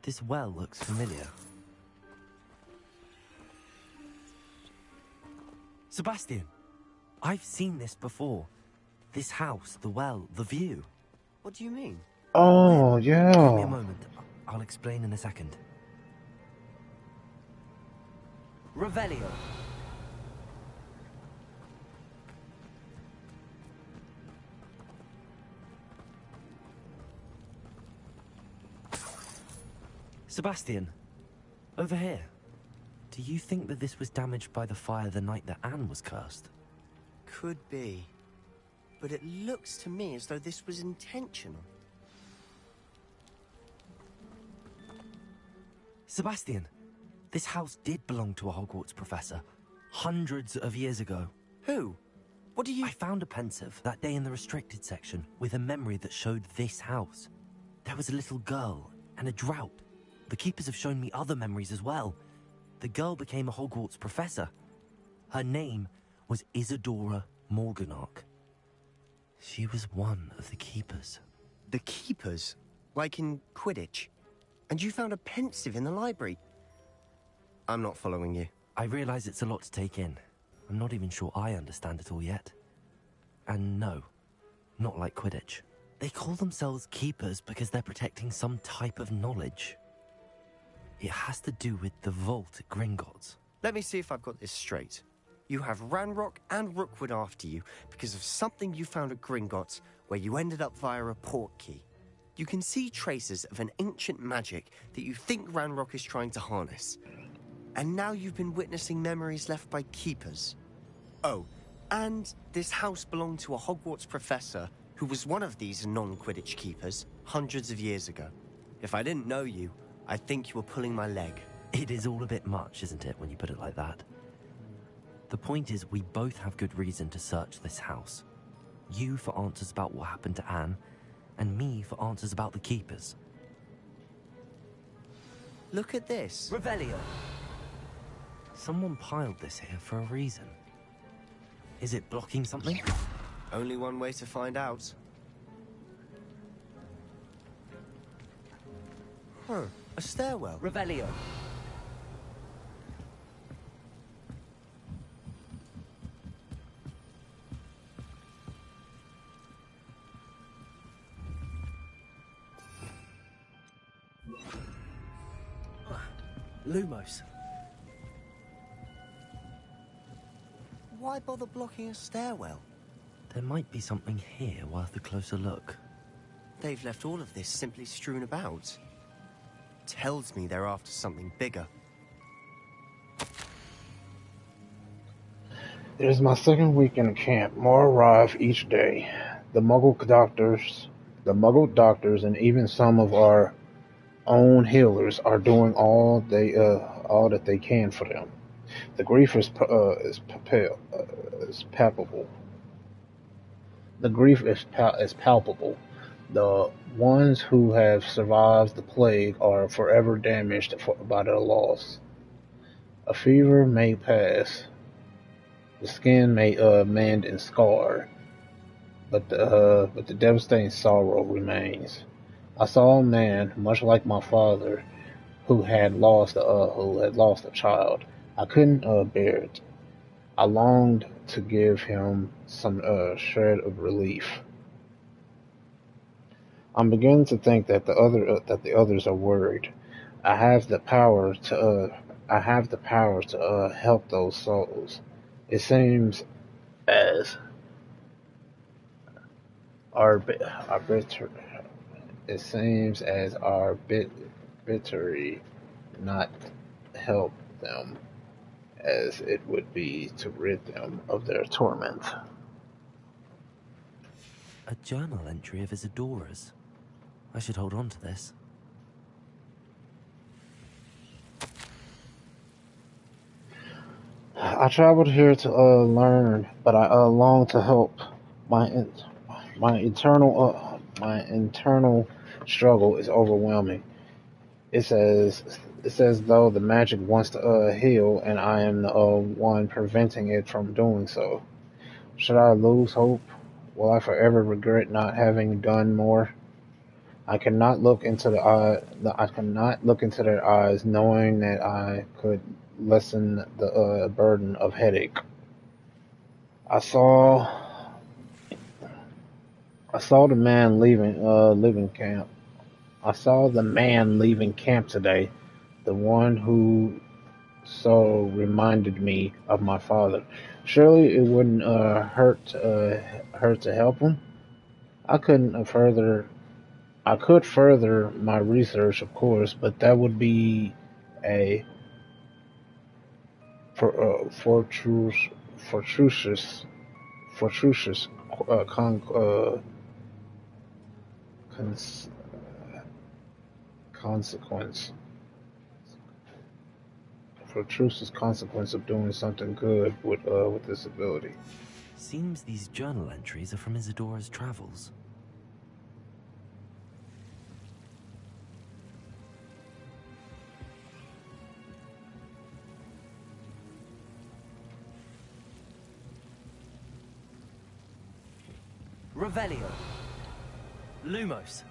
This well looks familiar. Sebastian, I've seen this before. This house, the well, the view. What do you mean? Oh, Give me a yeah. moment. I'll explain in a second. Revelio. Sebastian, over here. Do you think that this was damaged by the fire the night that Anne was cursed? Could be. But it looks to me as though this was intentional. Sebastian, this house did belong to a Hogwarts professor, hundreds of years ago. Who? What do you... I found a pensive that day in the restricted section with a memory that showed this house. There was a little girl and a drought. The keepers have shown me other memories as well. The girl became a Hogwarts professor. Her name was Isadora Morganach. She was one of the keepers. The keepers? Like in Quidditch? And you found a pensive in the library? I'm not following you. I realize it's a lot to take in. I'm not even sure I understand it all yet. And no, not like Quidditch. They call themselves keepers because they're protecting some type of knowledge. It has to do with the vault at Gringotts. Let me see if I've got this straight. You have Ranrock and Rookwood after you because of something you found at Gringotts where you ended up via a port key. You can see traces of an ancient magic that you think Ranrock is trying to harness. And now you've been witnessing memories left by keepers. Oh, and this house belonged to a Hogwarts professor who was one of these non-Quidditch keepers hundreds of years ago. If I didn't know you, I'd think you were pulling my leg. It is all a bit much, isn't it, when you put it like that? The point is, we both have good reason to search this house. You for answers about what happened to Anne, and me for answers about the keepers. Look at this. Revelio! Someone piled this here for a reason. Is it blocking something? Only one way to find out. Huh, a stairwell. Revelio. Lumos. Why bother blocking a stairwell? There might be something here worth a closer look. They've left all of this simply strewn about. Tells me they're after something bigger. It is my second week in camp. More arrive each day. The Muggle doctors, and even some of our own healers are doing all that they can for them. The grief is palpable. The grief is palpable. The ones who have survived the plague are forever damaged by their loss. A fever may pass. The skin may mend and scar, but the devastating sorrow remains. I saw a man, much like my father, who had lost a child. I couldn't bear it. I longed to give him some shred of relief. I'm beginning to think that the others are worried. I have the power to help those souls. It seems as arbitrary not help them as it would be to rid them of their torment. A journal entry of Isadora's. I should hold on to this. I traveled here to learn, but I long to help. My internal struggle is overwhelming. It's as though the magic wants to heal, and I am the one preventing it from doing so. Should I lose hope? Will I forever regret not having done more? I cannot look into their eyes, knowing that I could lessen the burden of headache. I saw the man leaving camp. I saw the man leaving camp today. The one who so reminded me of my father. Surely it wouldn't hurt to help him. I could further my research, of course, but that would be a fortuitous consequence. Fortuitous consequence of doing something good with this ability. Seems these journal entries are from Isadora's travels. Revelio. Lumos.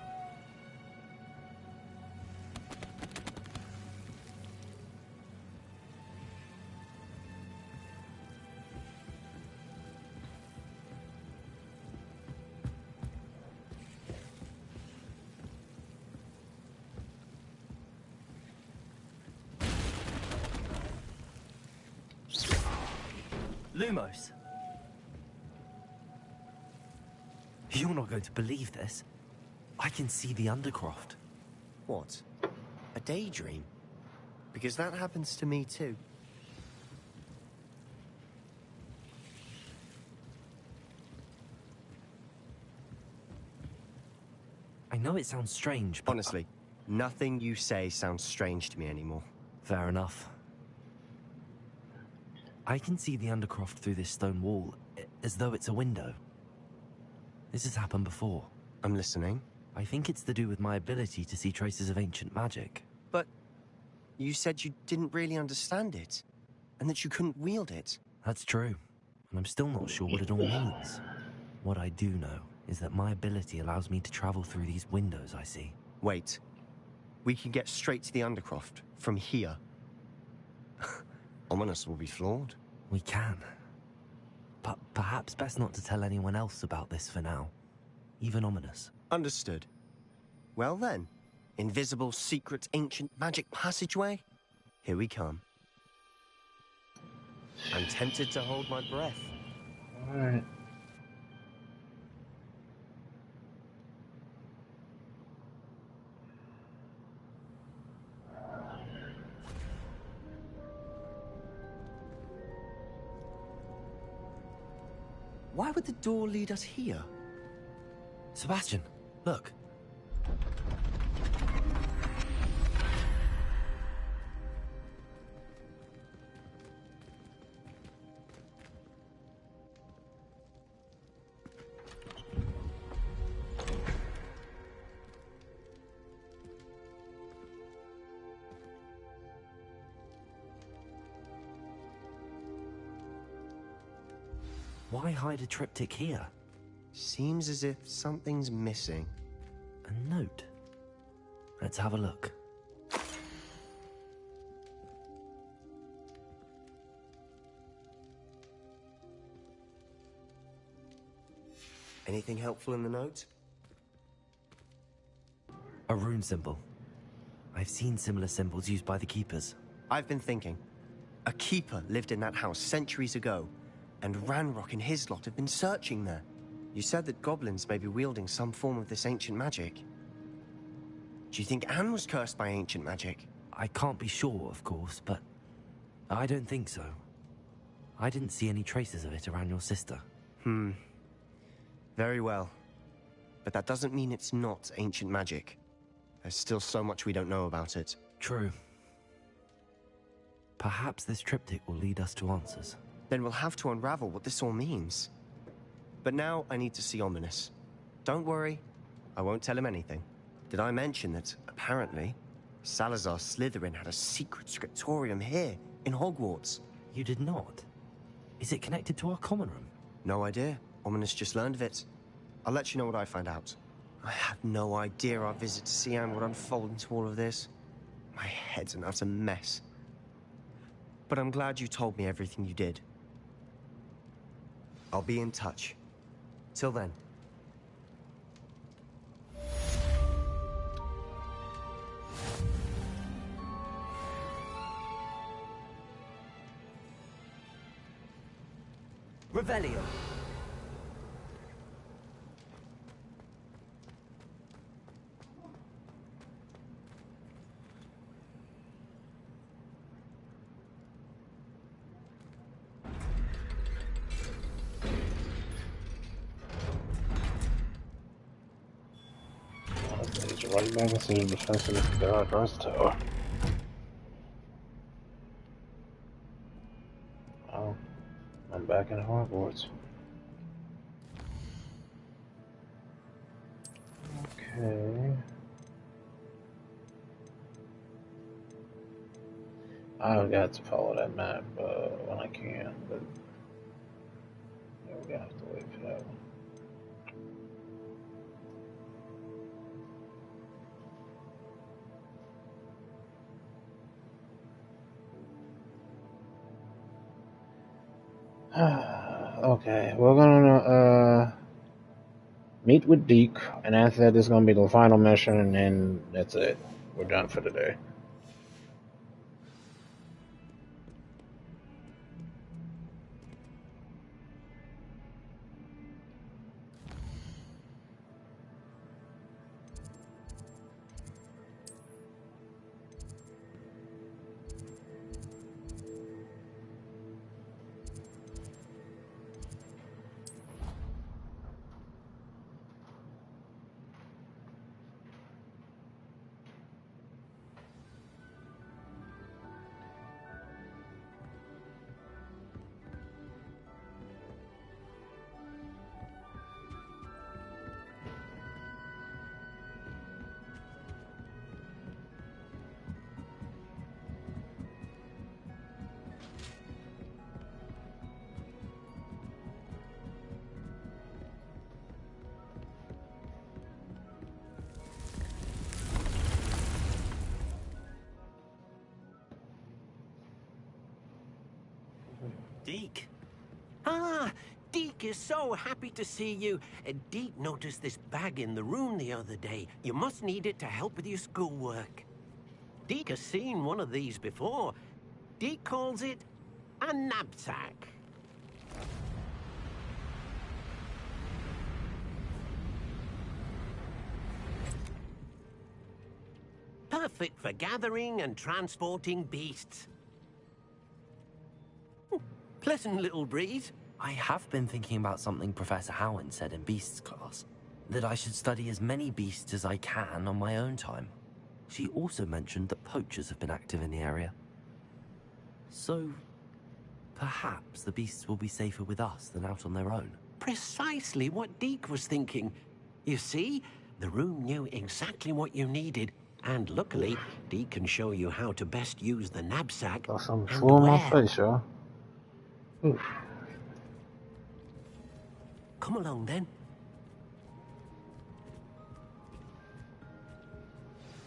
Lumos. You're not going to believe this. I can see the Undercroft. What? A daydream? Because that happens to me too. I know it sounds strange, but... Honestly, nothing you say sounds strange to me anymore. Fair enough. I can see the Undercroft through this stone wall, as though it's a window. This has happened before. I'm listening. I think it's to do with my ability to see traces of ancient magic. But you said you didn't really understand it, and that you couldn't wield it. That's true, and I'm still not sure what it all means. What I do know is that my ability allows me to travel through these windows I see. Wait. We can get straight to the Undercroft from here. Ominous will be flawed. We can. But perhaps best not to tell anyone else about this for now. Even Ominous. Understood. Well then, invisible, secret, ancient magic passageway? Here we come. I'm tempted to hold my breath. Alright. Why would the door lead us here? Sebastian, look. Why hide a triptych here? Seems as if something's missing. A note. Let's have a look. Anything helpful in the note? A rune symbol. I've seen similar symbols used by the keepers. I've been thinking. A keeper lived in that house centuries ago, and Ranrock and his lot have been searching there. You said that goblins may be wielding some form of this ancient magic. Do you think Anne was cursed by ancient magic? I can't be sure, of course, but I don't think so. I didn't see any traces of it around your sister. Very well. But that doesn't mean it's not ancient magic. There's still so much we don't know about it. True. Perhaps this triptych will lead us to answers. Then we'll have to unravel what this all means. But now I need to see Ominous. Don't worry, I won't tell him anything. Did I mention that, apparently, Salazar Slytherin had a secret scriptorium here, in Hogwarts? You did not? Is it connected to our common room? No idea. Ominous just learned of it. I'll let you know what I find out. I had no idea our visit to Sian would unfold into all of this. My head's an utter mess. But I'm glad you told me everything you did. I'll be in touch. Till then. Revelio. Right back into the defense of the Hogwarts Tower. Oh, I'm back in Hogwarts. Okay. I've got to follow that map when I can, but yeah, we're gonna have to wait for that one. Okay, we're gonna meet with Deke, and after that, this is gonna be the final mission, and then that's it. We're done for today. Deke. Ah, Deke is so happy to see you. Deke noticed this bag in the room the other day. You must need it to help with your schoolwork. Deke has seen one of these before. Deke calls it a knapsack. Perfect for gathering and transporting beasts. Pleasant little breeze. I have been thinking about something Professor Howland said in Beasts class, that I should study as many beasts as I can on my own time. She also mentioned that poachers have been active in the area. So, perhaps the beasts will be safer with us than out on their own. Precisely what Deke was thinking. You see, the room knew exactly what you needed, and luckily, Deke can show you how to best use the knapsack Got something and full on my where. face, y'all. Come along, then.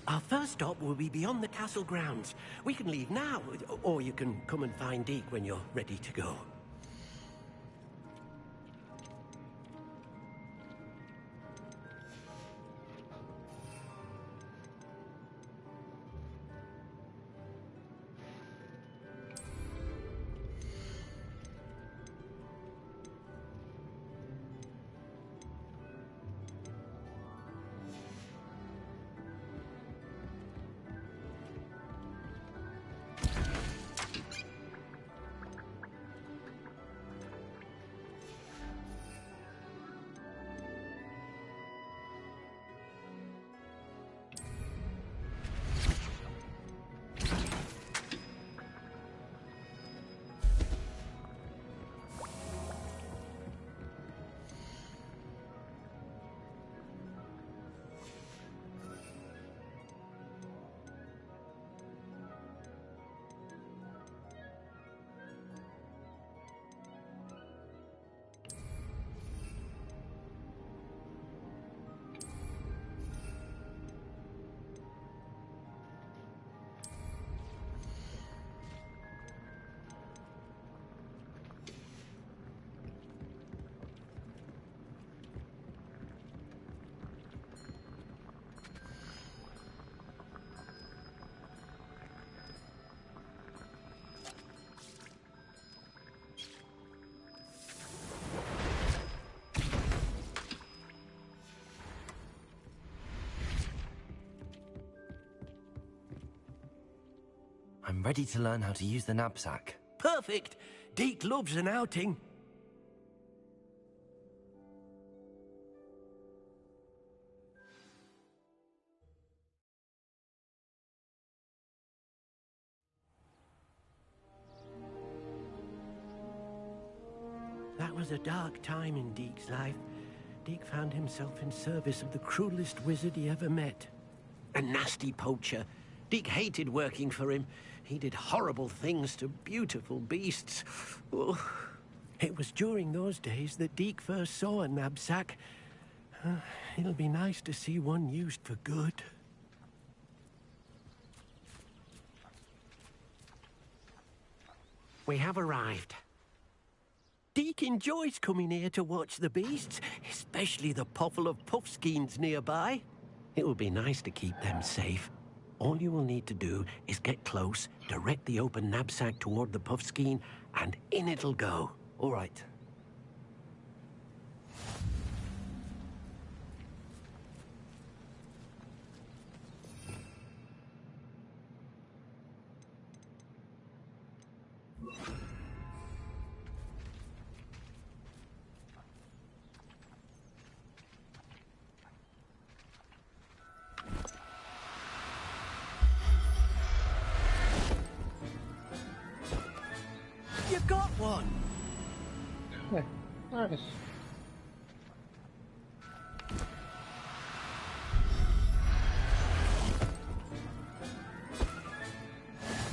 Our first stop will be beyond the castle grounds. We can leave now, or you can come and find Deke when you're ready to go. I'm ready to learn how to use the knapsack. Perfect! Deke loves an outing. That was a dark time in Deke's life. Deke found himself in service of the cruelest wizard he ever met. A nasty poacher. Deke hated working for him. He did horrible things to beautiful beasts. Oh. It was during those days that Deke first saw a knapsack. It'll be nice to see one used for good. We have arrived. Deke enjoys coming here to watch the beasts, especially the potful of puffskeins nearby. It will be nice to keep them safe. All you will need to do is get close, direct the open knapsack toward the puffskein, and in it'll go. All right. You got one! Hey, nice.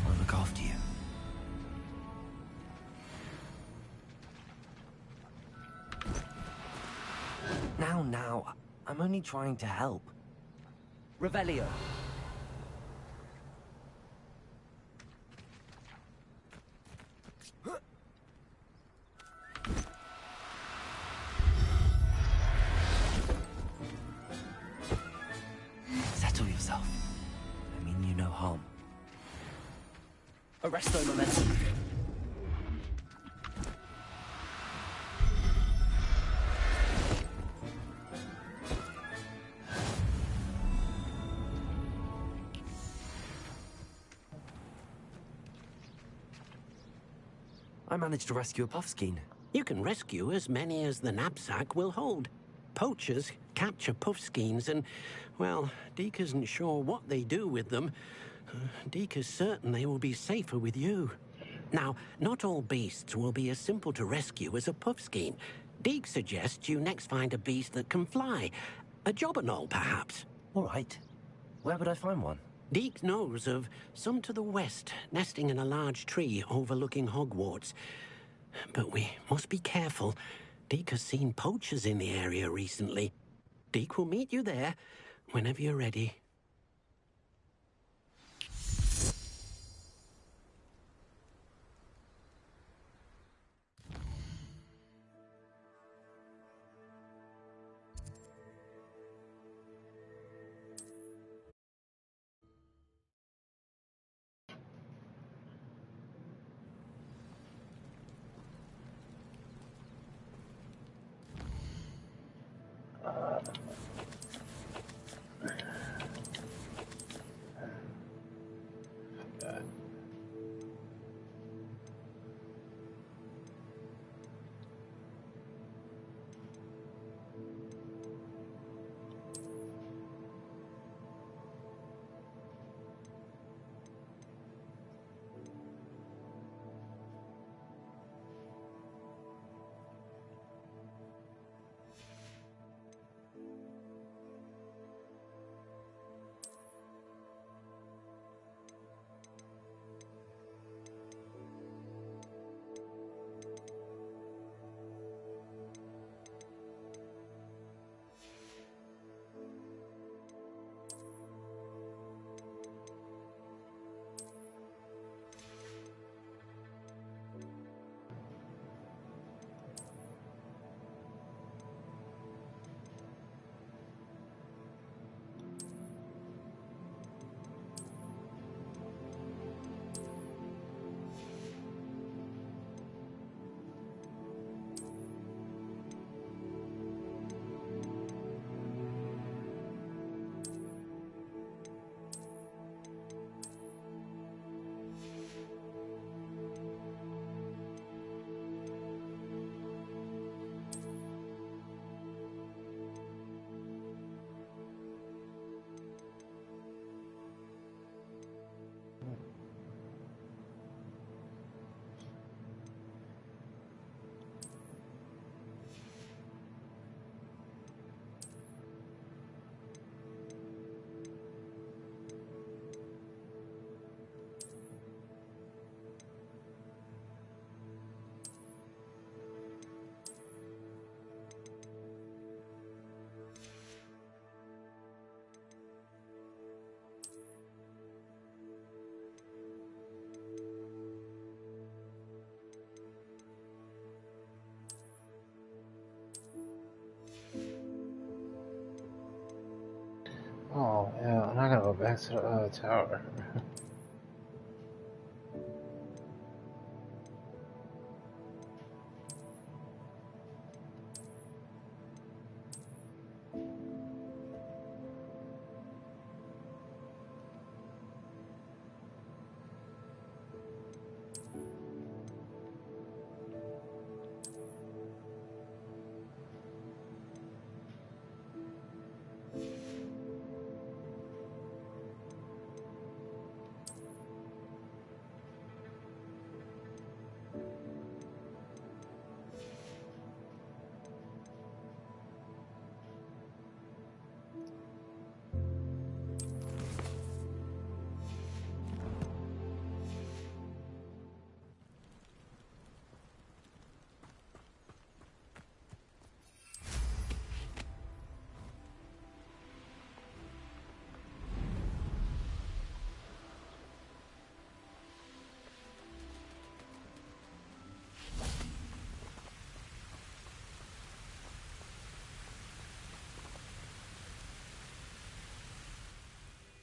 I'll look after you. Now, I'm only trying to help. Revelio. yourself. I mean you no harm. Arresto momentum. I managed to rescue a puffskein. You can rescue as many as the knapsack will hold. Poachers capture puffskeins and, well, Deke isn't sure what they do with them. Deke is certain they will be safer with you. Now, not all beasts will be as simple to rescue as a puffskein. Deke suggests you next find a beast that can fly. A jobberknoll, perhaps. All right. Where would I find one? Deke knows of some to the west, nesting in a large tree overlooking Hogwarts. But we must be careful. Deke has seen poachers in the area recently. Deke will meet you there whenever you're ready. Oh, yeah, I'm not gonna go back to the tower.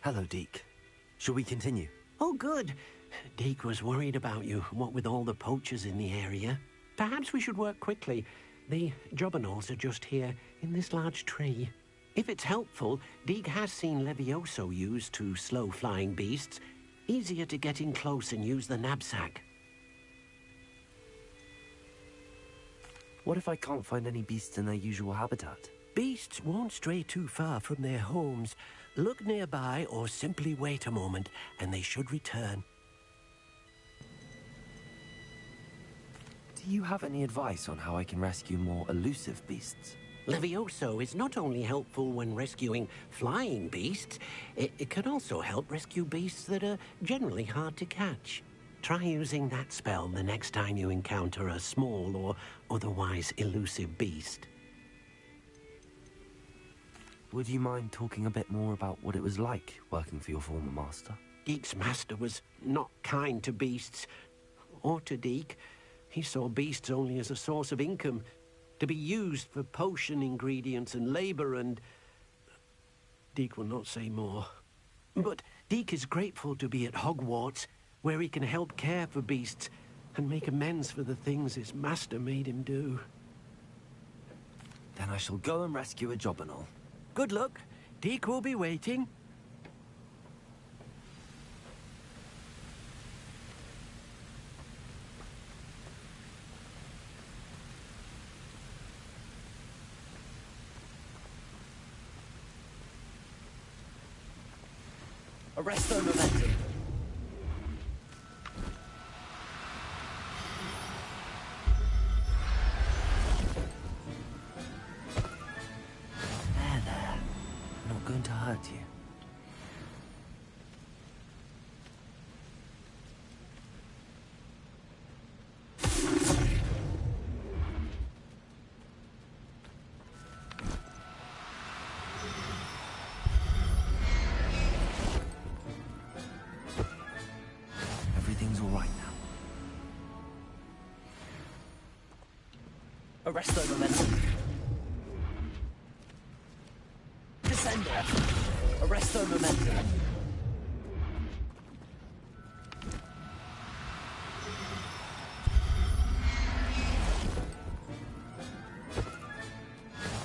Hello, Deke. Shall we continue? Oh, good. Deke was worried about you, what with all the poachers in the area. Perhaps we should work quickly. The jobberknolls are just here, in this large tree. If it's helpful, Deke has seen Levioso used to slow flying beasts. Easier to get in close and use the knapsack. What if I can't find any beasts in their usual habitat? Beasts won't stray too far from their homes. Look nearby or simply wait a moment, and they should return. Do you have any advice on how I can rescue more elusive beasts? Levioso is not only helpful when rescuing flying beasts, it can also help rescue beasts that are generally hard to catch. Try using that spell the next time you encounter a small or otherwise elusive beast. Would you mind talking a bit more about what it was like working for your former master? Deke's master was not kind to beasts, or to Deke. He saw beasts only as a source of income, to be used for potion ingredients and labor, and Deke will not say more. But Deke is grateful to be at Hogwarts, where he can help care for beasts and make amends for the things his master made him do. Then I shall go and rescue a jobberknoll. Good luck. Deke will be waiting. Arrest their momentum. There. Not going to hurt you. Everything's all right now. Arrest their momentum. Descender. Arrest their momentum.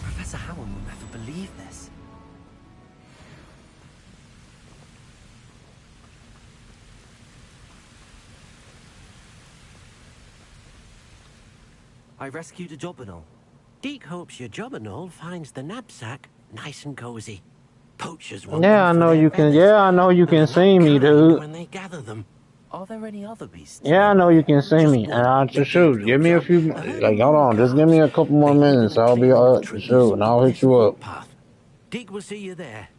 Professor Howard will never believe this. I rescued a jobberknoll. Deke hopes your jobberknoll finds the knapsack nice and cozy. Poachers want Yeah, I them for know their you can. feathers, Yeah, I know you and can they're see not me, kind dude. when they gather them. Are there any other beasts? Yeah, I know you can see Just me. And one. I'll It just shoot. needs no Give me a job. few. I heard Like, of hold on. Just give me a couple more They live in minutes. the I'll be clearing of trees shoot, and I'll hit this you up. footpath. Deke will see you there.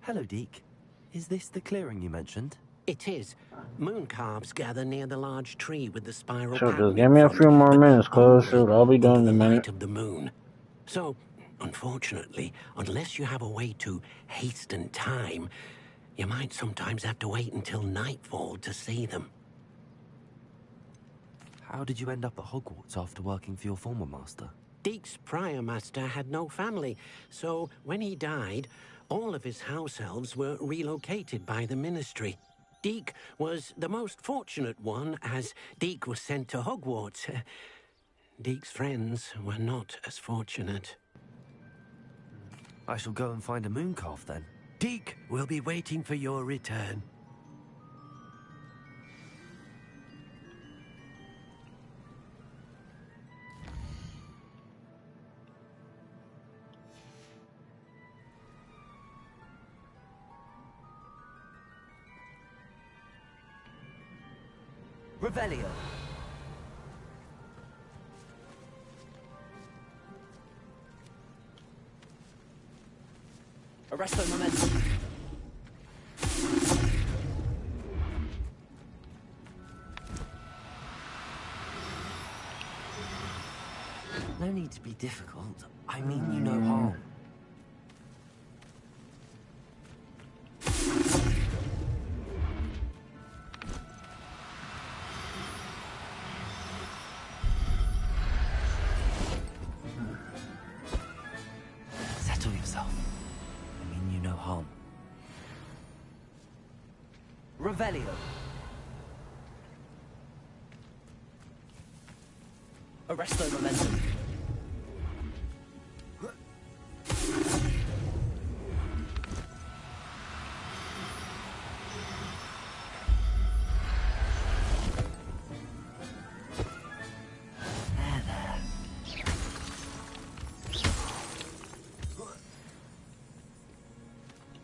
Hello, Deke. Is this the clearing you mentioned? It is. Moon calves gather near the large tree with the spiral Shoot, pattern just give in me a front, few more but minutes, cuz. only Shoot, I'll be done under in a the minute. light of the moon. So, unfortunately, unless you have a way to hasten time, you might sometimes have to wait until nightfall to see them. How did you end up at Hogwarts after working for your former master? Deke's prior master had no family, so when he died, all of his house elves were relocated by the ministry. Deke was the most fortunate one, as Deke was sent to Hogwarts. Deke's friends were not as fortunate. I shall go and find a moon calf then. Deke will be waiting for your return. Revelio. Arresto momentum. No need to be difficult. I mean you no harm. Settle yourself. I mean you no harm. Revelio. Arresto momentum.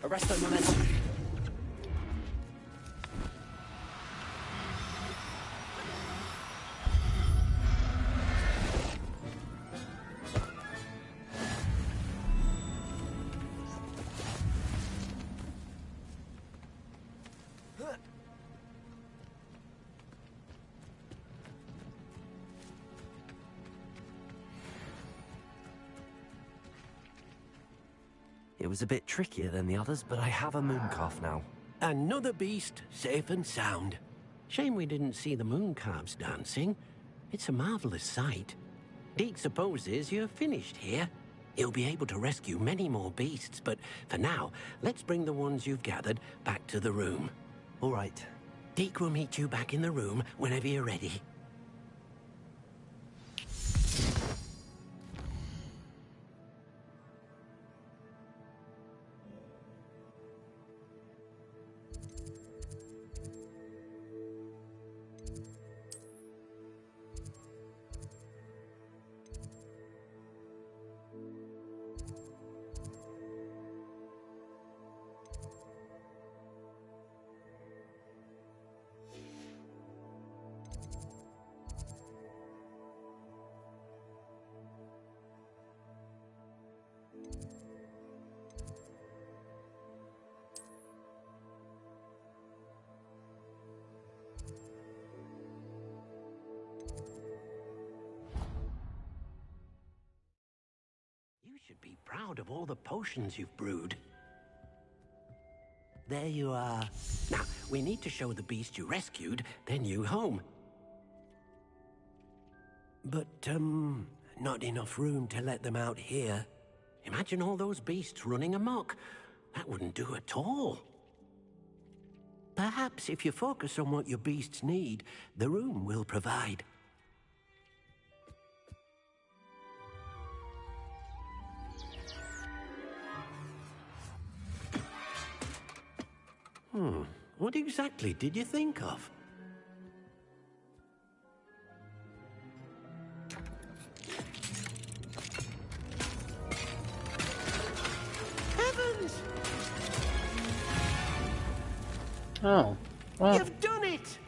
Arresto momentum. It was a bit trickier than the others, but I have a mooncalf now. Another beast, safe and sound. Shame we didn't see the mooncalves dancing. It's a marvelous sight. Deke supposes you're finished here. He'll be able to rescue many more beasts, but for now, let's bring the ones you've gathered back to the room. All right. Deke will meet you back in the room whenever you're ready. You should be proud of all the potions you've brewed. There you are. Now, we need to show the beast you rescued their new home. But, not enough room to let them out here. Imagine all those beasts running amok. That wouldn't do at all. Perhaps if you focus on what your beasts need, the room will provide. What exactly did you think of? Heavens! Oh, well. You've done it!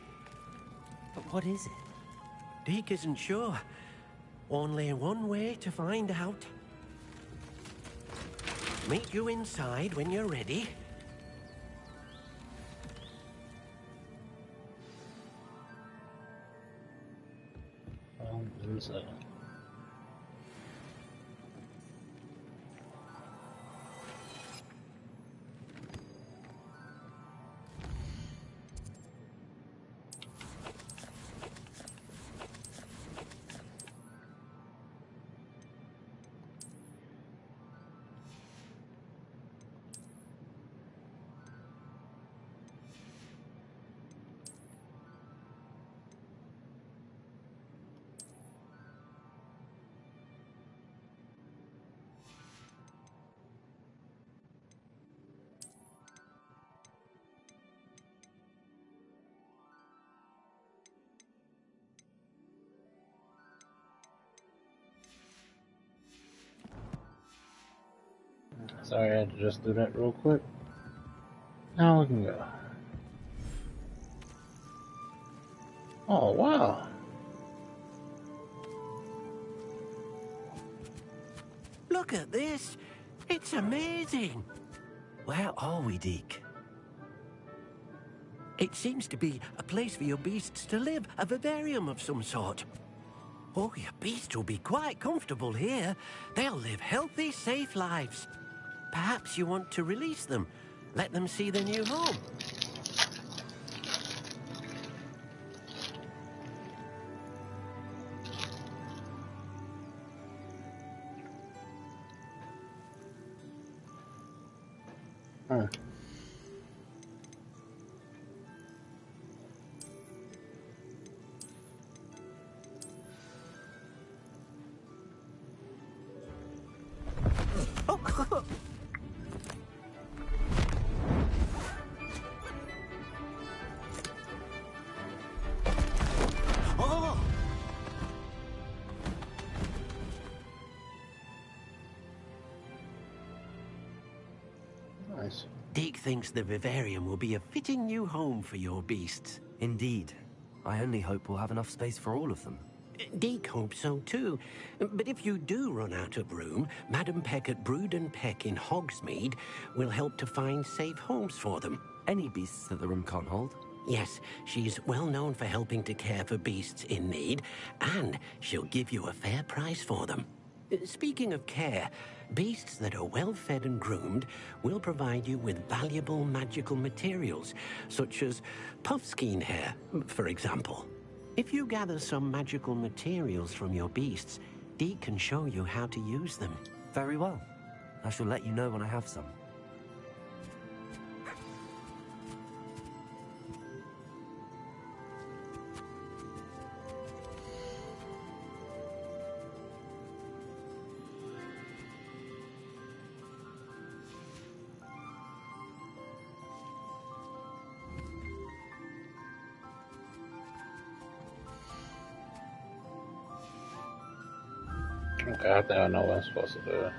But what is it? Deke isn't sure. Only one way to find out. Meet you inside when you're ready. So. Sorry, I had to just do that real quick. Now we can go. Oh, wow. Look at this. It's amazing. Where are we, Deke? It seems to be a place for your beasts to live, a vivarium of some sort. Oh, your beasts will be quite comfortable here. They'll live healthy, safe lives. Perhaps you want to release them. Let them see their new home. Nice. Deke thinks the vivarium will be a fitting new home for your beasts. Indeed. I only hope we'll have enough space for all of them. Deke hopes so too. But if you do run out of room, Madam Peck at Brood and Peck in Hogsmeade will help to find safe homes for them. Any beasts that the room can't hold? Yes, she's well known for helping to care for beasts in need, and she'll give you a fair price for them. Speaking of care, beasts that are well fed and groomed will provide you with valuable magical materials, such as puffskein hair, for example. If you gather some magical materials from your beasts, Deke can show you how to use them. Very well. I shall let you know when I have some. Okay, I think I know what I'm supposed to do.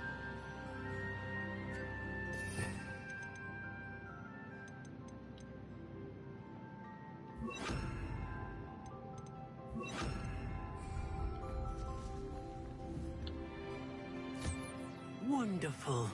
Wonderful.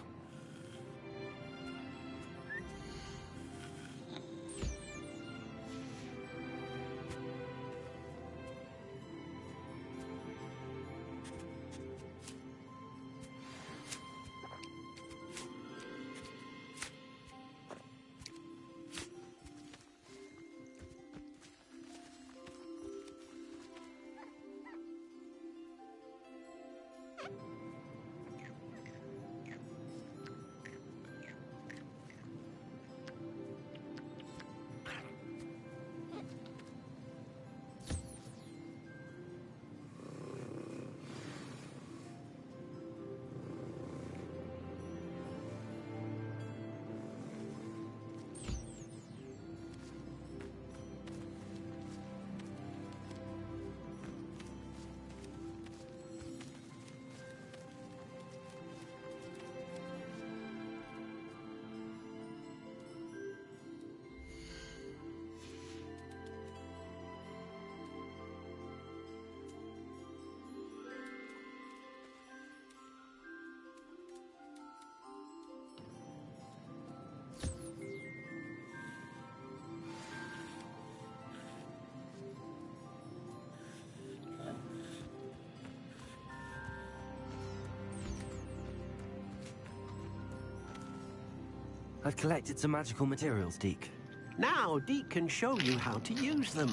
I've collected some magical materials, Deke. Now, Deke can show you how to use them.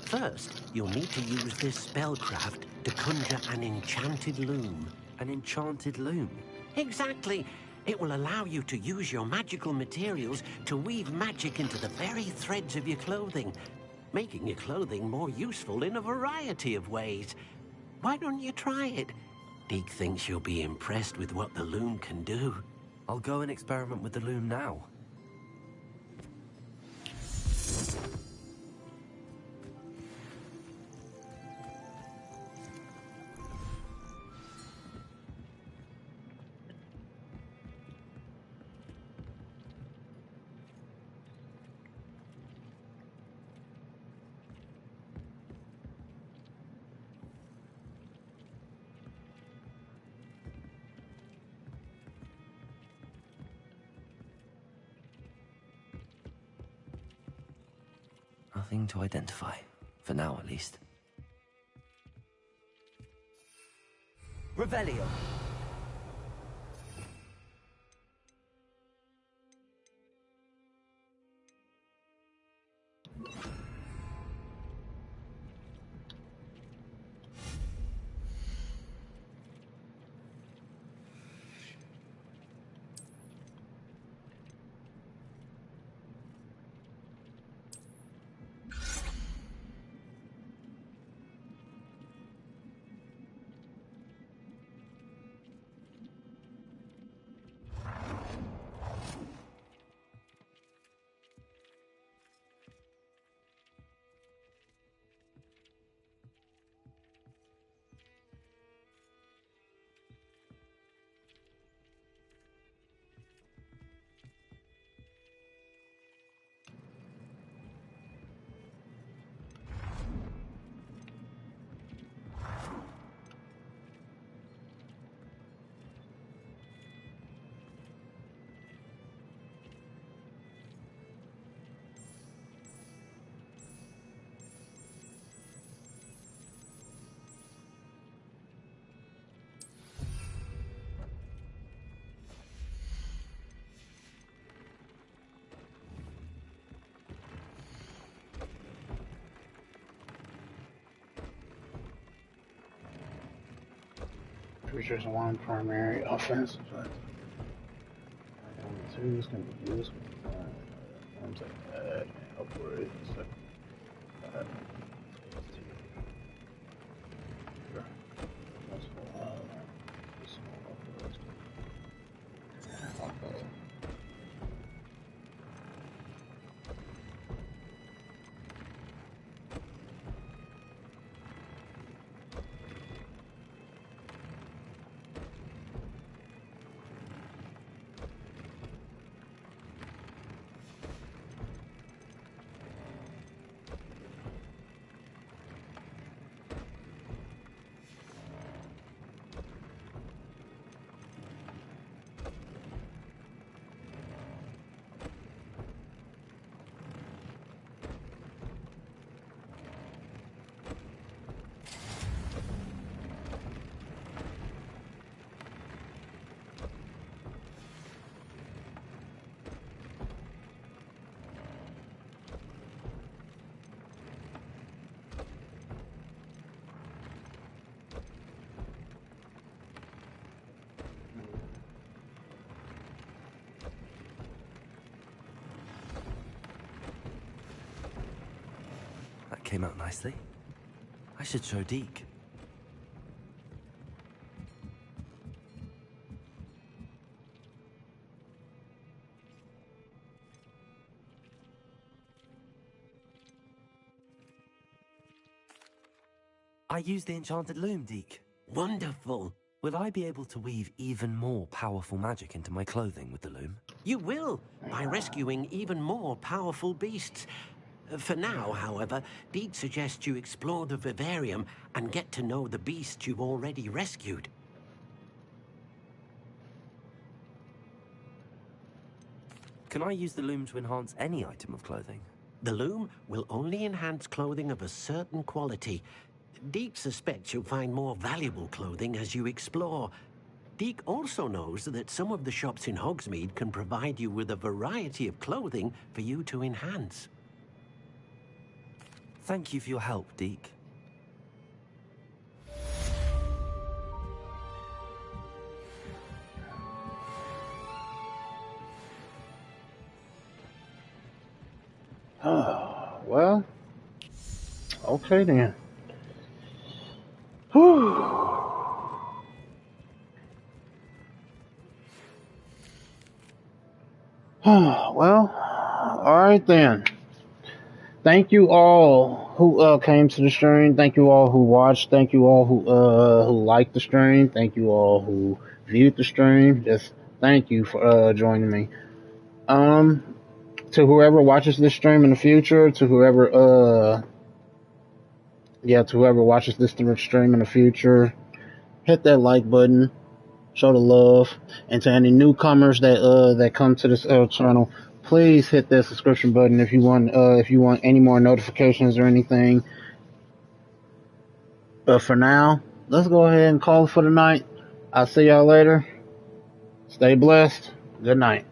First, you'll need to use this spellcraft to conjure an enchanted loom. An enchanted loom? Exactly. It will allow you to use your magical materials to weave magic into the very threads of your clothing, making your clothing more useful in a variety of ways. Why don't you try it? Deke thinks you'll be impressed with what the loom can do. I'll go and experiment with the loom now. Nothing to identify, for now at least. Revelio. Features one primary offense. Two is going to be used. I'm saying upgrade. That came out nicely. I should show Deke. I used the enchanted loom, Deke. Wonderful. Will I be able to weave even more powerful magic into my clothing with the loom? You will, by rescuing even more powerful beasts. For now, however, Deke suggests you explore the vivarium and get to know the beasts you've already rescued. Can I use the loom to enhance any item of clothing? The loom will only enhance clothing of a certain quality. Deke suspects you'll find more valuable clothing as you explore. Deke also knows that some of the shops in Hogsmeade can provide you with a variety of clothing for you to enhance. Thank you for your help, Deke. Well, okay then. Whew. Well, all right then. Thank you all who came to the stream. Thank you all who watched. Thank you all who liked the stream. Thank you all who viewed the stream. Just thank you for joining me. To whoever watches this stream in the future, to whoever watches this stream in the future, hit that like button, show the love, and to any newcomers that come to this channel, please hit that subscription button if you want any more notifications or anything. But for now, let's go ahead and call it for the night. I'll see y'all later. Stay blessed. Good night.